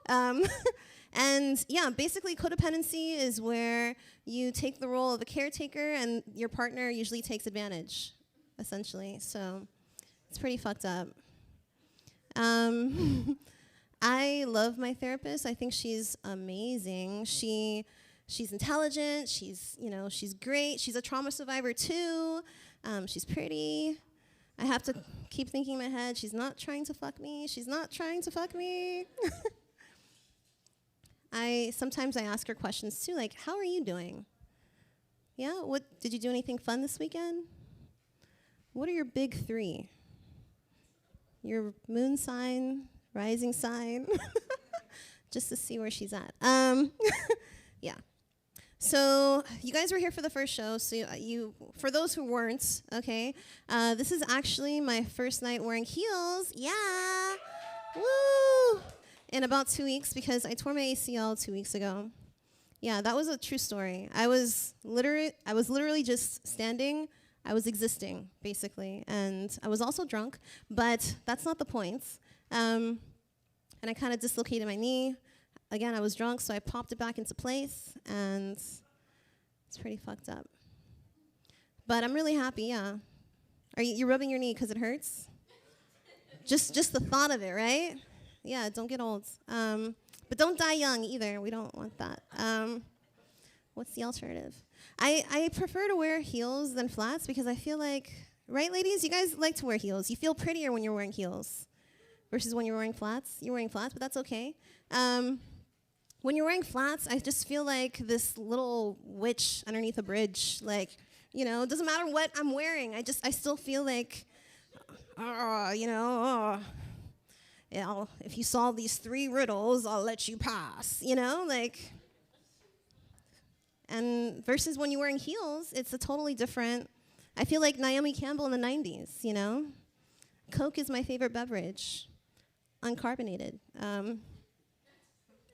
And yeah, basically codependency is where you take the role of a caretaker and your partner usually takes advantage, essentially. So it's pretty fucked up. I love my therapist. I think she's amazing. She's intelligent, she's great. She's a trauma survivor too. She's pretty. I have to keep thinking in my head, she's not trying to fuck me. She's not trying to fuck me. Sometimes I ask her questions too, like, how are you doing? Yeah, did you do anything fun this weekend? What are your big three? Your moon sign, rising sign, just to see where she's at. Yeah. So you guys were here for the first show. So for those who weren't, okay, this is actually my first night wearing heels. Yeah, woo! In about 2 weeks because I tore my ACL 2 weeks ago. Yeah, that was a true story. I was literally just standing. I was existing basically, and I was also drunk. But that's not the point. And I kind of dislocated my knee. Again, I was drunk, so I popped it back into place, and it's pretty fucked up. But I'm really happy, yeah. You're rubbing your knee because it hurts? Just the thought of it, right? Yeah, don't get old. But don't die young either. We don't want that. What's the alternative? I prefer to wear heels than flats because I feel like, right, ladies? You guys like to wear heels. You feel prettier when you're wearing heels. versus when you're wearing flats. You're wearing flats, but that's okay. When you're wearing flats, I just feel like this little witch underneath a bridge. Like, you know, it doesn't matter what I'm wearing. I still feel like, you know, if you solve these 3 riddles, I'll let you pass, you know, like. And versus when you're wearing heels, it's a totally different. I feel like Naomi Campbell in the 90s, you know. Coke is my favorite beverage, uncarbonated.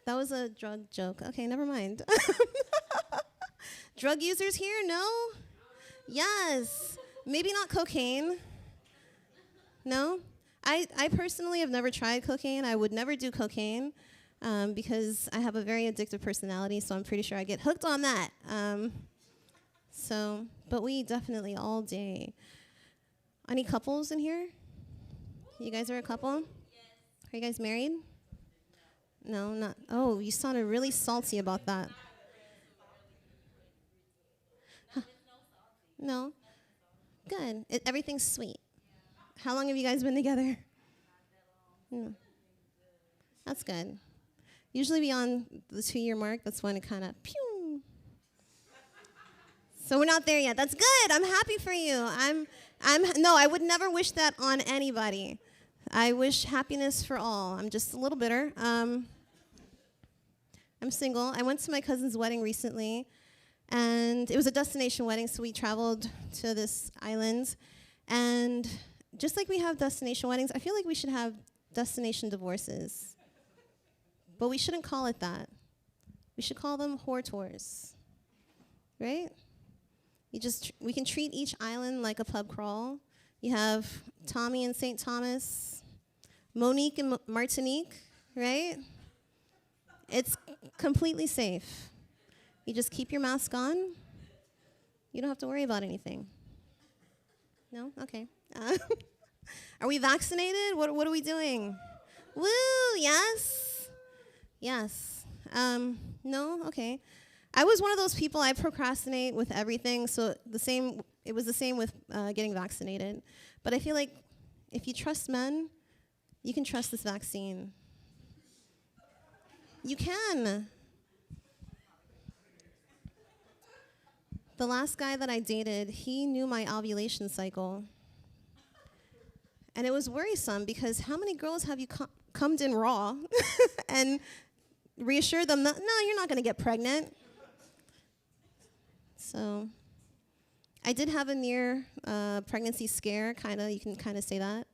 That was a drug joke. Okay, never mind. Drug users here? No? Yes. Maybe not cocaine. No? I personally have never tried cocaine. I would never do cocaine because I have a very addictive personality, so I'm pretty sure I get hooked on that. But we definitely all day. Any couples in here? You guys are a couple? Yes. Are you guys married? No, not. Oh, you sounded really salty about that. Huh. No? Good. Everything's sweet. How long have you guys been together? That's good. Usually beyond the 2-year mark, that's when it kind of pew. So we're not there yet. That's good. I'm happy for you. No, I would never wish that on anybody. I wish happiness for all. I'm just a little bitter. I'm single. I went to my cousin's wedding recently, and it was a destination wedding, so we traveled to this island. And just like we have destination weddings, I feel like we should have destination divorces. But we shouldn't call it that. We should call them whore tours, right? We can treat each island like a pub crawl. You have Tommy and St. Thomas, Monique and Martinique, right? It's completely safe. You just keep your mask on. You don't have to worry about anything. No? Okay. Are we vaccinated? What are we doing? Woo, yes. Yes. No? Okay. I was one of those people, I procrastinate with everything, so it was the same with getting vaccinated. But I feel like if you trust men, you can trust this vaccine. You can. The last guy that I dated, he knew my ovulation cycle. And it was worrisome because how many girls have you cummed in raw and reassured them that, no, you're not going to get pregnant? So I did have a near pregnancy scare, you can kind of say that.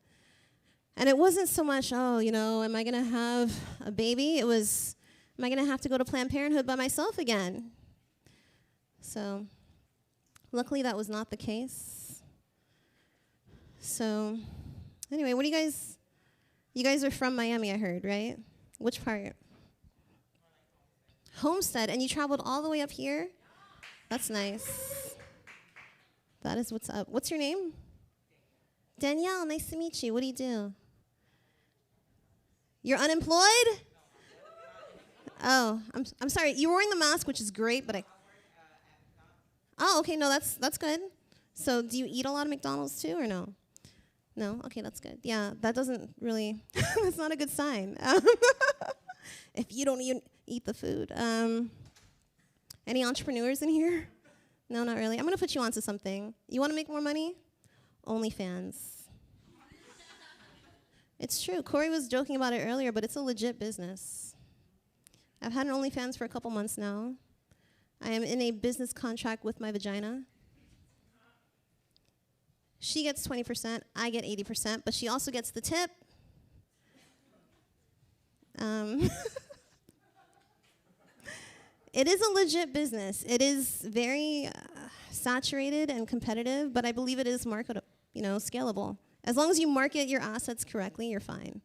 And it wasn't so much, am I going to have a baby? It was, am I going to have to go to Planned Parenthood by myself again? So luckily that was not the case. So anyway, you guys are from Miami, I heard, right? Which part? Homestead, and you traveled all the way up here? That's nice. That is what's up. What's your name? Danielle, nice to meet you. What do you do? You're unemployed? Oh, I'm sorry. You're wearing the mask, which is great, but Oh, okay, no, that's good. So do you eat a lot of McDonald's too, or no? No? Okay, that's good. Yeah, that doesn't really, that's not a good sign. If you don't eat the food. Any entrepreneurs in here? No, not really. I'm going to put you onto something. You want to make more money? OnlyFans. It's true. Corey was joking about it earlier, but it's a legit business. I've had an OnlyFans for a couple months now. I am in a business contract with my vagina. She gets 20%, I get 80%, but she also gets the tip. It is a legit business. It is very saturated and competitive, but I believe it is scalable. As long as you market your assets correctly, you're fine.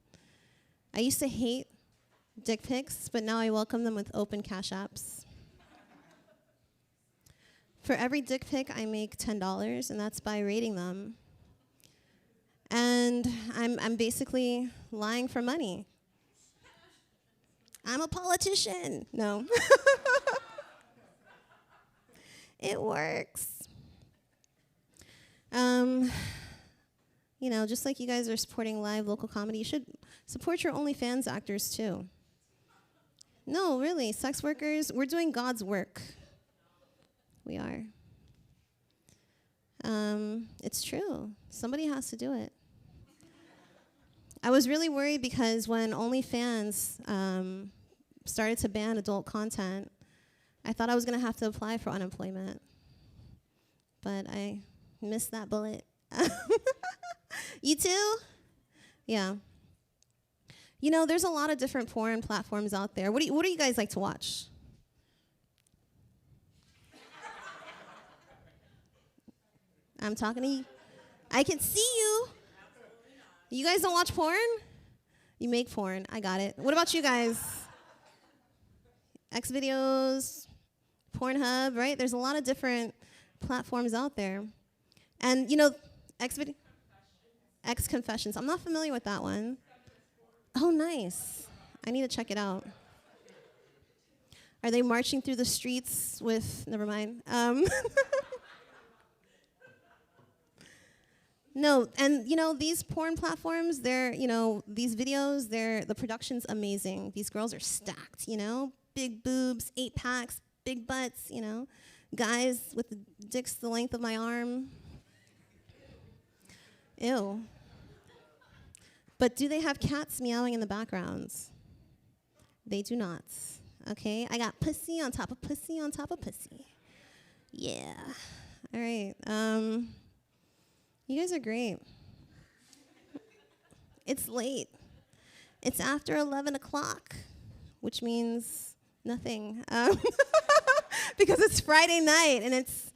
I used to hate dick pics, but now I welcome them with open cash apps. For every dick pic, I make $10, and that's by rating them. And I'm basically lying for money. I'm a politician. No. It works. Just like you guys are supporting live local comedy, you should Support your OnlyFans actors too. No, really, sex workers, we're doing God's work. We are. It's true. Somebody has to do it. I was really worried because when OnlyFans started to ban adult content, I thought I was going to have to apply for unemployment. But I missed that bullet. You too? Yeah. You know, there's a lot of different porn platforms out there. What do you guys like to watch? I'm talking to you. I can see you. You guys don't watch porn? You make porn. I got it. What about you guys? X videos, Pornhub, right? There's a lot of different platforms out there. And, you know, X Confessions. I'm not familiar with that one. Oh, nice. I need to check it out. Are they marching through the streets with, never mind. No, and you know, these porn platforms, they're, you know, these videos, the production's amazing. These girls are stacked, you know? Big boobs, 8-packs, big butts, you know? Guys with the dicks the length of my arm. Ew. But do they have cats meowing in the backgrounds? They do not. Okay, I got pussy on top of pussy on top of pussy. Yeah. All right. You guys are great. It's late. It's after 11 o'clock, which means nothing. Because it's Friday night and it's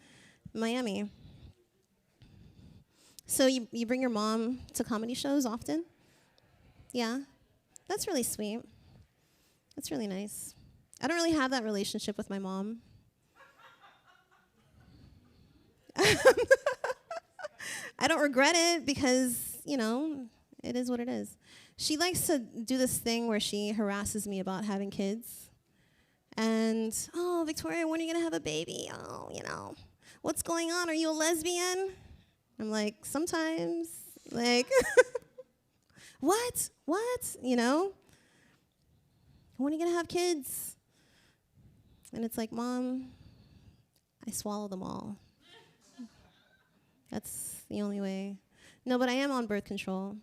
Miami. So you bring your mom to comedy shows often? Yeah? That's really sweet. That's really nice. I don't really have that relationship with my mom. I don't regret it because, you know, it is what it is. She likes to do this thing where she harasses me about having kids. And, oh, Victoria, when are you going to have a baby? Oh, you know, what's going on? Are you a lesbian? I'm like, sometimes. Like, what? You know? When are you going to have kids? And it's like, Mom, I swallow them all. That's the only way. No, but I am on birth control.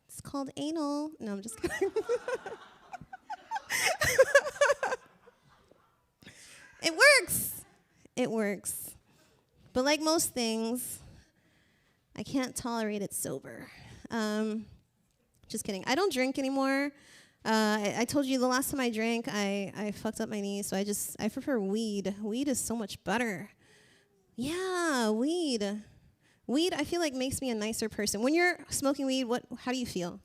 It's called anal. No, I'm just kidding. It works. It works. But like most things, I can't tolerate it sober. Just kidding. I don't drink anymore. I told you the last time I drank, I fucked up my knee, so I prefer weed. Weed is so much better. Yeah, weed. Weed, I feel like, makes me a nicer person. When you're smoking weed, how do you feel?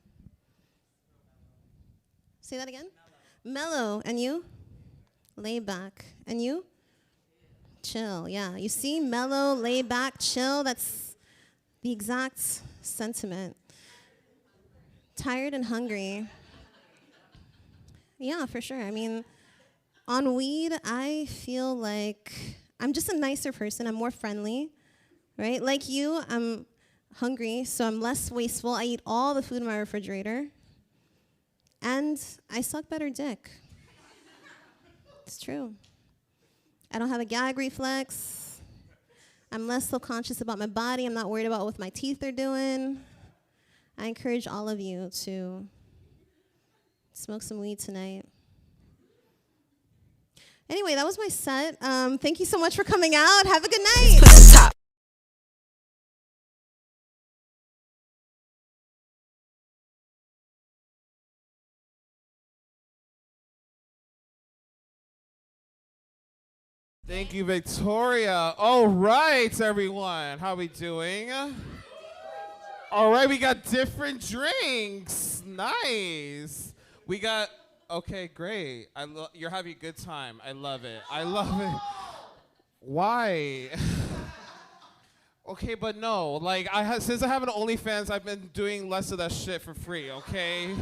Say that again? Mellow. And you? Laid back. And you? Chill, yeah. You see? Mellow, laid back, chill. That's the exact sentiment. Tired and hungry. Yeah, for sure. I mean, on weed, I feel like I'm just a nicer person. I'm more friendly. Right? Like you, I'm hungry, so I'm less wasteful. I eat all the food in my refrigerator. And I suck better dick. It's true. I don't have a gag reflex. I'm less self-conscious about my body. I'm not worried about what my teeth are doing. I encourage all of you to smoke some weed tonight. Anyway, that was my set. Thank you so much for coming out. Have a good night. Thank you, Victoria. All right, everyone. How we doing? All right, we got different drinks. Nice. We got, okay, great. You're having a good time. I love it. I love it. Why? Okay, but no. Like, since I have an OnlyFans, I've been doing less of that shit for free, okay?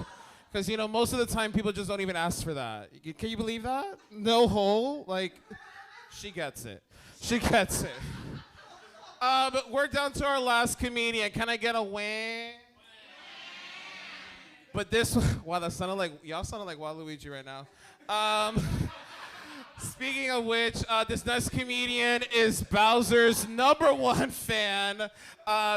Because, you know, most of the time, people just don't even ask for that. Can you believe that? No hole? Like... She gets it. She gets it. But we're down to our last comedian. Can I get a win? But this, wow, that sounded like, y'all sounded like Waluigi right now. Speaking of which, this next comedian is Bowser's #1 fan.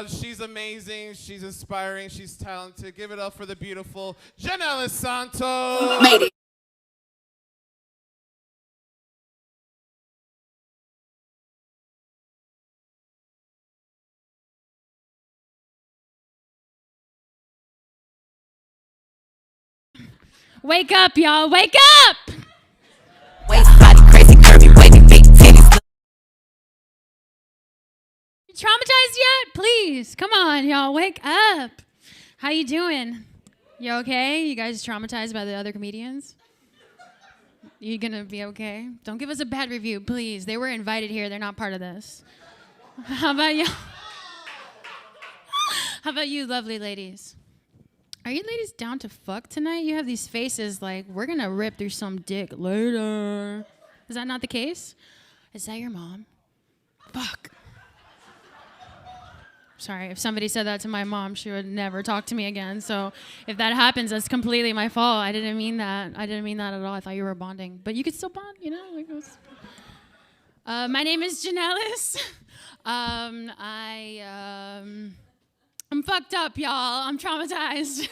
She's amazing, she's inspiring, she's talented. Give it up for the beautiful Jannelys Santos. Made it. Wake up, y'all. Wake up! Waist body crazy, curvy, wavy, big titties. You traumatized yet? Please, come on, y'all. Wake up. How you doing? You okay? You guys traumatized by the other comedians? You gonna be okay? Don't give us a bad review, please. They were invited here. They're not part of this. How about you? How about you, lovely ladies? Are you ladies down to fuck tonight? You have these faces like, we're gonna rip through some dick later. Is that not the case? Is that your mom? Fuck. Sorry, if somebody said that to my mom, she would never talk to me again. So if that happens, that's completely my fault. I didn't mean that. I didn't mean that at all. I thought you were bonding. But you could still bond, you know? Like it was... my name is Jannelys. I'm fucked up, y'all. I'm traumatized.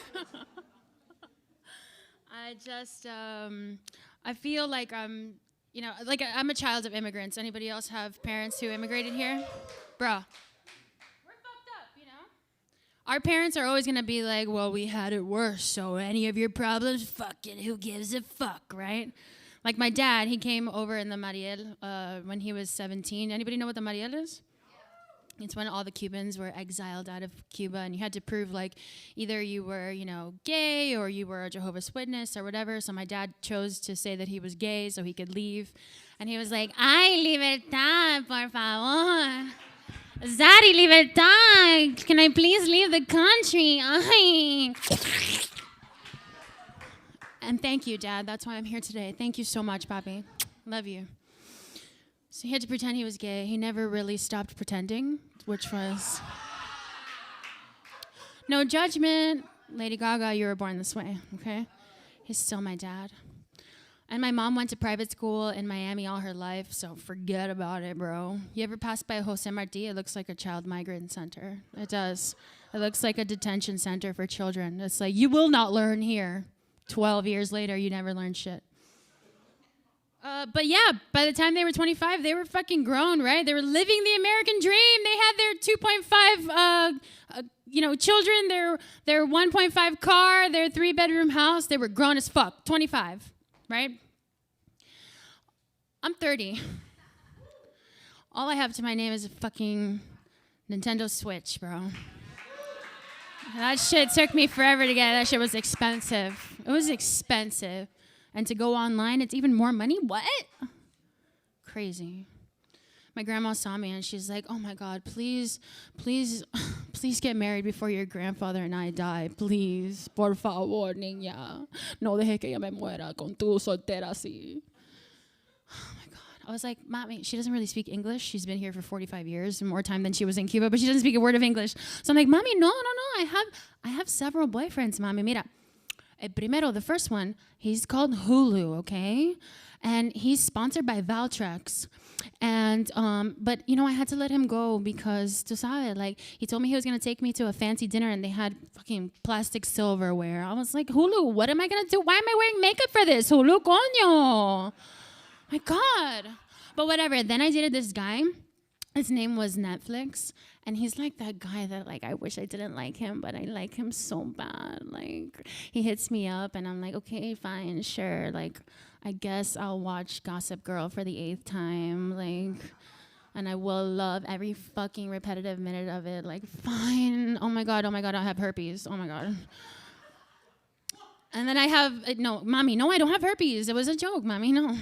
I feel like I'm a child of immigrants. Anybody else have parents who immigrated here? Bruh. We're fucked up, you know? Our parents are always gonna be like, well, we had it worse, so any of your problems, fucking who gives a fuck, right? Like my dad, he came over in the Mariel when he was 17. Anybody know what the Mariel is? It's when all the Cubans were exiled out of Cuba, and you had to prove, like, either you were, gay or you were a Jehovah's Witness or whatever. So my dad chose to say that he was gay so he could leave. And he was like, ay, libertad, por favor. Zaddy, libertad. Can I please leave the country? Ay. And thank you, Dad. That's why I'm here today. Thank you so much, Papi. Love you. So he had to pretend he was gay. He never really stopped pretending, which was... No judgment. Lady Gaga, you were born this way, okay? He's still my dad. And my mom went to private school in Miami all her life, so forget about it, bro. You ever pass by Jose Marti? It looks like a child migrant center. It does. It looks like a detention center for children. It's like, you will not learn here. 12 years later, you never learned shit. But yeah, by the time they were 25, they were fucking grown, right? They were living the American dream. They had their 2.5, children, their 1.5 car, their 3-bedroom house. They were grown as fuck, 25, right? I'm 30. All I have to my name is a fucking Nintendo Switch, bro. That shit took me forever to get. That shit was expensive. It was expensive. And to go online, it's even more money? What? Crazy. My grandma saw me and she's like, oh my God, please get married before your grandfather and I die. Please. Por favor, niña. No deje que yo me muera con tu soltera así. Oh my God. I was like, Mommy, she doesn't really speak English. She's been here for 45 years, more time than she was in Cuba, but she doesn't speak a word of English. So I'm like, Mommy, no. I have several boyfriends, Mommy. Mira. Primero, the first one, he's called Hulu, okay? And he's sponsored by Valtrex. And, but, I had to let him go because, tú sabes, like, he told me he was going to take me to a fancy dinner and they had fucking plastic silverware. I was like, Hulu, what am I going to do? Why am I wearing makeup for this? Hulu, coño. My God. But whatever. Then I dated this guy. His name was Netflix. And he's like that guy that, like, I wish I didn't like him, but I like him so bad. Like, he hits me up, and I'm like, okay, fine, sure. Like, I guess I'll watch Gossip Girl for the 8th time. Like, and I will love every fucking repetitive minute of it. Like, fine. Oh, my God, I have herpes. Oh, my God. And then I have, no, Mommy, no, I don't have herpes. It was a joke, Mommy, no.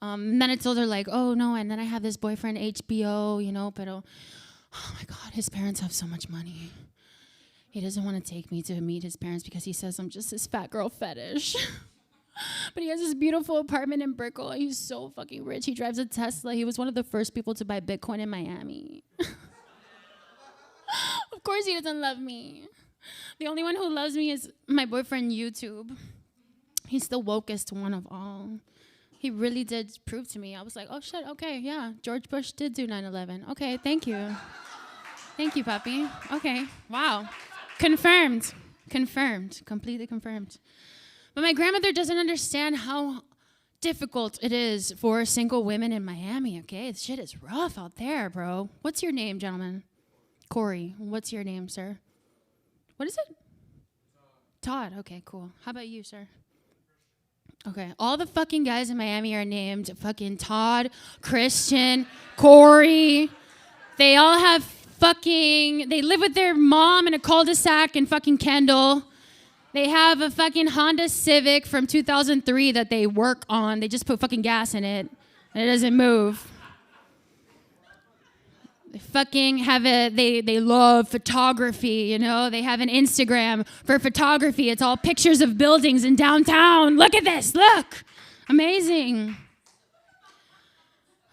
And then I told her, like, oh, no, and then I have this boyfriend, HBO, pero... Oh my God, his parents have so much money. He doesn't want to take me to meet his parents because he says I'm just his fat girl fetish. But he has this beautiful apartment in Brickell. He's so fucking rich. He drives a Tesla. He was one of the first people to buy Bitcoin in Miami. Of course he doesn't love me. The only one who loves me is my boyfriend YouTube. He's the wokest one of all. He really did prove to me. I was like, oh shit, okay, yeah. George Bush did do 9/11. Okay, thank you. Thank you, puppy. Okay, wow. Confirmed. Confirmed. Completely confirmed. But my grandmother doesn't understand how difficult it is for single women in Miami, okay? This shit is rough out there, bro. What's your name, gentlemen? Corey. What's your name, sir? What is it? Todd. Okay, cool. How about you, sir? Okay. All the fucking guys in Miami are named fucking Todd, Christian, Corey. They all have they live with their mom in a cul-de-sac in fucking Kendall. They have a fucking Honda Civic from 2003 that they work on. They just put fucking gas in it, and it doesn't move. They fucking have they love photography, you know? They have an Instagram for photography. It's all pictures of buildings in downtown. Look at this, look. Amazing.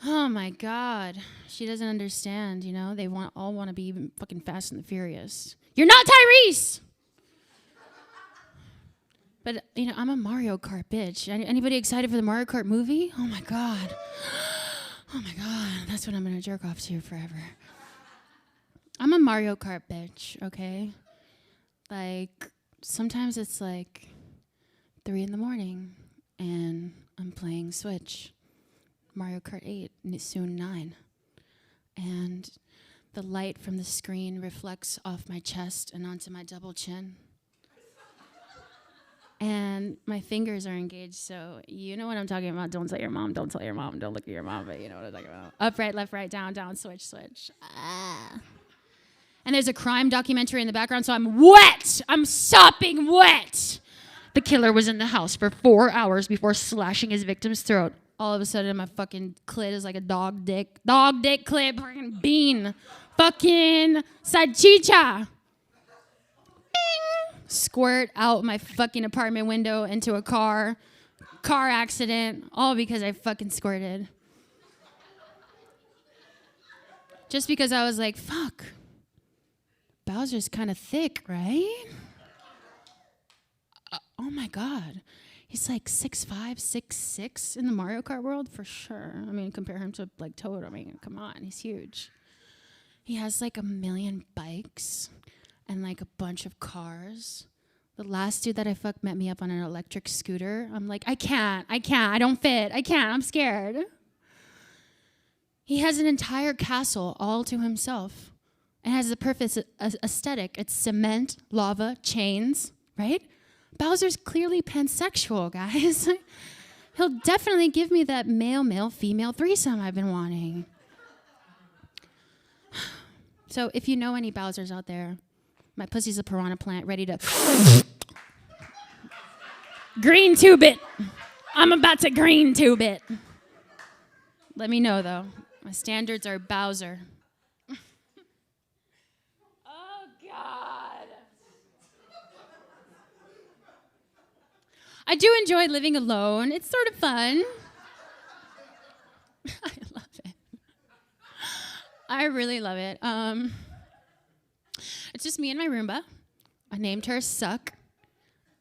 Oh my God. She doesn't understand, you know? They all want to be fucking Fast and the Furious. You're not Tyrese! But, you know, I'm a Mario Kart bitch. Anybody excited for the Mario Kart movie? Oh my God. Oh my God. That's what I'm going to jerk off to forever. I'm a Mario Kart bitch, okay? Like, sometimes it's like 3 a.m. and I'm playing Switch. Mario Kart 8, and it's soon 9. And the light from the screen reflects off my chest and onto my double chin. And my fingers are engaged, so you know what I'm talking about. Don't tell your mom, don't tell your mom, don't look at your mom, but you know what I'm talking about. Up, right, left, right, down, down, switch, switch. Ah. And there's a crime documentary in the background, so I'm wet. I'm sopping wet. The killer was in the house for 4 hours before slashing his victim's throat. All of a sudden, my fucking clit is like a dog dick. Dog dick clit, fucking bean. Fucking salchicha. Bing. Squirt out my fucking apartment window into a car. Car accident. All because I fucking squirted. Just because I was like, fuck. Bowser's kind of thick, right? Oh my God. He's like 6'5", 6'6" in the Mario Kart world for sure. I mean, compare him to like Toad. I mean, come on, he's huge. He has like 1 million bikes and like a bunch of cars. The last dude that I fucked met me up on an electric scooter. I'm like, I can't, I don't fit, I'm scared. He has an entire castle all to himself. It has the perfect aesthetic. It's cement, lava, chains, right? Bowser's clearly pansexual, guys. He'll definitely give me that male, female threesome I've been wanting. So if you know any Bowsers out there, my pussy's a piranha plant ready to green tube it. I'm about to green tube it. Let me know, though. My standards are Bowser. Oh, God. I do enjoy living alone. It's sort of fun. I love it. I really love it. It's just me and my Roomba. I named her Suck,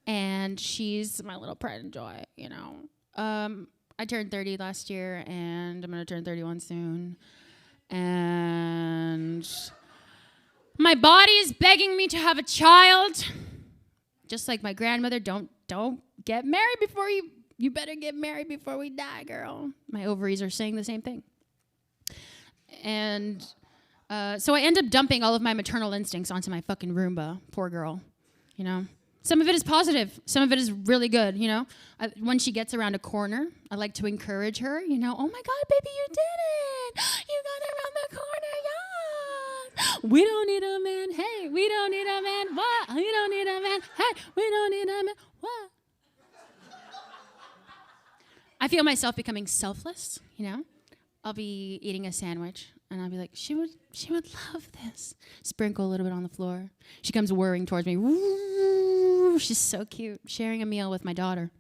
and she's my little pride and joy, you know. I turned 30 last year, and I'm going to turn 31 soon. And my body is begging me to have a child. Just like my grandmother, don't get married before you better get married before we die, girl. My ovaries are saying the same thing. And so I end up dumping all of my maternal instincts onto my fucking Roomba. Poor girl, you know. Some of it is positive. Some of it is really good, you know. When she gets around a corner, I like to encourage her, you know. Oh, my God, baby, you did it. You got around the corner, yeah. We don't need a man. Hey, we don't need a man. What? We don't need a man. Hey, we don't need a man. What? I feel myself becoming selfless, you know. I'll be eating a sandwich, and I'll be like, she would love this. Sprinkle a little bit on the floor. She comes whirring towards me. Woo, she's so cute, sharing a meal with my daughter.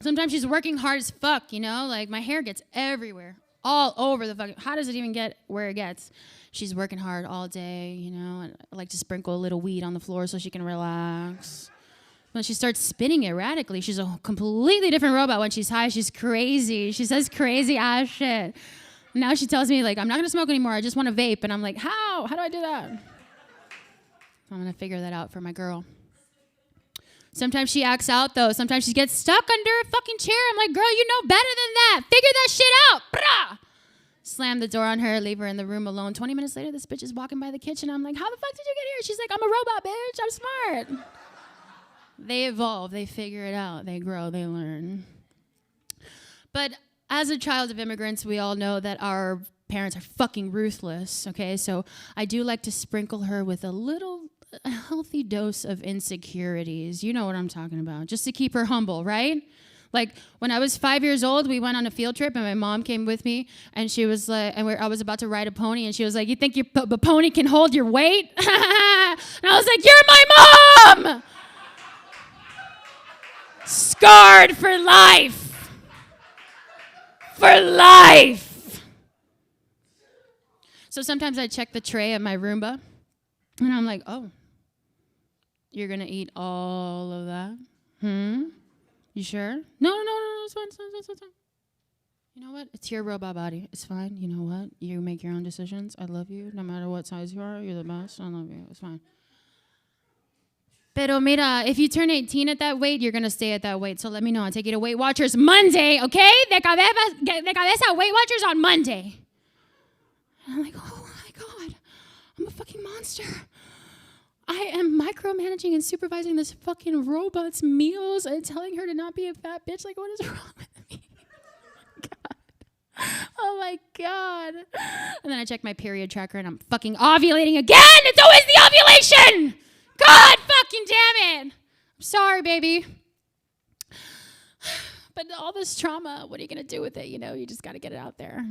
Sometimes she's working hard as fuck, you know, like my hair gets everywhere, all over the fucking, how does it even get where it gets? She's working hard all day, you know, and I like to sprinkle a little weed on the floor so she can relax. When she starts spinning erratically, she's a completely different robot. When she's high, she's crazy. She says crazy ass shit. Now she tells me, like, I'm not gonna smoke anymore, I just want to vape. And I'm like, how? How do I do that? I'm gonna figure that out for my girl. Sometimes she acts out, though. Sometimes she gets stuck under a fucking chair. I'm like, girl, you know better than that. Figure that shit out. Brah! Slam the door on her, leave her in the room alone. 20 minutes later, this bitch is walking by the kitchen. I'm like, how the fuck did you get here? She's like, I'm a robot, bitch. I'm smart. They evolve. They figure it out. They grow. They learn. But as a child of immigrants, we all know that our parents are fucking ruthless, okay? So I do like to sprinkle her with a healthy dose of insecurities. You know what I'm talking about. Just to keep her humble, right? Like, when I was 5 years old, we went on a field trip, and my mom came with me, and she was like, I was about to ride a pony, and she was like, you think your pony can hold your weight? And I was like, you're my mom! Scarred for life. For life. So sometimes I check the tray at my Roomba, and I'm like, oh, you're going to eat all of that? You sure? No, it's fine, it's fine. You know what? It's your robot body. It's fine. You know what? You make your own decisions. I love you. No matter what size you are, you're the best. I love you. It's fine. Pero mira, if you turn 18 at that weight, you're going to stay at that weight. So let me know. I'll take you to Weight Watchers Monday, okay? De cabeza Weight Watchers on Monday. And I'm like, oh my God, I'm a fucking monster. I am micromanaging and supervising this fucking robot's meals and telling her to not be a fat bitch. Like, what is wrong with me? Oh my God. And then I check my period tracker and I'm fucking ovulating again. It's always the ovulation. God fucking damn it. I'm sorry, baby. But all this trauma, what are you going to do with it? You know, you just got to get it out there.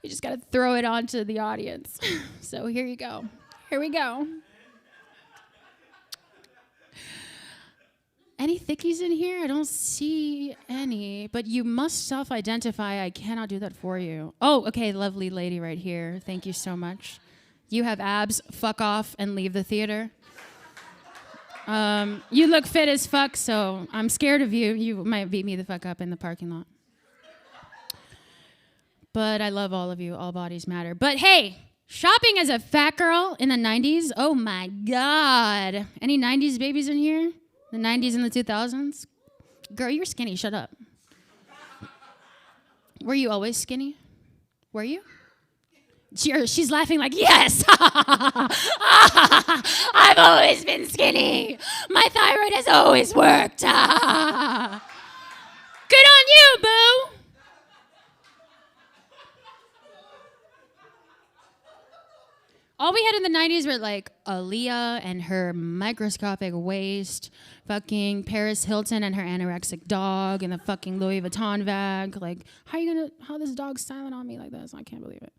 You just got to throw it onto the audience. So here you go. Here we go. Any thickies in here? I don't see any, but you must self-identify. I cannot do that for you. Oh, okay, lovely lady right here. Thank you so much. You have abs. Fuck off and leave the theater. You look fit as fuck, so I'm scared of you. You might beat me the fuck up in the parking lot. But I love all of you. All bodies matter. But hey, shopping as a fat girl in the 90s? Oh my God. Any 90s babies in here? The 90s and the 2000s? Girl, you're skinny. Shut up. Were you always skinny? Were you? She's laughing like, yes! I've always been skinny. My thyroid has always worked. Good on you, boo! All we had in the 90s were like Aaliyah and her microscopic waist, fucking Paris Hilton and her anorexic dog, and the fucking Louis Vuitton bag. Like, how this dog's silent on me like this? I can't believe it.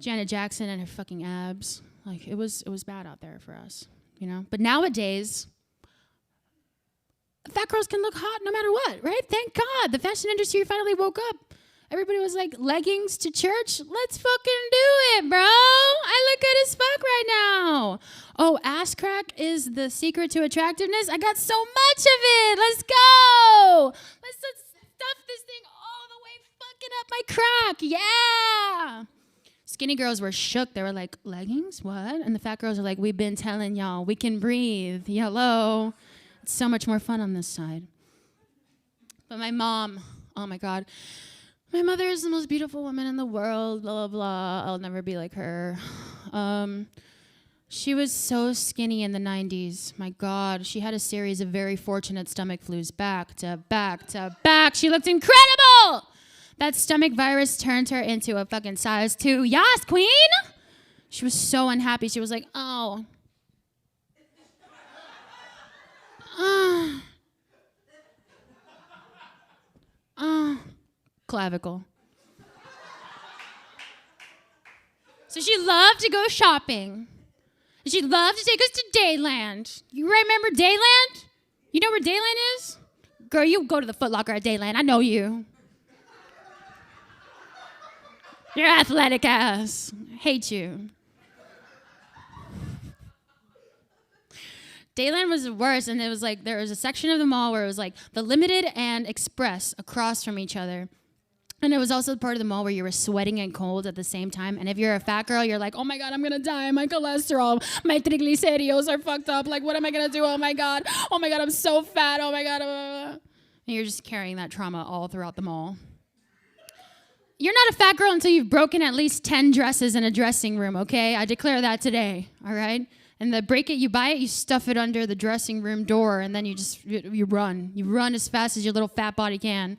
Janet Jackson and her fucking abs. Like, it was bad out there for us, you know? But nowadays, fat girls can look hot no matter what, right? Thank God. The fashion industry finally woke up. Everybody was like, leggings to church? Let's fucking do it, bro. I look good as fuck right now. Oh, ass crack is the secret to attractiveness? I got so much of it. Let's go. Let's stuff this thing all the way fucking up my crack. Yeah. Skinny girls were shook. They were like, leggings? What? And the fat girls are like, we've been telling y'all, we can breathe. Hello. It's so much more fun on this side. But my mom, oh my God. My mother is the most beautiful woman in the world, blah, blah, blah. I'll never be like her. She was so skinny in the 90s. My God, she had a series of very fortunate stomach flus back to back to back. She looked incredible. That stomach virus turned her into a fucking size 2. Yas, queen. She was so unhappy. She was like, oh. Clavicle. So she loved to go shopping. She loved to take us to Dayland. You remember Dayland? You know where Dayland is? Girl, you go to the Foot Locker at Dayland. I know you. Your athletic ass. Hate you. Dayland was worse, and it was like there was a section of the mall where it was like the Limited and Express across from each other. And it was also part of the mall where you were sweating and cold at the same time. And if you're a fat girl, you're like, oh my God, I'm gonna die. My cholesterol, my triglyceridos are fucked up. Like, what am I gonna do? Oh my God, I'm so fat. Oh my God. And you're just carrying that trauma all throughout the mall. You're not a fat girl until you've broken at least 10 dresses in a dressing room, okay? I declare that today, all right? And you buy it, you stuff it under the dressing room door, and then you run. You run as fast as your little fat body can.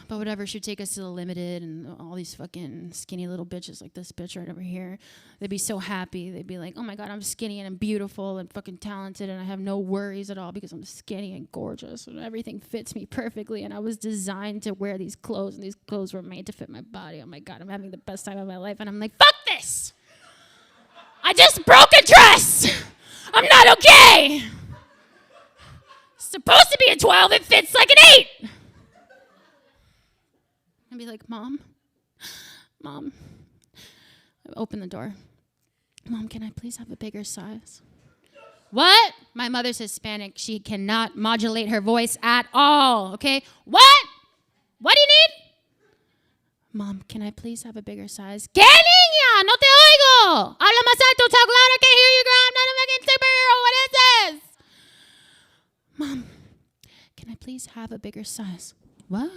But whatever, she'd take us to the Limited, and all these fucking skinny little bitches like this bitch right over here. They'd be so happy. They'd be like, oh my God, I'm skinny and I'm beautiful and fucking talented, and I have no worries at all because I'm skinny and gorgeous, and everything fits me perfectly, and I was designed to wear these clothes, and these clothes were made to fit my body. Oh my God, I'm having the best time of my life, and I'm like, fuck this! I just broke a dress! I'm not okay! It's supposed to be a 12, it fits like an 8! I'd be like, Mom, I open the door. Mom, can I please have a bigger size? What? My mother's Hispanic. She cannot modulate her voice at all, okay? What? What do you need? Mom, can I please have a bigger size? ¿Qué, niña? No te oigo. Habla más alto, talk louder. I can't hear you, girl. I'm not a fucking superhero. What is this? Mom, can I please have a bigger size? What?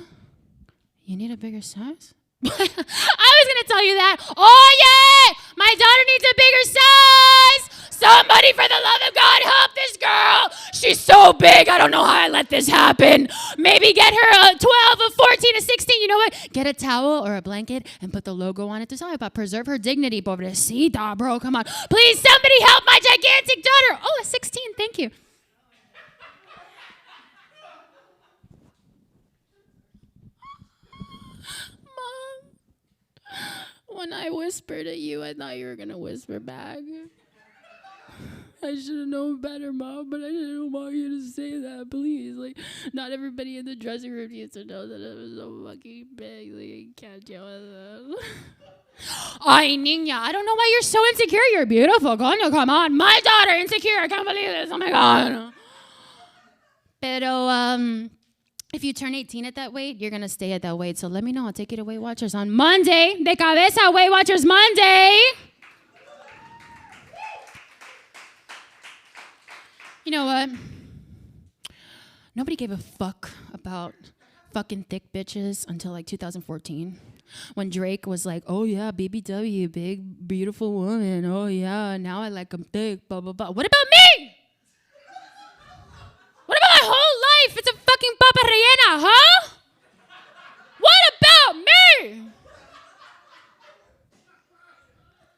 You need a bigger size? I was going to tell you that. Oh, yeah! My daughter needs a bigger size! Somebody, for the love of God, help this girl! She's so big, I don't know how I let this happen. Maybe get her a 12, a 14, a 16. You know what? Get a towel or a blanket and put the logo on it to tell about preserve her dignity. Pobrecita, bro, come on. Please, somebody help my gigantic daughter. Oh, a 16, thank you. When I whispered at you, I thought you were going to whisper back. I should have known better, Mom, but I didn't want you to say that, please. Like, not everybody in the dressing room needs to know that it was so fucking big. Like, I can't deal with it. Ay, niña, I don't know why you're so insecure. You're beautiful. Coño, come on. My daughter, insecure. I can't believe this. Oh, my God. Pero, if you turn 18 at that weight, you're going to stay at that weight. So let me know. I'll take you to Weight Watchers on Monday. De cabeza, Weight Watchers Monday. You know what? Nobody gave a fuck about fucking thick bitches until like 2014. When Drake was like, oh yeah, BBW, big, beautiful woman. Oh yeah, now I like them thick, blah, blah, blah. What about me? What about my whole life? It's a fucking papa rellena, huh? What about me?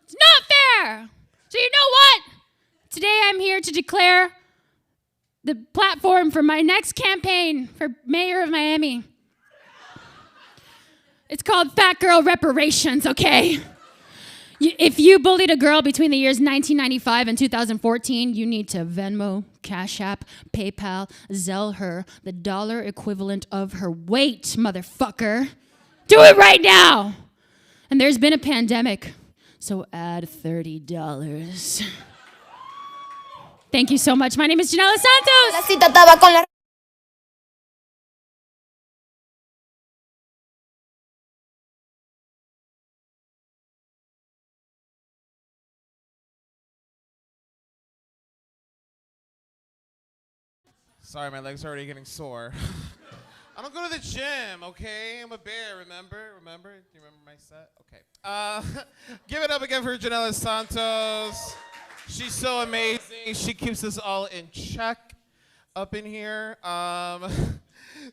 It's not fair. So you know what? Today I'm here to declare the platform for my next campaign for mayor of Miami. It's called Fat Girl Reparations, okay? If you bullied a girl between the years 1995 and 2014, you need to Venmo, Cash App, PayPal, Zelle her the dollar equivalent of her weight, motherfucker. Do it right now. And there's been a pandemic, so add $30. Thank you so much. My name is Jannelys Santos. Sorry, my legs are already getting sore. I don't go to the gym, okay? I'm a bear, remember? Remember? Do you remember my set? Okay. Give it up again for Jannelys Santos. She's so amazing. She keeps us all in check up in here.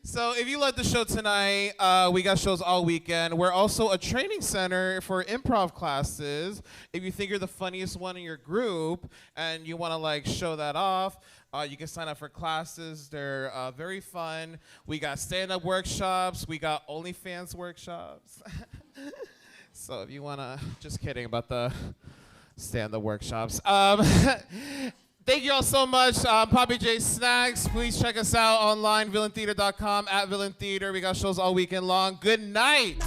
So if you love the show tonight, we got shows all weekend. We're also a training center for improv classes. If you think you're the funniest one in your group and you want to like show that off, you can sign up for classes. They're very fun. We got stand-up workshops. We got OnlyFans workshops. So if you want to, just kidding about the stand-up workshops. Thank you all so much. Poppy J Snacks. Please check us out online, villaintheater.com, @villaintheater. We got shows all weekend long. Good night.